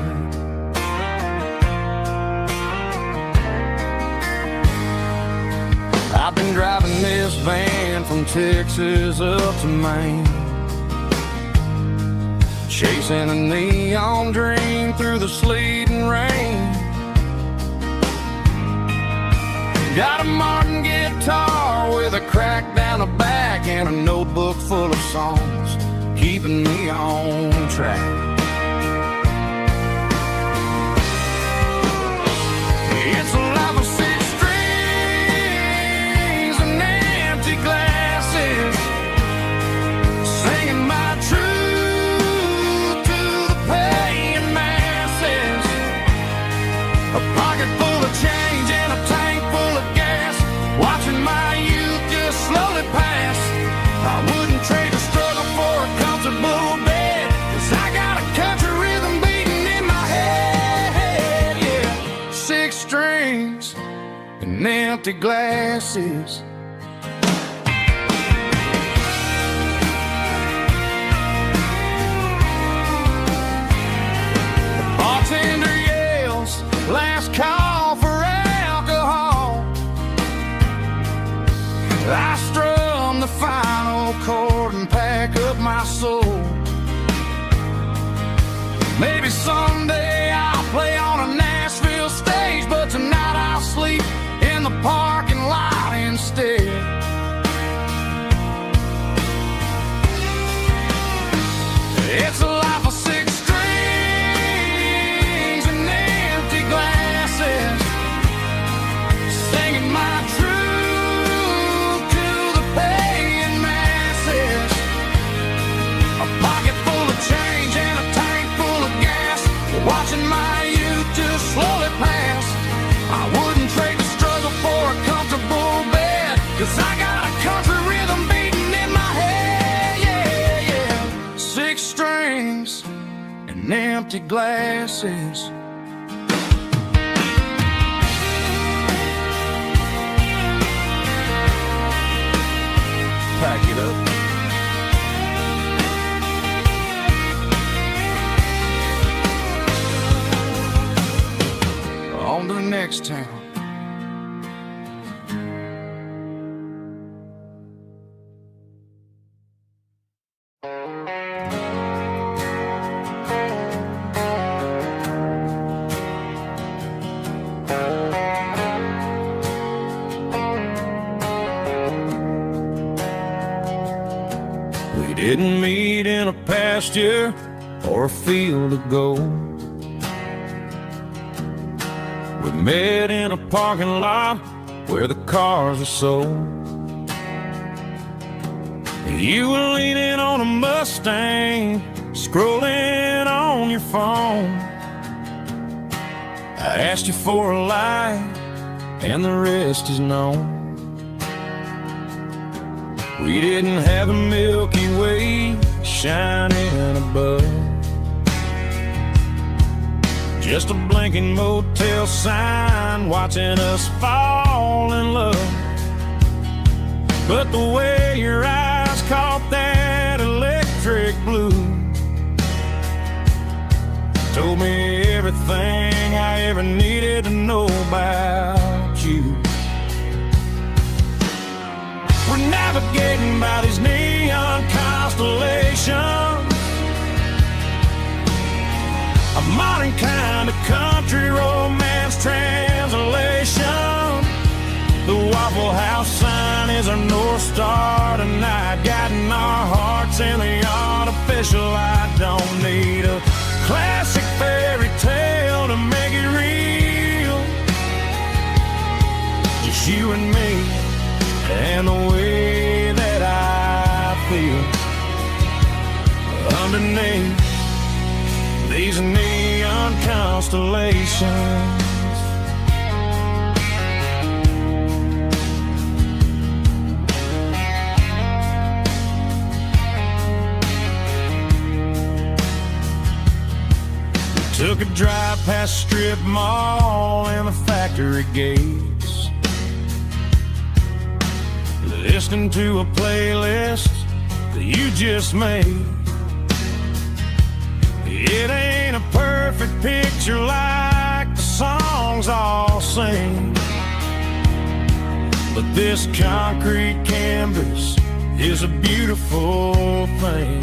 Speaker 2: I've been driving this van from Texas up to Maine, chasing a neon dream through the sleet and rain. Got a Martin guitar with a crack down the back and a notebook full of songs, keeping me on track. It's a life of six strings and empty glasses, singing my truth to the paying masses. A pocket full of change and a tank full of gas, watching my youth just slowly pass. I wouldn't trade a struggle for a comfortable bed, 'cause I got a country rhythm beating in my head. Yeah, six strings and empty glasses. The bartender, yeah, last call for alcohol. I strum the final chord and pack up my soul. Maybe someday I'll play on a Nashville stage, but tonight I'll sleep in the parking lot instead. It's a life of six strings and empty glasses, singing my truth to the paying masses. A pocket full of change and a tank full of gas, watching my youth just slowly pass. I wouldn't trade the struggle for a comfortable bed, 'cause I got a country rhythm beating in my head, yeah, yeah. Six strings and empty glasses. Pack it up. On to the next town. We didn't meet in a pasture or a field of gold. We met in a parking lot where the cars are sold. You were leaning on a Mustang, scrolling on your phone. I asked you for a light, and the rest is known. We didn't have a Milky Way shining above, just a blinking motel sign watching us fall in love. But the way your eyes caught that electric blue told me everything I ever needed to know about you. We're navigating by these neon constellations, a modern kind of country romance translation. The Waffle House sign is our North Star tonight, guiding our hearts in the artificial light. Don't need a classic fairy tale to make it real, just you and me and the way that I feel underneath these neon constellations. We took a drive past strip mall and the factory gates, listening to a playlist that you just made. It ain't a perfect picture like the songs all sing, but this concrete canvas is a beautiful thing.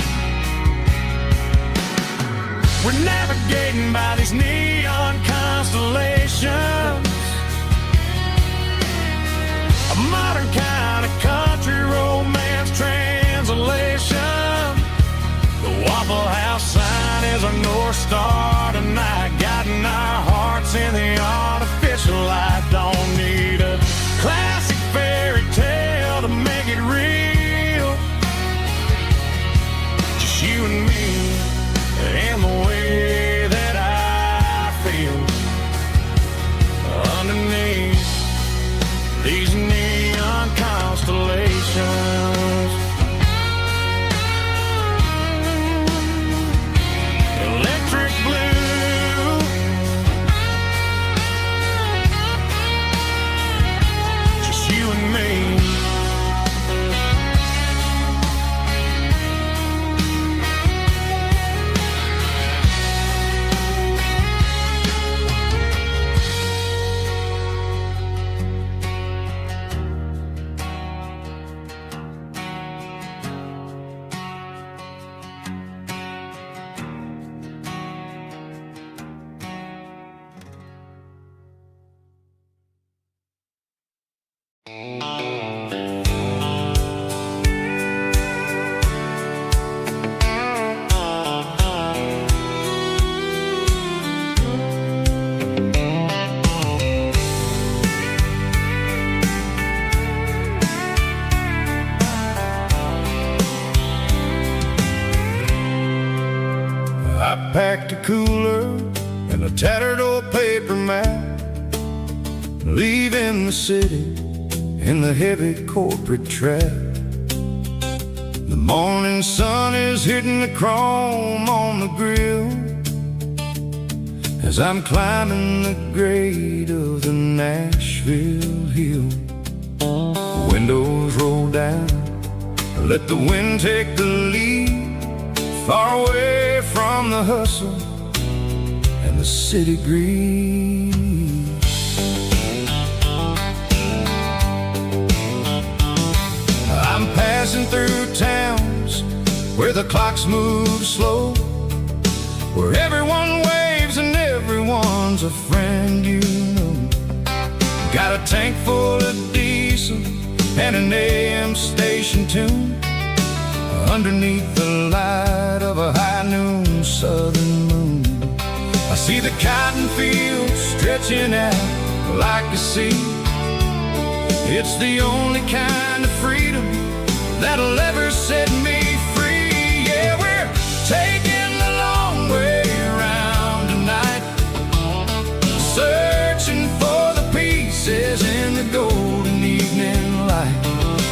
Speaker 2: We're navigating by these neon constellations, a modern kind of country romance translation. The Waffle House sign is our North Star tonight, guiding our hearts in the artificial light. Don't need a classic fairy tale to make it real, just you and me and the way that I feel underneath these neon constellations. Electric blue, just you and me.
Speaker 1: I packed a cooler and a tattered old paper map, leaving the city in the heavy corporate trap. The morning sun is hitting the chrome on the grill as I'm climbing the grade of the Nashville hill. Windows roll down, let the wind take the lead, far away from the hustle and the city greed. I'm passing through towns where the clocks move slow, where everyone waves and everyone's a friend you know. Got a tank full of diesel and an AM station tune underneath the light of a high noon southern moon. I see the cotton fields stretching out like a sea. It's the only kind of freedom that'll ever set me free. Yeah, we're taking the long way around tonight, searching for the pieces in the golden evening light.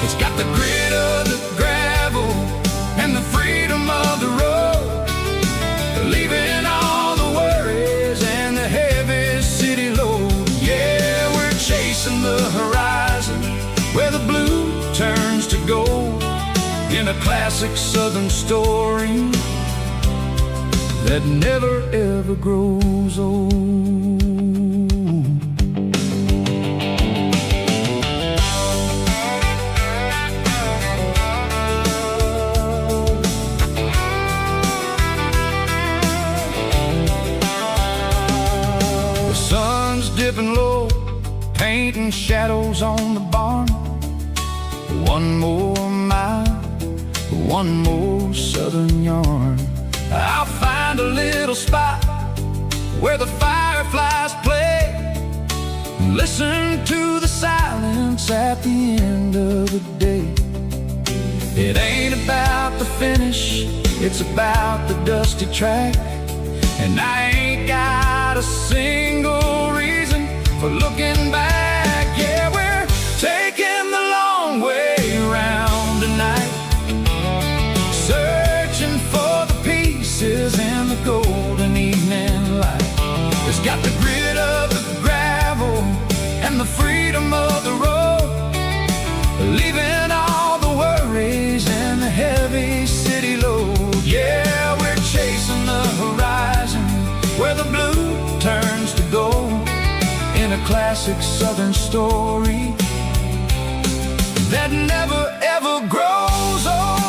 Speaker 1: It's got the grit of the gravel and the freedom of the road, leaving all the worries and the heavy city load. Yeah, we're chasing the horizon where the blue turns to gold, in a classic southern story that never ever grows old. Dipping low, painting shadows on the barn. One more mile, one more southern yarn. I'll find a little spot where the fireflies play, listen to the silence at the end of the day. It ain't about the finish, it's about the dusty track, and I ain't got a single reason for looking back. Yeah, we're taking the long way around tonight, searching for the pieces in the golden evening light. It's got the grit of the gravel and the freedom of the road, leaving all the worries and the heavy city load. Yeah, we're chasing the horizon where the blue turns to gold, in a classic southern story that never ever grows old.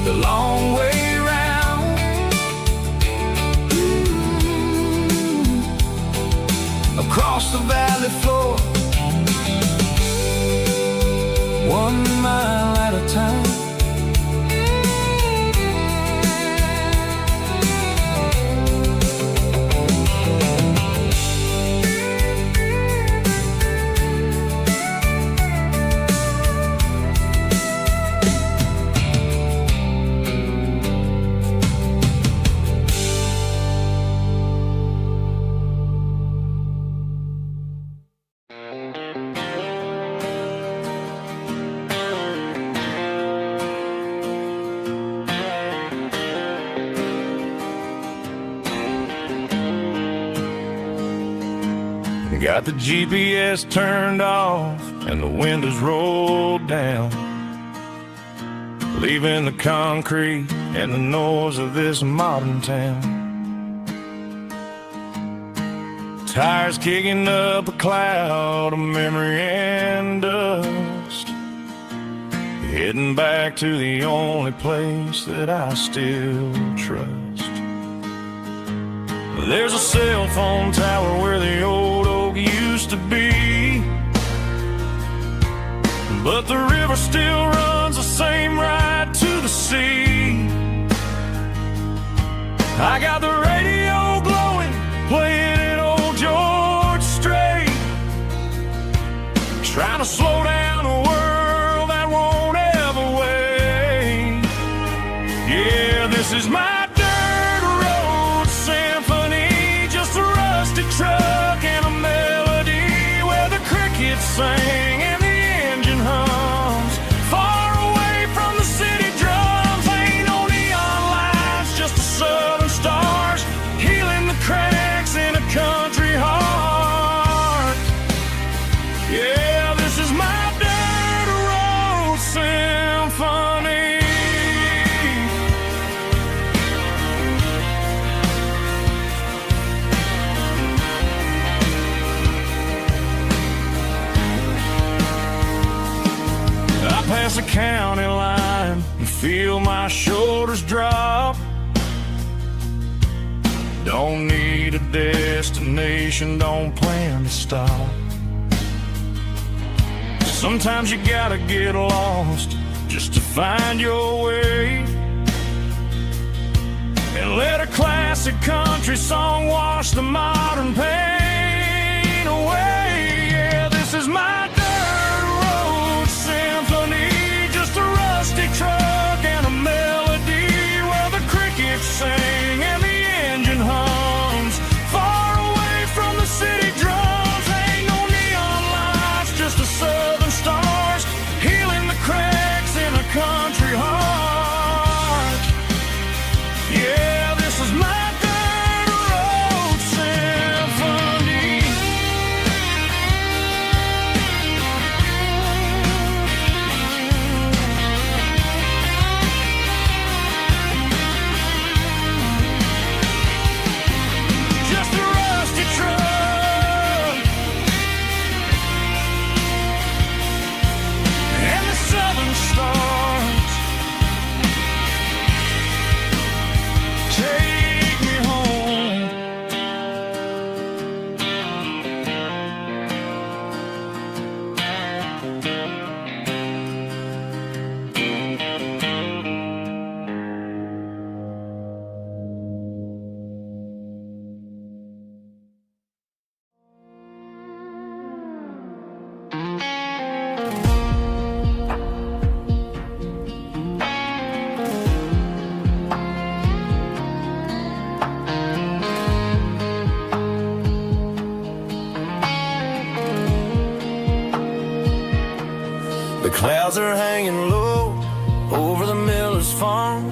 Speaker 1: The long way round, across the valley floor, 1 mile at a time. Got the GPS turned off and the windows rolled down, leaving the concrete and the noise of this modern town. Tires kicking up a cloud of memory and dust, heading back to the only place that I still trust. There's a cell phone tower where the old oak used to be, but the river still runs the same right to the sea. I got the radio glowing, playing an old George Strait, trying to slow down a world that won't ever wait. Yeah, this is my dirt road symphony, just a rusty truck and a melody where the crickets sing and the engine hums. Far away from the city drums, ain't no neon lights, just the southern stars healing the cracks in a country heart. Yeah, this is my dirt road symphony. I pass the county line and feel my shoulders drop. Don't need a destination, don't plan to stop. Sometimes you gotta get lost just to find your way, and let a classic country song wash the modern pain away. Yeah, this is my dirt road symphony, just a rusty truck and a melody where the crickets sing and the engine hums. Far away from the city drums, ain't no neon lights, just the southern stars healing the cracks in a country heart. Yeah, this is my dirt road symphony. Just a rusty truck and the southern stars take me home. The clouds are hanging low over the miller's farm,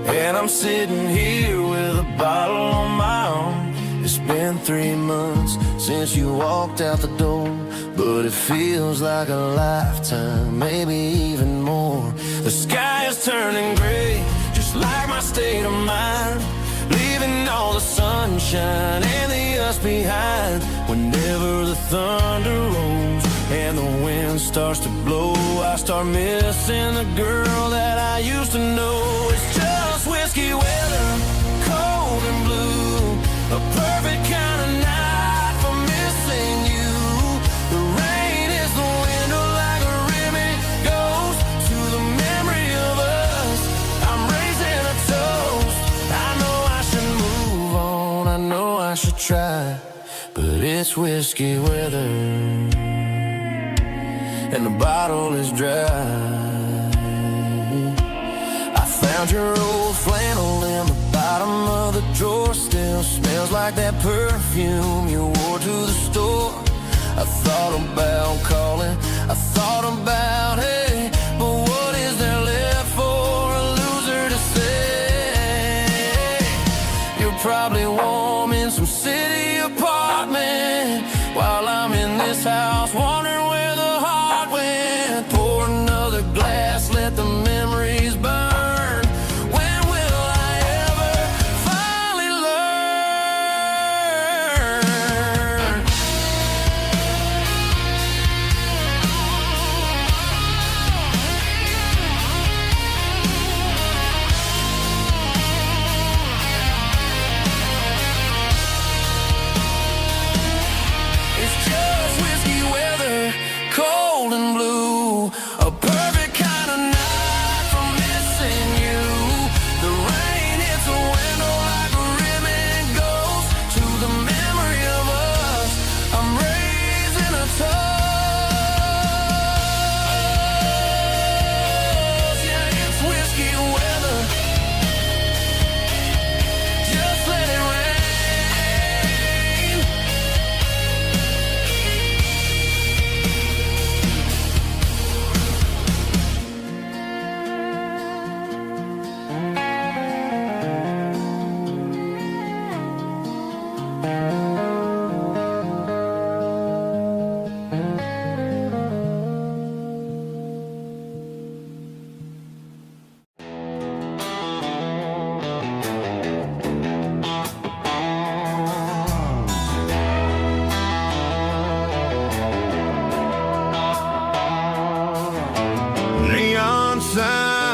Speaker 1: and I'm sitting here with a bottle on my arm. It's been 3 months since you walked out the door, but it feels like a lifetime, maybe even more. The sky is turning gray, just like my state of mind, leaving all the sunshine and the us behind. Whenever the thunder rolls and the wind starts to blow, I start missing the girl that I used to know. It's just whiskey weather, cold and blue, a perfect kind of night for missing you. The rain is the window like a ribbon goes to the memory of us. I'm raising a toast. I know I should move on, I know I should try, but it's whiskey weather and the bottle is dry. I found your old flannel in the bottom of the drawer, still smells like that perfume you wore to the store. I thought about calling, I thought about, hey, but what is there left for a loser to say? You're probably warm in some city apartment while I'm in this house wondering where the heart went. Pour another glass, let the memories burn. When will I ever finally learn?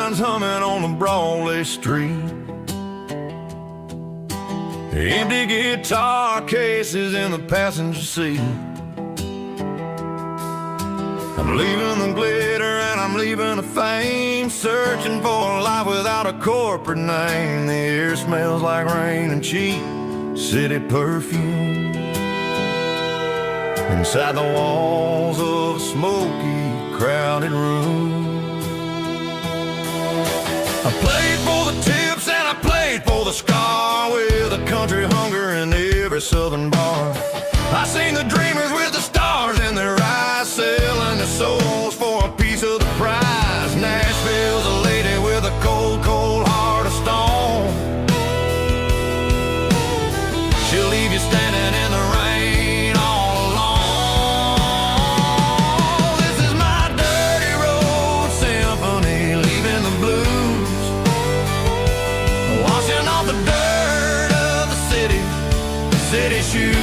Speaker 2: lines humming on the Broadway street. Empty guitar cases in the passenger seat. I'm leaving the glitter and I'm leaving the fame, searching for a life without a corporate name. The air smells like rain and cheap city perfume. Inside the walls of a smoky, crowded room. I played for the tips and I played for the scar, with a country hunger in every southern bar. I seen the dreamers with the stars in their eyes, selling their souls for a piece of the prize. Nashville's a lady with a cold, cold heart of stone. She'll leave you standing in the rain all alone. This is my dirty road symphony, leaving the blues, washing off the dirt of the city shoes.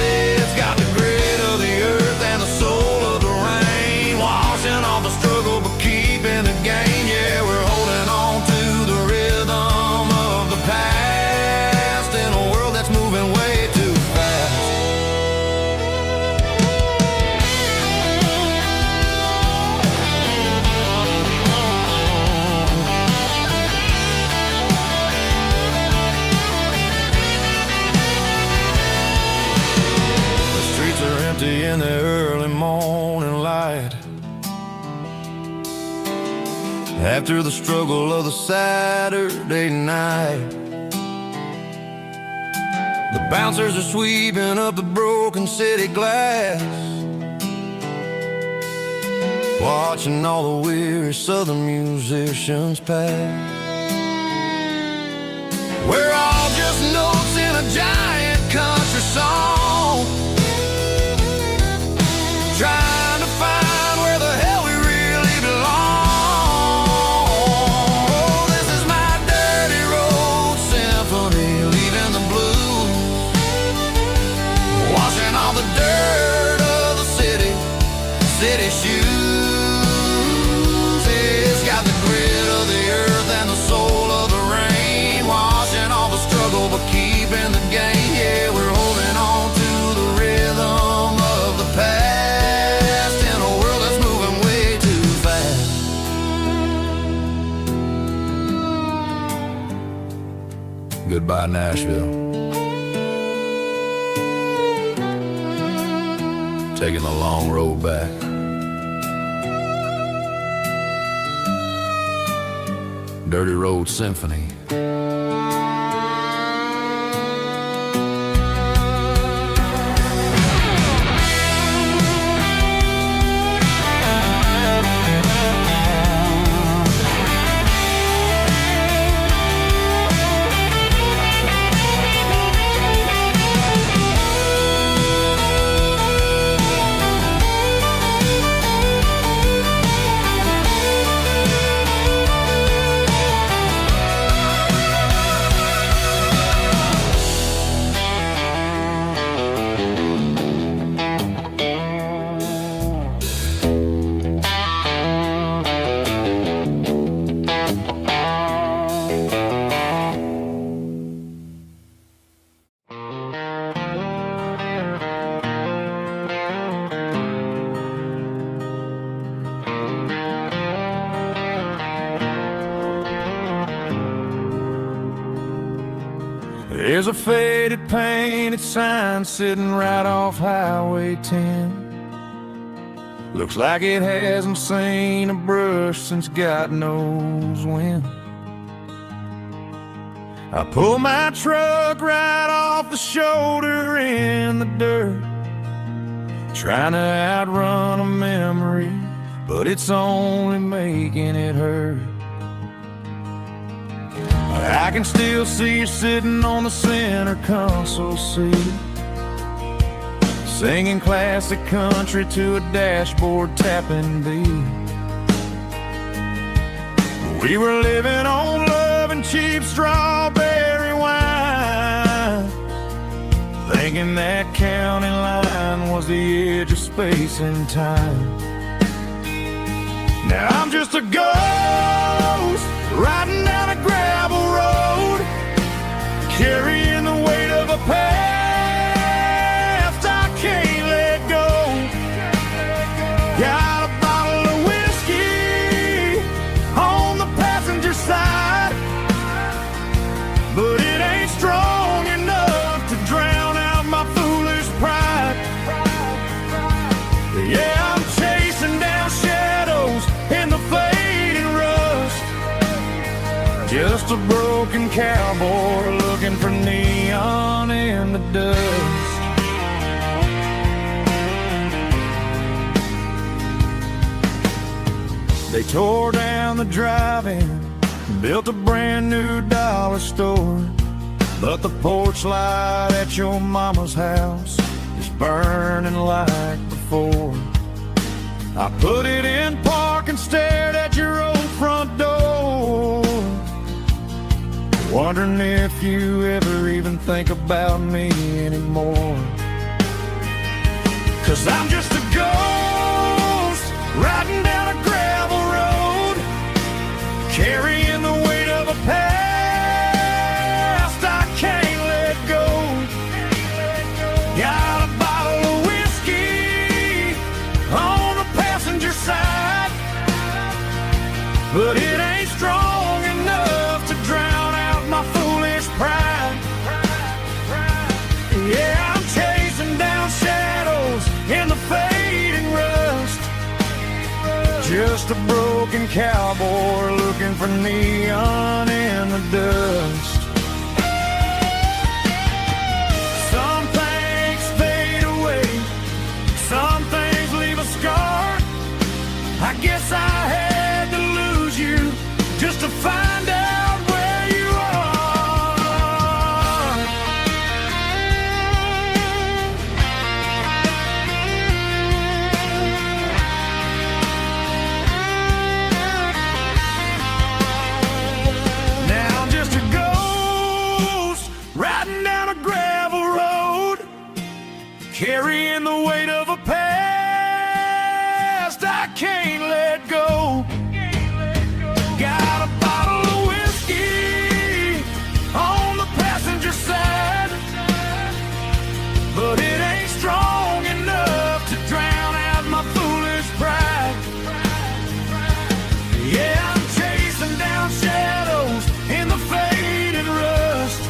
Speaker 2: It's got the grit of the earth and the soul of the rain, washing off the struggle but keeping the gain. Yeah, we're holding on to the rhythm of the past in a world that's moving way too fast. The streets are empty in the early morning light, after the struggle of the Saturday night. The bouncers are sweeping up the broken city glass, watching all the weary southern musicians pass. We're all just notes in a giant country song, trying to find where the hell we really belong. Oh, this is my dirty road symphony, leaving the blues, washing all the dirt of the city shoes. It's got the grit of the earth and the soul of the rain, washing all the struggle but keeping the gain. Yeah, we're holding on to the rhythm of the past in a world that's moving way too fast. Goodbye, Nashville. Taking the long road back. Dirty Road Symphony. There's a faded painted sign sitting right off Highway 10. Looks like it hasn't seen a brush since God knows when. I pull my truck right off the shoulder in the dirt, trying to outrun a memory, but it's only making it hurt. I can still see you sitting on the center console seat, singing classic country to a dashboard tapping beat. We were living on love and cheap strawberry wine, thinking that county line was the edge of space and time. Now I'm I'm just a ghost riding down a gravel road, carrying the weight of a past I can't let go. Got a bottle of whiskey on the passenger side, but it ain't strong enough to drown out my foolish pride. Yeah, I'm chasing down shadows in the fading rust, just a broken cowboy looking for neon in the dust. They tore down the drive-in, built a brand new dollar store, but the porch light at your mama's house is burning like before. I put it in park and stared at your old front door, wondering if you ever even think about me anymore. 'Cause I'm just a ghost riding down a gravel road, carrying the weight of a past I can't let go. Got a bottle of whiskey on the passenger side, but it ain't strong enough to drown out my foolish pride. Yeah, I'm chasing down shadows in the fading rust, just a broken cowboy looking for neon in the dust. Some things fade away, some things leave a scar. I guess I had to lose you just to find out where you are. Now I'm just a ghost riding down a gravel road, carrying the weight of a past I can't let go. Got a bottle of whiskey on the passenger side, but it ain't strong enough to drown out my foolish pride. Yeah, I'm chasing down shadows in the fading rust,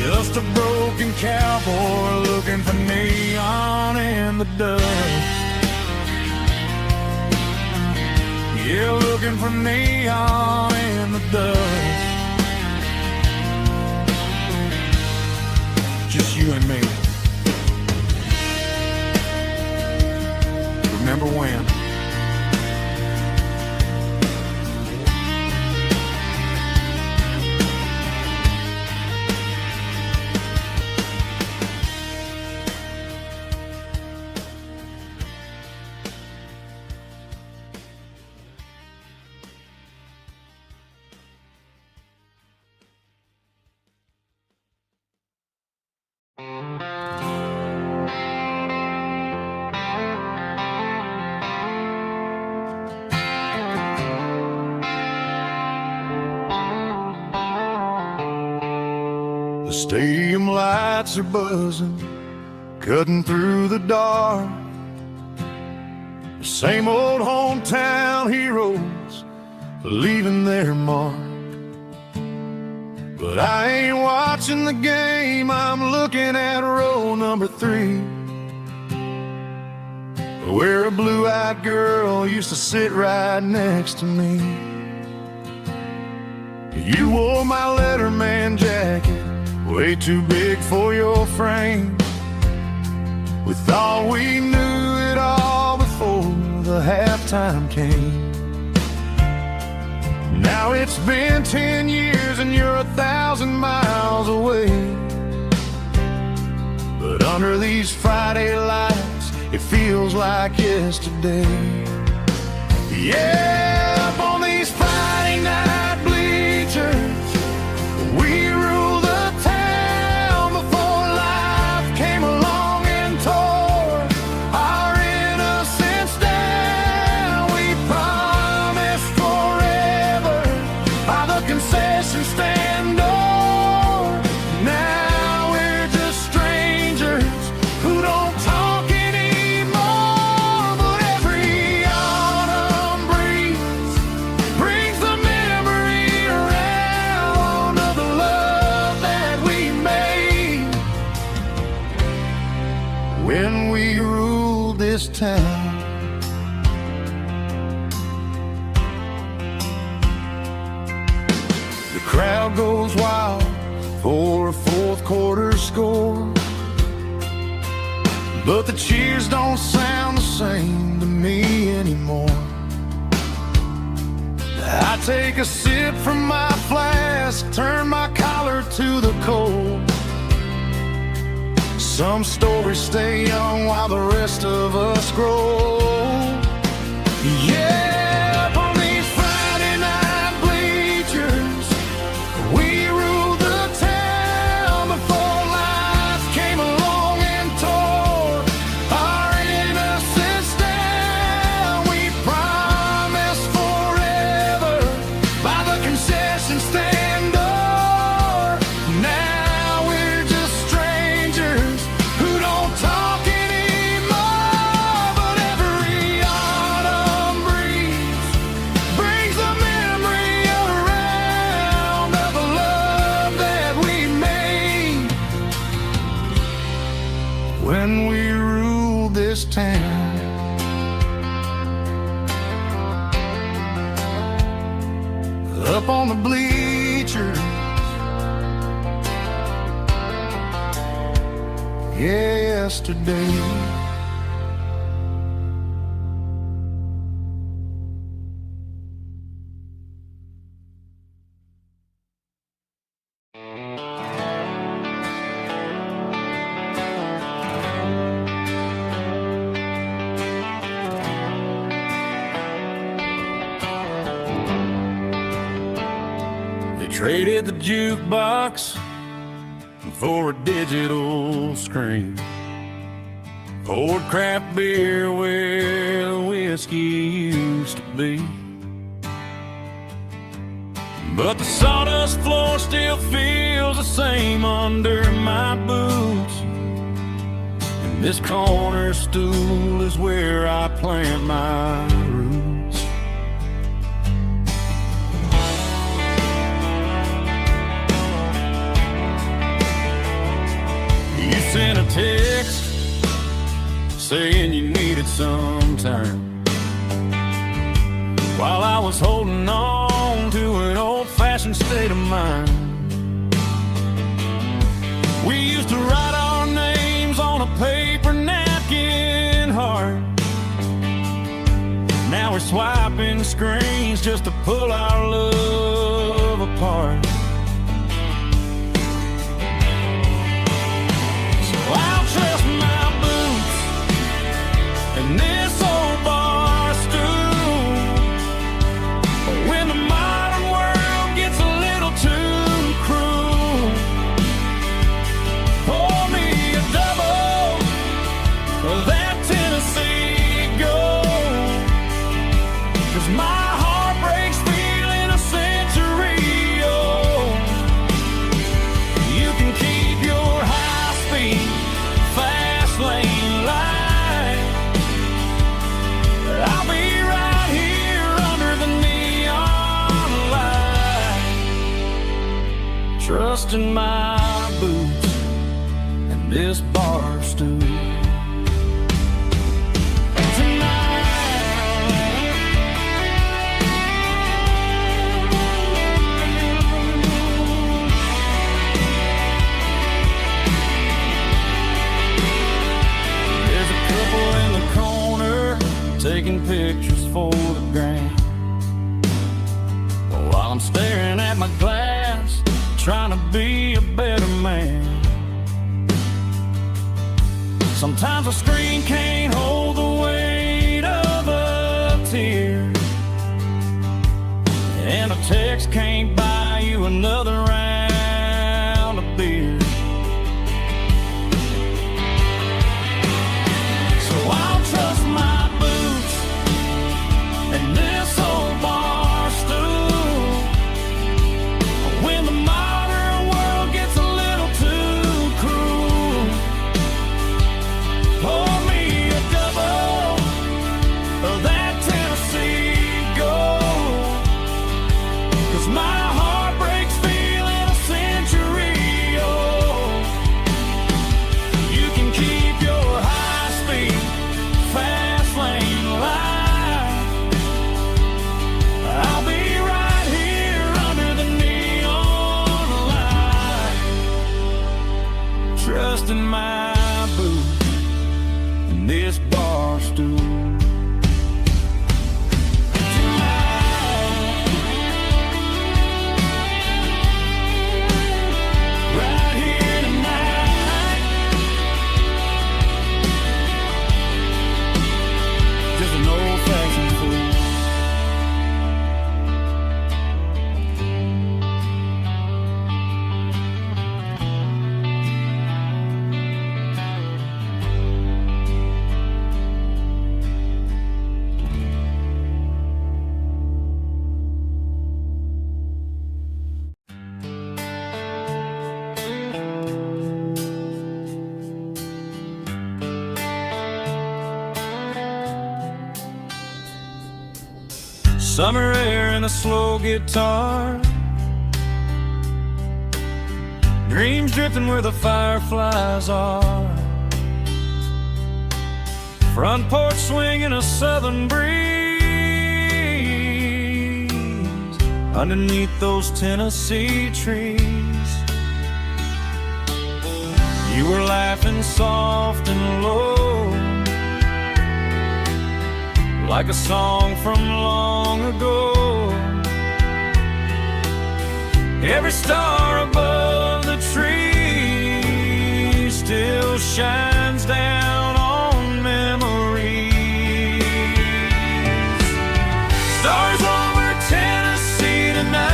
Speaker 2: just a broken cowboy looking for neon in the dust. Yeah, looking for neon in the dust. Just you and me. Remember when? The stadium lights are buzzing, cutting through the dark. The same old hometown heroes leaving their mark. But I ain't watching the game, I'm looking at row number 3, where a blue-eyed girl used to sit right next to me. You wore my Letterman jacket, way too big for your frame. We thought we knew it all before the halftime came. Now it's been 10 years and you're 1,000 miles away. But under these Friday lights, it feels like yesterday. Yeah, up on these Friday night bleachers, we rule the town before life came along and tore our innocence down. We promised town. The crowd goes wild for a fourth quarter score, but the cheers don't sound the same to me anymore. I take a sip from my flask, turn my collar to the cold. Some stories stay young while the rest of us grow. Yeah, up on these Friday night bleachers, we ruled the town before life came along and tore our innocence down. We promised forever by the concession stand door. Now we're just strangers who don't talk anymore. But every autumn breeze brings the memory around of the love that we made when we ruled this town. Up on the bleachers, yesterday. They traded the jukebox for a digital screen, poured craft beer where the whiskey used to be. But the sawdust floor still feels the same under my boots, and this corner stool is where I plant my roots. You sent a text saying you needed some time, while I was holding on to an old-fashioned state of mind. We used to write our names on a paper napkin heart. Now we're swiping screens just to pull our love apart. So I'll trust my boots and this old bar stool when the modern world gets a little too cruel. Pour me a double of that Tennessee Gold, 'cause my heart breaks feeling a century old. You can keep your high-speed, fast lane light, but I'll be right here under the neon light, trusting my boots and this bar stool. There's a couple in the corner taking pictures for the gram, while I'm staring at my glass, trying to be a better man. Sometimes a screen can't hold the weight of a tear, and a text can't buy you another round of beer. So I'll trust my boots and this old bar stool when the modern world gets a little too cruel. Pour me a double of that Tennessee Gold, 'cause my heart
Speaker 1: Summer air and a slow guitar, dreams drifting where the fireflies are. Front porch swinging a southern breeze underneath those Tennessee trees. You were laughing soft and low, like a song from long ago. Every star above the tree still shines down on memories. Stars over Tennessee tonight,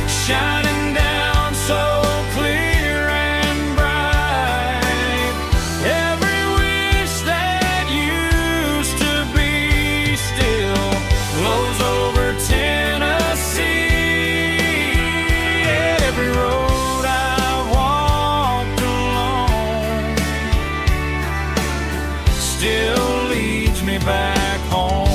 Speaker 1: shining down so clear and bright. Every wish that used to be still glows over Tennessee. Every road I've walked along still leads me back home.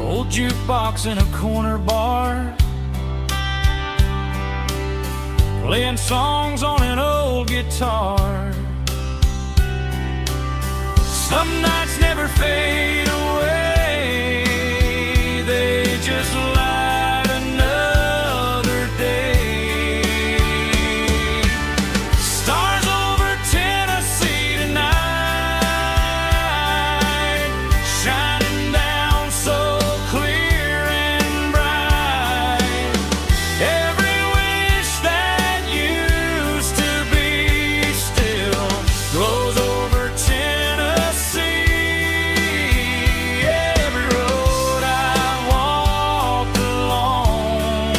Speaker 1: Old jukebox in a corner bar, playing songs on an old guitar. Some nights never fade away, they just light another day. Stars over Tennessee tonight, shining down so clear and bright. Every wish that used to be still glows over Tennessee. Every road I walked along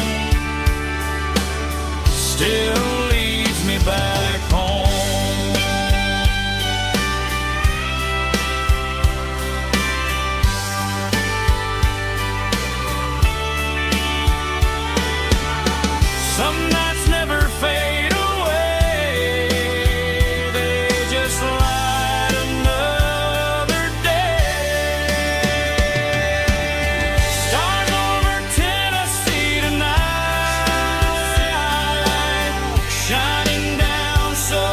Speaker 1: still leads me back home. Some nights never fade away, they just light another day. Stars over Tennessee tonight, shining down so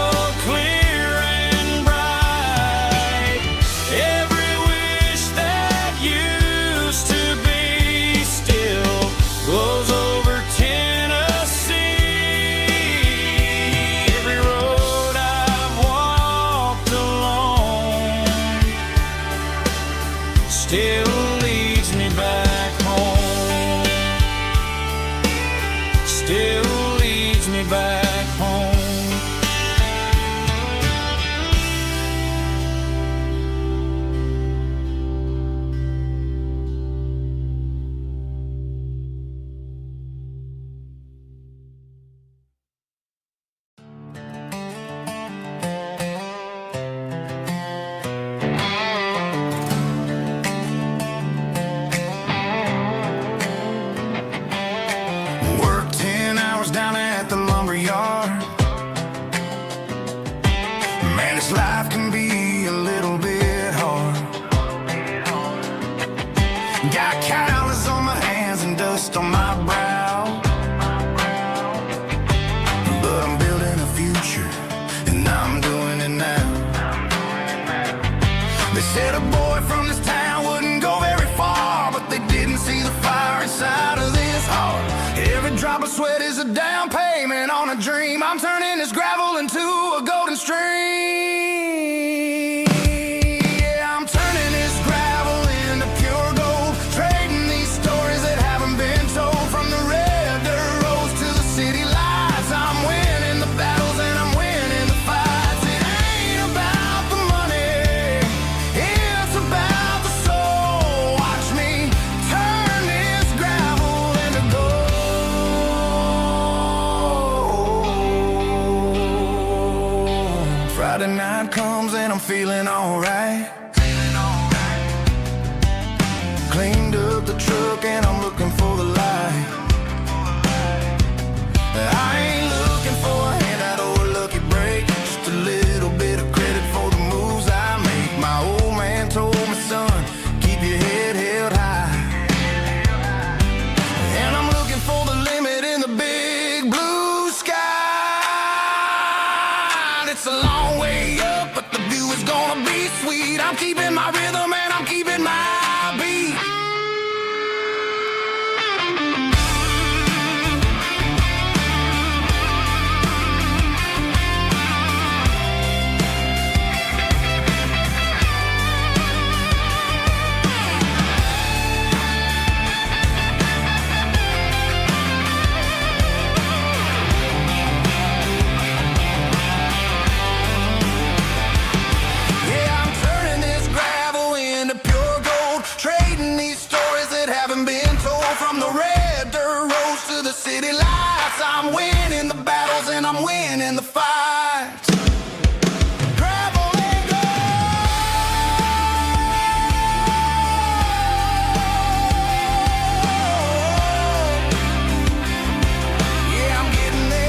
Speaker 1: clear and bright. Every wish that used to be still glows over Tennessee. Every road I've walked along still leads me back home. Still leads me back home.
Speaker 2: Worked 10 hours down at the lumber yard. Man, this life can be a little bit hard. Got calluses on my hands and dust on my brow, but I'm building a future, and I'm doing it now. They said a boy from this town wouldn't go very far, but they didn't see the fire inside of this heart. Every drop of sweat is a down payment on a dream. I'm turning this gravel into a golden stream. Yeah, I'm turning this gravel into pure gold, trading these stories that haven't been told. From the red dirt roads to the city lights, I'm winning the battles and I'm winning the fights. It ain't about the money, it's about the soul. Watch me turn this gravel into gold. Friday night comes and I'm feeling alright. Cleaned up the truck and I'm looking for the light. I'm keeping my rhythm and I'm keeping my beat. City lights, I'm winning the battles and I'm winning the fights. Gravel and gold. Yeah, I'm getting there.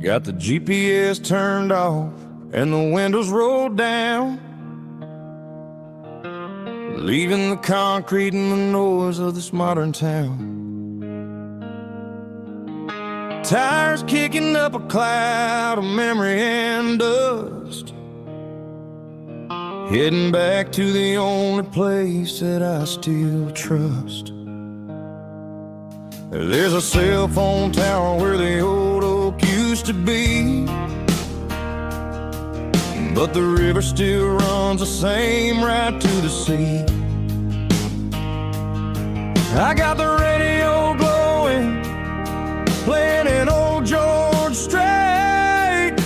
Speaker 1: Got the GPS turned off and the windows rolled down, leaving the concrete and the noise of this modern town. Tires kicking up a cloud of memory and dust, heading back to the only place that I still trust. There's a cell phone tower where the old oak used to be, but the river still runs the same right to the sea. I got the radio glowing, playing an old George Strait,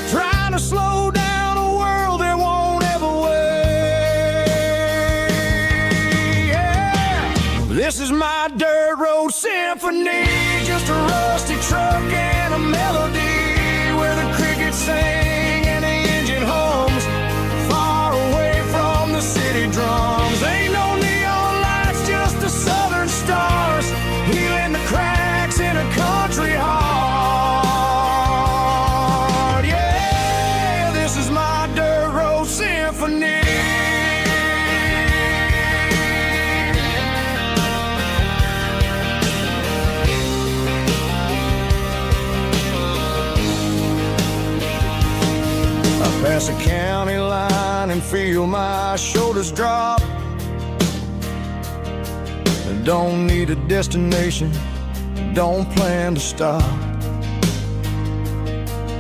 Speaker 1: trying to slow down a world that won't ever wait. Yeah. This is my dirt road symphony, just a rusty truck and a melody where the crickets sing and the engine hums, far away from the city drums. Ain't no neon lights, just the southern stars, healing the cracks in a country heart. Yeah, this is my dirt road symphony. Pass a county line and feel my shoulders drop. Don't need a destination, don't plan to stop.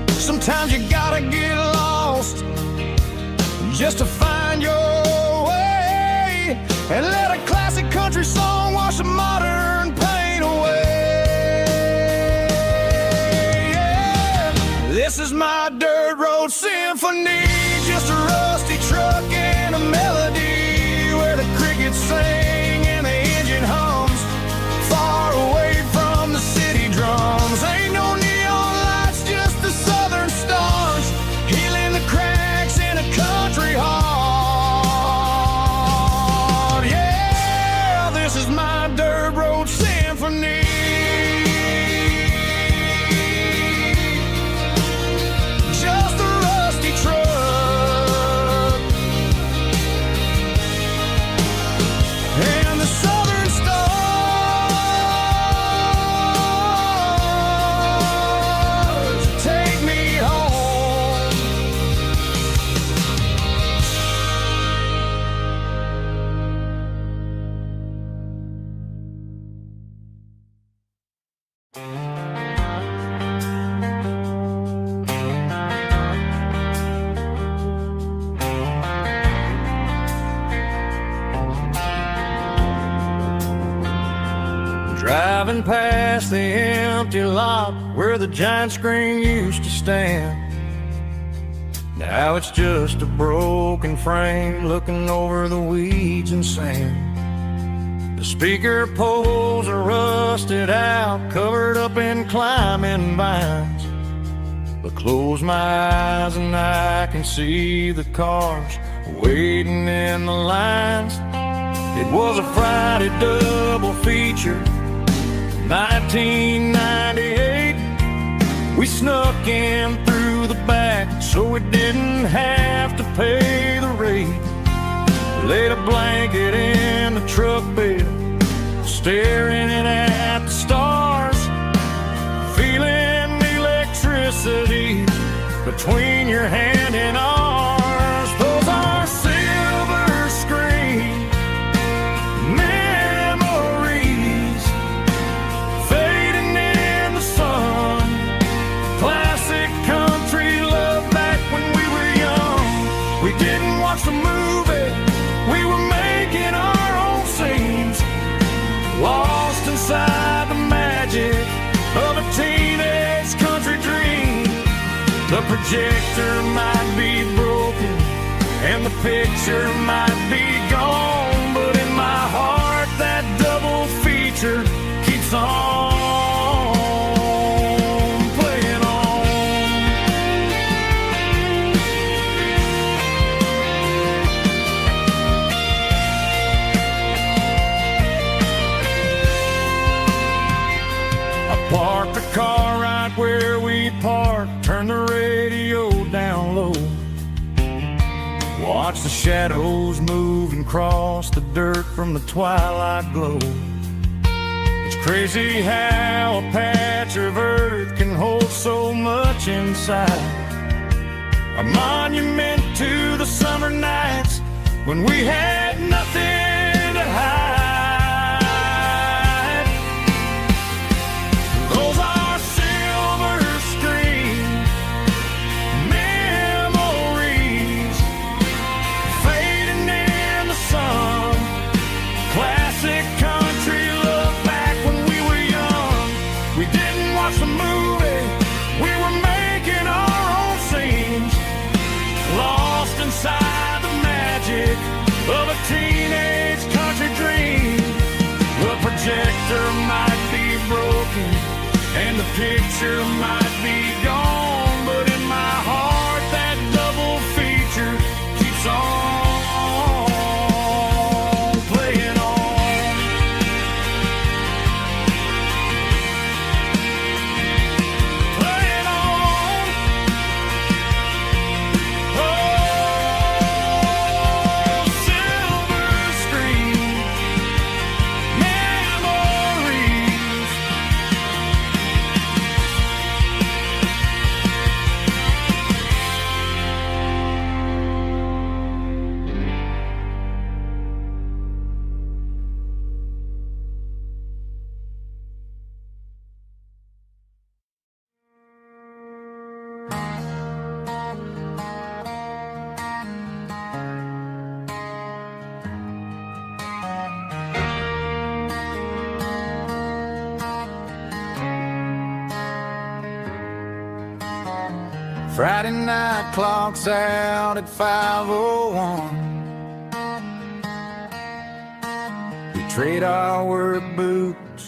Speaker 1: Sometimes you gotta get lost just to find your way, and let a classic country song wash a modern pain away. Yeah. This is my dirt road symphony, just a rusty truck and a melody where the crickets sing and the engine hums, far away from the city drums. Ain't no neon lights, just the southern stars, healing the cracks in a country heart. Yeah, this is my dirt road symphony. Just a rusty truck and the southern stars take me home. Driving past the empty lot where the giant screen used to stand. Now it's just a broken frame looking over the weeds and sand. The speaker poles are rusted out, covered up in climbing vines. But close my eyes and I can see the cars
Speaker 2: waiting in the lines. It was a Friday double feature, 1998. We snuck in through the back so we didn't have to pay the rate. Laid a blanket in the truck bed, staring at the stars, feeling the electricity between your hand and ours. Those are silver screen memories, fading in the sun. Classic country love back when we were young. We didn't watch the movie, we were making our own scenes, lost inside the magic of a teenage country dream. The projector might be broken and the picture might be gone, but in my heart that double feature keeps on playing on. I parked the car right where we parked, turned the radio down low, watch the shadows move and cross the dirt from the twilight glow. It's crazy how a patch of earth can hold so much inside, a monument to the summer nights when we had nothing to hide. Those are silver screen memories, fading in the sun. Classic country love back when we were young. We didn't watch the movie, we were making our own scenes, lost inside the magic of a teenage country dream. The projector might be broken and the picture might be gone, but in my heart that double feature keeps on playing on. Playing on. Oh, silver screen memories. Friday night clocks out at 5:01. We trade our work boots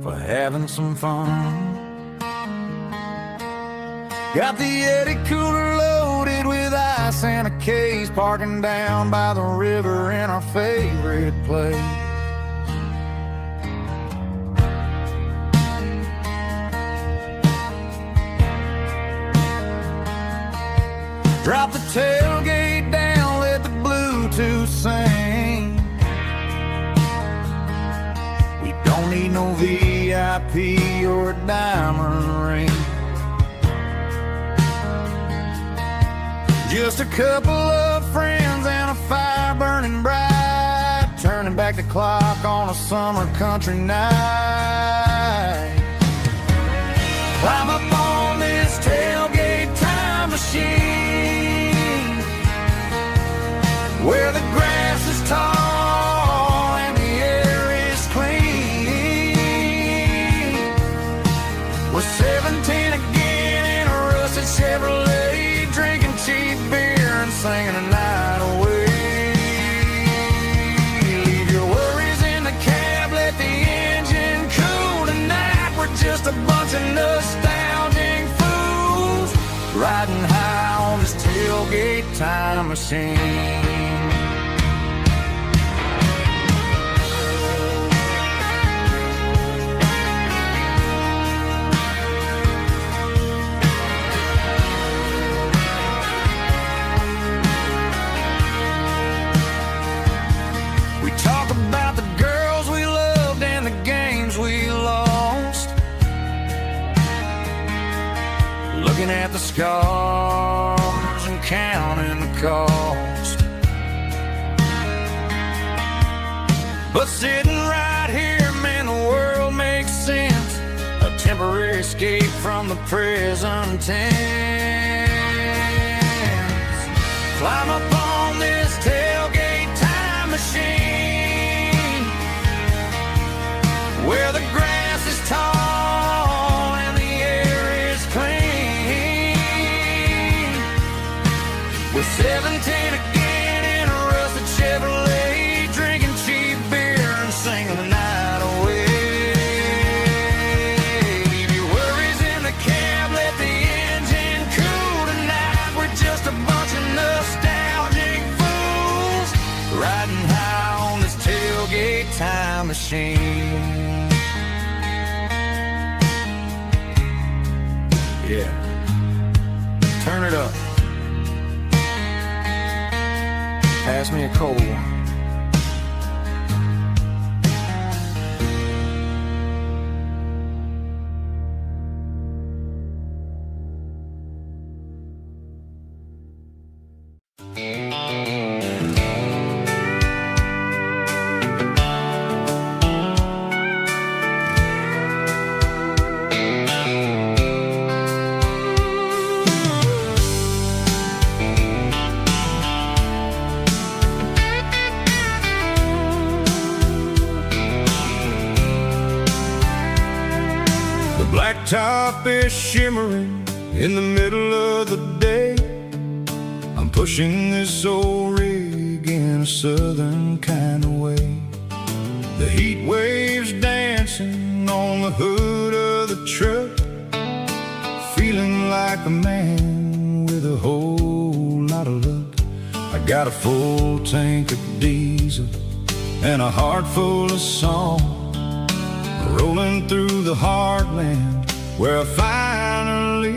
Speaker 2: for having some fun. Got the Yeti cooler loaded with ice and a case, parking down by the river in our favorite place. Drop the tailgate down, let the Bluetooth sing. We don't need no VIP or a diamond ring. Just a couple of friends and a fire burning bright, turning back the clock on a summer country night. Climb up on this tailgate time machine, where the grass is tall and the air is clean. We're 17 again in a rusted Chevrolet, drinking cheap beer and singing a night away. Leave your worries in the cab, let the engine cool tonight. We're just a bunch of nostalgic fools riding high on this tailgate
Speaker 3: tailgate time machine. We talk about the girls we loved and the games we lost, looking at the scars and counting the cost. But sitting right here, man, the world makes sense. A temporary escape from the present tense. Climb up on this tailgate time machine, where the grass is tall and the air is clean. We're 17 again in a rusted Chevrolet, drinking cheap beer and singing the night away. Leave your worries in the cab, let the engine cool tonight. We're just a bunch of nostalgic fools riding high on this tailgate time machine. Yeah, turn it up. Pass me a cold one.
Speaker 1: Blacktop is shimmering in the middle of the day. I'm pushing this old rig in a southern kind of way. The heat waves dancing on the hood of the truck, feeling like a man with a whole lot of luck. I got a full tank of diesel and a heart full of song, rolling through the heartland where I finally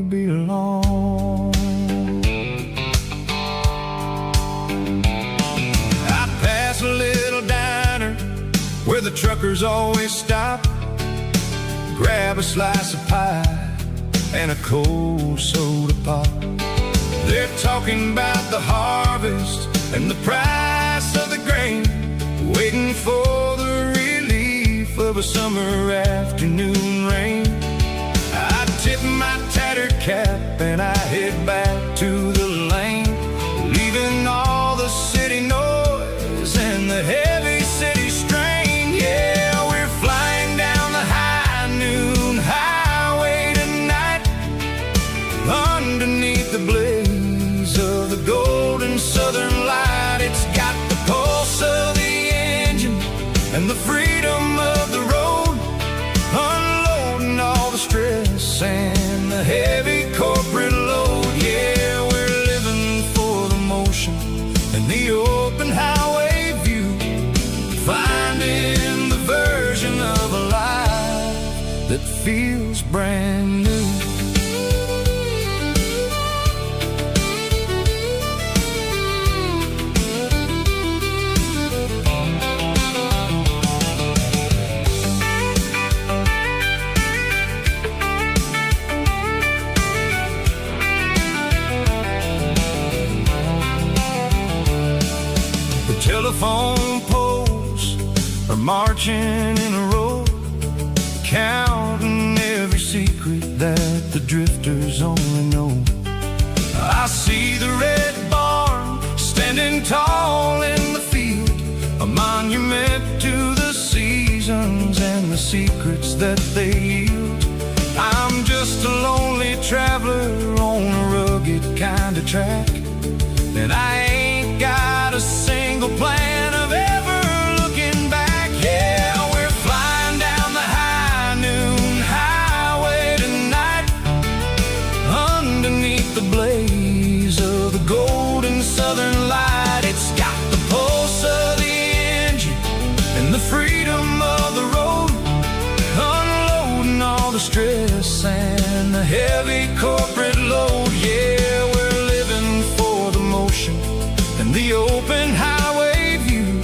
Speaker 1: belong. I pass a little diner where the truckers always stop, grab a slice of pie and a cold soda pop. They're talking about the harvest and the price of the grain, waiting for the relief of a summer afternoon rain. I tip my tattered cap and I head back to the lane, leaving all the city noise and the heavy city strain. Yeah, we're flying down the high noon highway tonight, underneath the blaze of the golden southern light. It's got the pulse of the engine and the freedom of the road, unloading all the stress and the heavy corporate load. Yeah, we're living for the motion and the open highway view, finding the version of a life that feels brand new. Telephone poles are marching in a row, counting every secret that the drifters only know. I see the red barn standing tall in the field, a monument to the seasons and the secrets that they yield. I'm just a lonely traveler on a rugged kind of track, and I ain't got a single plan of ever looking back. Yeah, we're flying down the high noon highway tonight, underneath the blaze of the heavy corporate load. Yeah, we're living for the motion and the open highway view,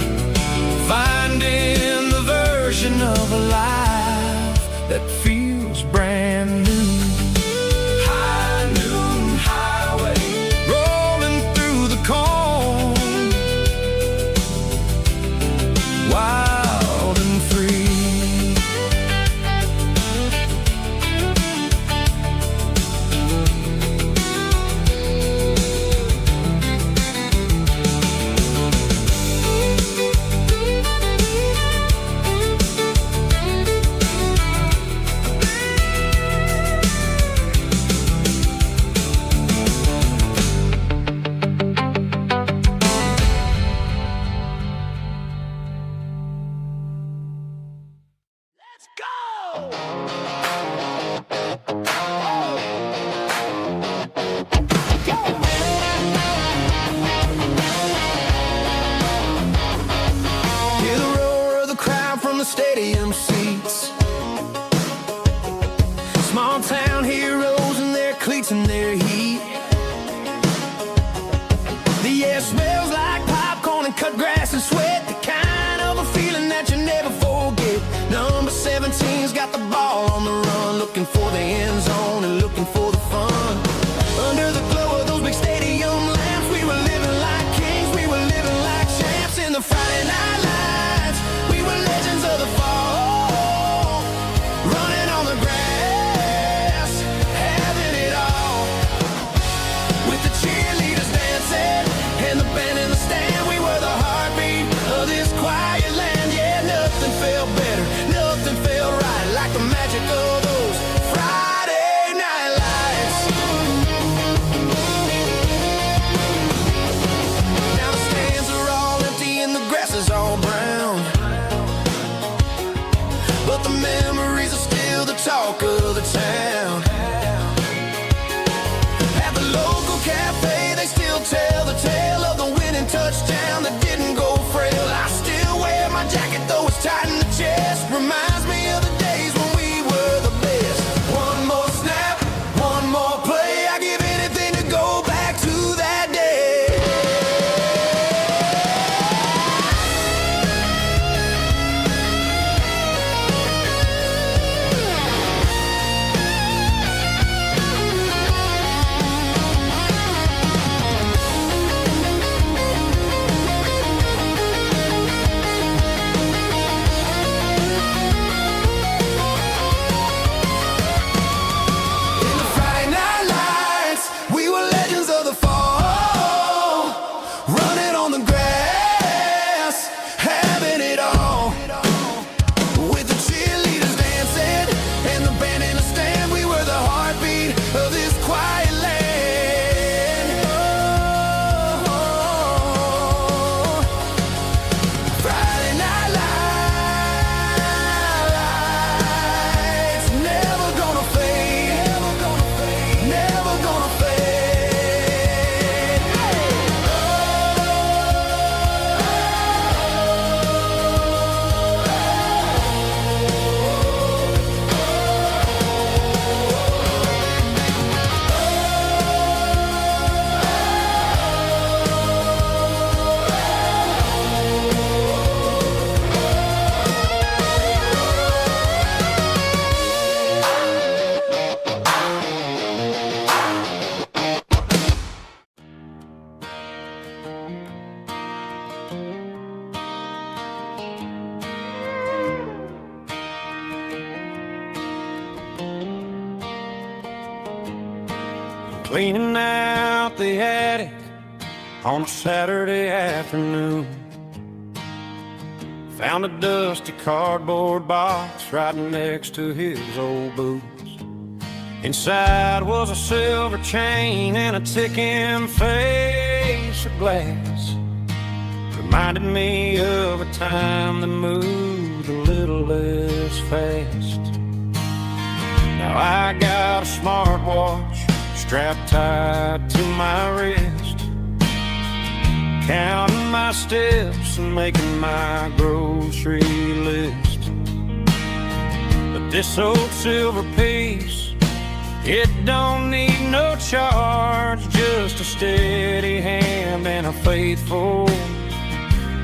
Speaker 1: finding the version of a life that feels brand new. High noon highway, rolling through the corn, wild and free.
Speaker 3: Hear the roar of the crowd from the stadium seats. Small town heroes in their cleats and their heat. The air smells like popcorn and cut grass and sweat, the kind of a feeling that you never forget. Number 17's got the ball on the run, looking for the end zone and looking for the fun. Under the glow of those big stadium lamps, we were living like kings, we were living like champs in the Friday night lights. We were legends of the fall, running on the grass, having it all. With the cheerleaders dancing and the band in the stand, we were the heartbeat of this quiet land. Yeah, nothing felt better, nothing felt right like the magic of those Friday night lights. Now the stands are all empty and the grass is all brown, but the memories are still the talk of the town. At the local cafe, they still tell the tale of the winning touchdown that didn't go frail. I still wear my jacket though it's tight in the chest. Reminds me of the days when we were the best. One more snap, one more play. I give anything to go back to that day. In the Friday night lights, we were legends of the fall, running on the grass, having it all. With the cheerleaders dancing and the band in the stand, we were the heartbeat of this quiet land. Oh, Friday night lights, never gonna fade, never gonna fade, never gonna fade.
Speaker 2: Cleaning out the attic on a Saturday afternoon, found a dusty cardboard box right next to his old boots. Inside was a silver chain and a ticking face of glass. Reminded me of a time that moved a little less fast. Now I got a smartwatch strapped tight to my wrist, counting my steps and making my grocery list. But this old silver piece It don't need no charge, just a steady hand and a faithful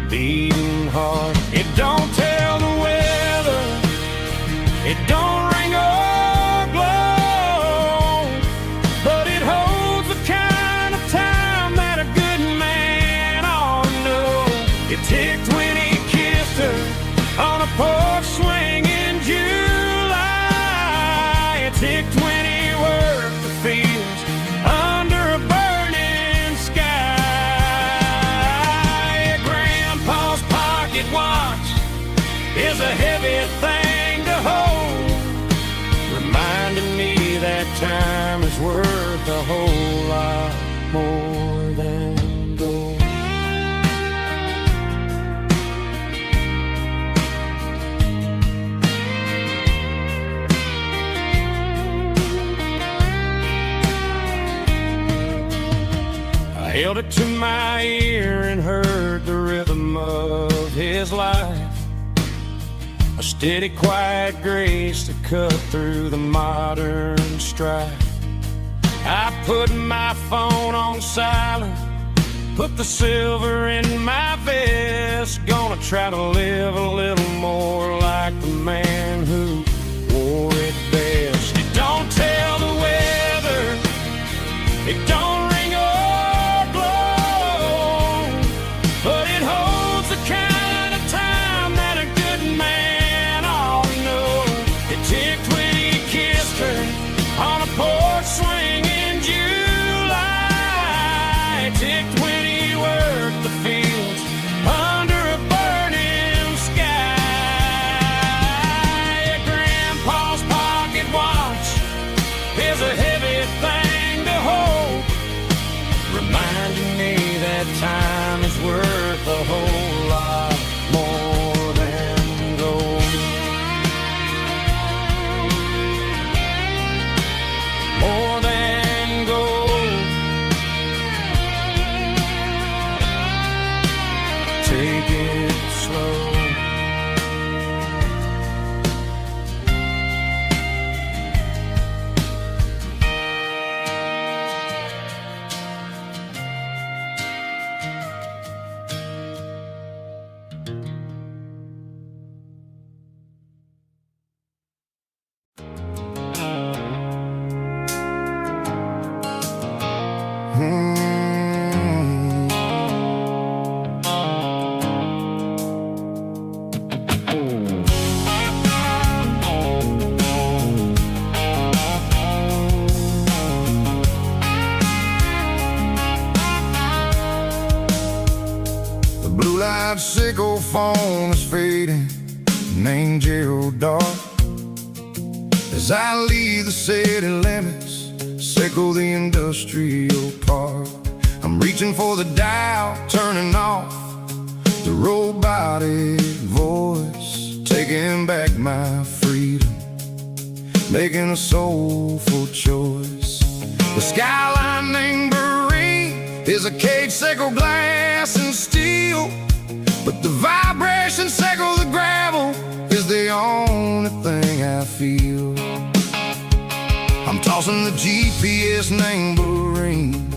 Speaker 2: beating heart. It don't tell the weather, it don't ring or glow, but it holds the kind of time that a good man ought to know. It ticked when he kissed her on a porch swing in July. It ticked when he worked the fields under a burning sky. Grandpa's pocket watch is a heavy thing to hold, reminding me that time is worth a whole lot more than gold. I held it to my ear and heard the rhythm of his life, a steady, quiet grace to cut through the modern strife. I put my phone on silent, put the silver in my vest. Gonna try to live a little more like the man who wore it best. It don't tell the weather, it don't ring or glow, but it holds the kind of time that a good man ought to know. It ticked when he kissed her on a porch swing in July. It ticked when he worked the fields under a burning sky. Grandpa's pocket watch is a heavy thing to hold, reminding me that time is worth a whole lot more than gold. More than gold. Take it slow.
Speaker 1: The blue light sickle phone is fading, an angel dark. As I leave the city limits, sickle the industrial park. I'm reaching for the dial, turning off the robotic voice, taking back my freedom, making a soulful choice. The skyline named Marine is a cage, sickle glass and steel, but the vibration sickle the gravel is the only thing I feel. I'm tossing the GPS named Marine,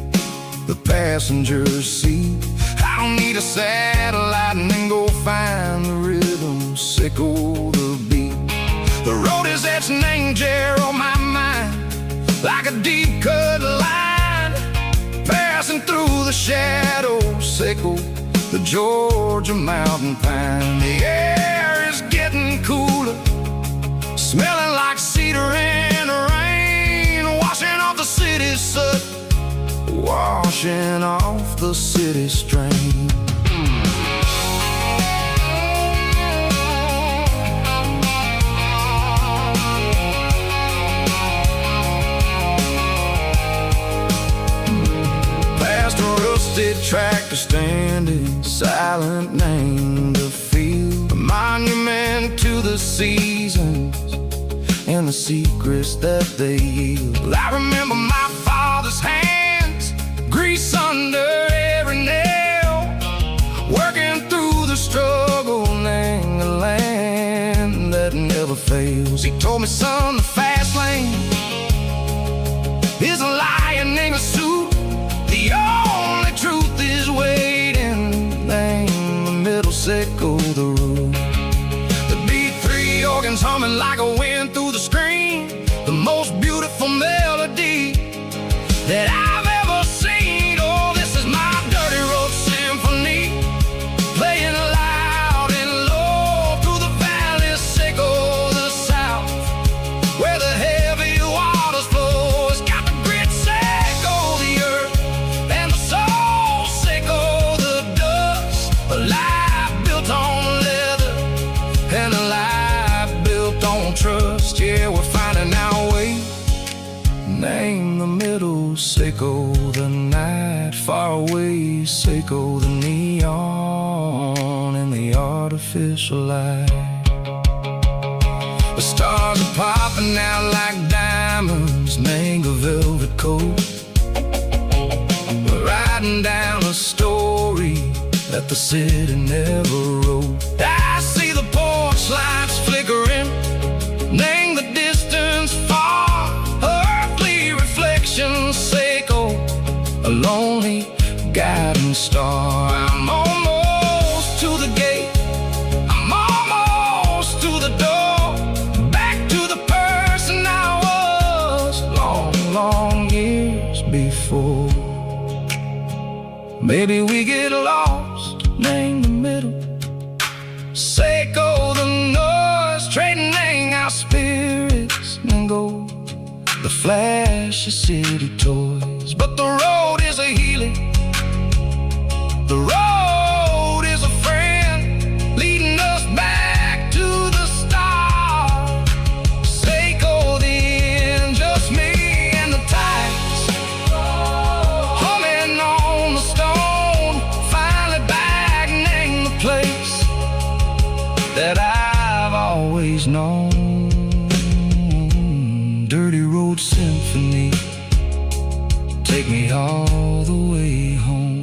Speaker 1: the passenger seat. I don't need a satellite and then go find the rhythm, sickle the beat. The road is etched and angel on my mind, like a deep cut line, passing through the shadows, sickle the Georgia mountain pine. The air is getting cooler, smelling like cedar in the rain, washing off the city soot, washing off the city strain. Past a rusted tractor standing silent, named a field, a monument to the seasons and the secrets that they yield. I remember my father's hands, grease under every nail, working through the struggle in the land that never fails. He told me, son, the fast lane that I've ever seen. Oh, this is my dirty road symphony, playing loud and low through the valleys, Seco, the south, where the heavy waters flow. It's got the grit, Seco, the earth, and the soul, Seco, the dust. A life built on leather and a life built on trust. Yeah, we're finding our way. Name the middle, Seco, the night far away, Seco, the neon and the artificial light. The stars are popping out like diamonds, mango velvet coat. We're riding down a story that the city never wrote. I see the porch lights flickering, name the distance far, earthly reflections, Seco, a lonely guiding star. I'm almost to the gate, I'm almost to the door, back to the person I was long, long years before. Maybe we get lost, name the middle, Seco, the noise, trading our spirits and gold, the flash of city toys. But the road is a healing, the road is a friend, leading us back to the start. Seco, the end, just me and the tides, humming on the stone, finally back, name the place that I've always known. Dirty road symphony, take me all the way home.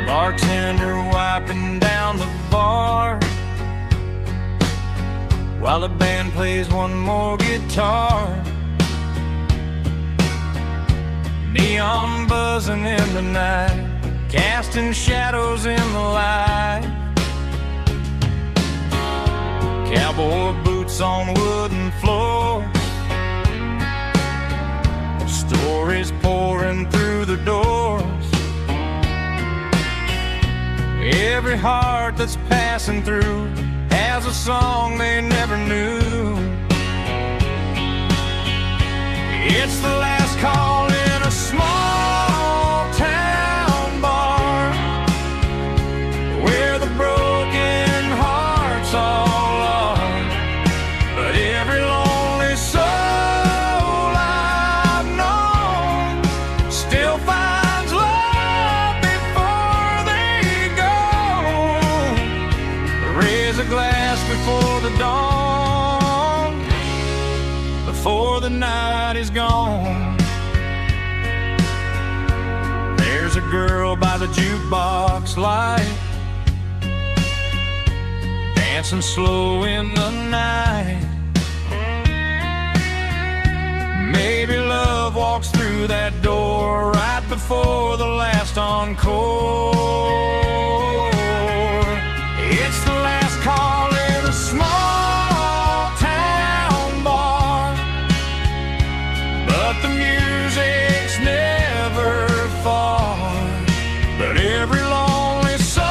Speaker 3: Bartender wiping down the bar while the band plays one more guitar. Neon buzzing in the night, casting shadows in the light. Cowboy boots on wooden floors, stories pouring through the doors. Every heart that's passing through has a song they never knew. It's the last call in a small town bar, where the broken hearts all are. But every lonely soul I've known still finds love before they go. Raise a glass before the dawn, before the night is gone. There's a girl by the jukebox light, dancing slow in the night. Maybe love walks through that door right before the last encore. It's the last call in a small town bar, but the music's never far. But every lonely soul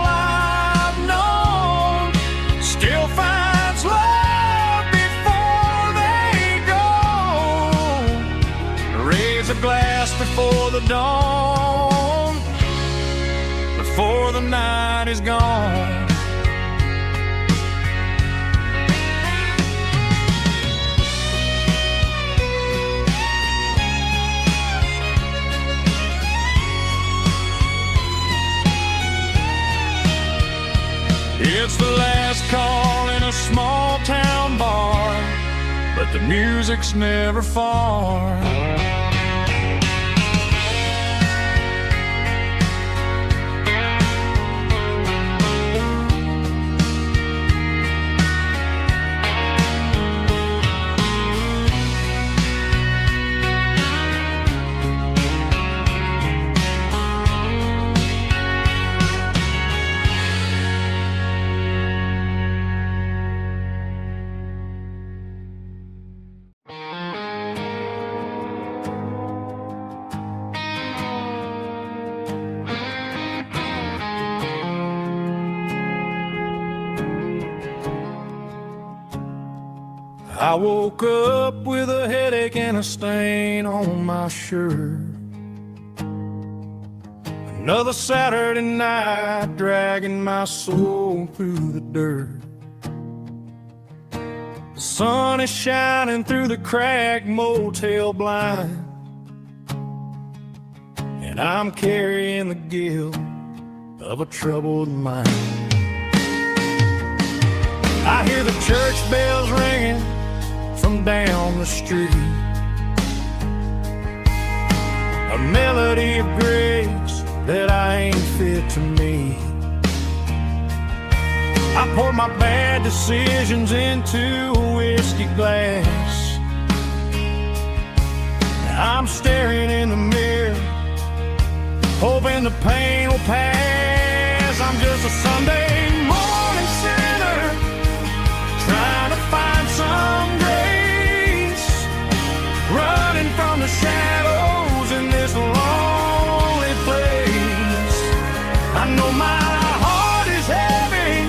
Speaker 3: I've known still finds love before they go. Raise a glass before the dawn, before the night is gone.
Speaker 2: music's never far. I woke up with a headache and a stain on my shirt. Another Saturday night dragging my soul through the dirt. The sun is shining through the cracked motel blind, and I'm carrying the guilt of a troubled mind. I hear the church bells ringing from down the street, a melody of grace that I ain't fit to meet. I pour my bad decisions into a whiskey glass. I'm staring in the mirror, hoping the pain will pass. I'm just a Sunday morning sinner, trying to find some grace, running from the shadows in this lonely place. I know my heart is heavy,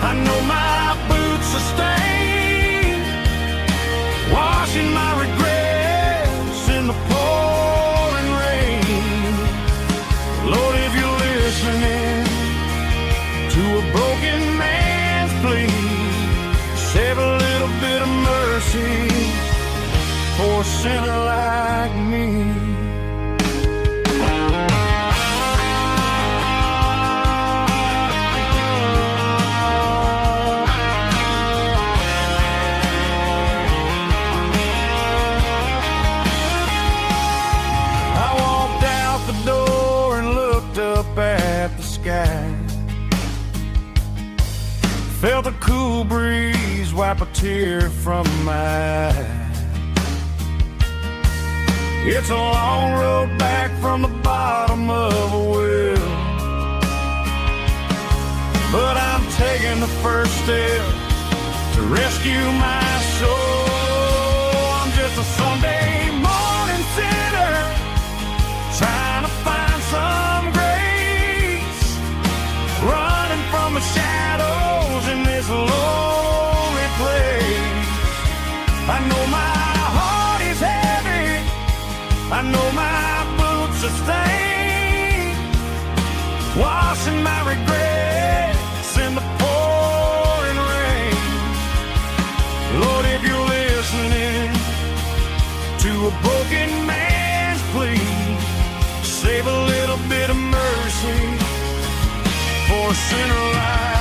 Speaker 2: I know my boots are stained, washing my regrets in the pouring rain. Lord, if you're listening to a broken man's plea, save a little bit of mercy for a sinner like me. I walked out the door and looked up at the sky, felt a cool breeze wipe a tear from my eye. It's a long road back from the bottom of a well, but I'm taking the first step to rescue my soul. I'm just a Sunday morning sinner, trying to find some grace, running from the shadows in this lonely place. I know my heart is heavy, I know my boots are stained, washing my regrets in the pouring rain. Lord, if you're listening to a broken man's plea, save a little bit of mercy for a sinner like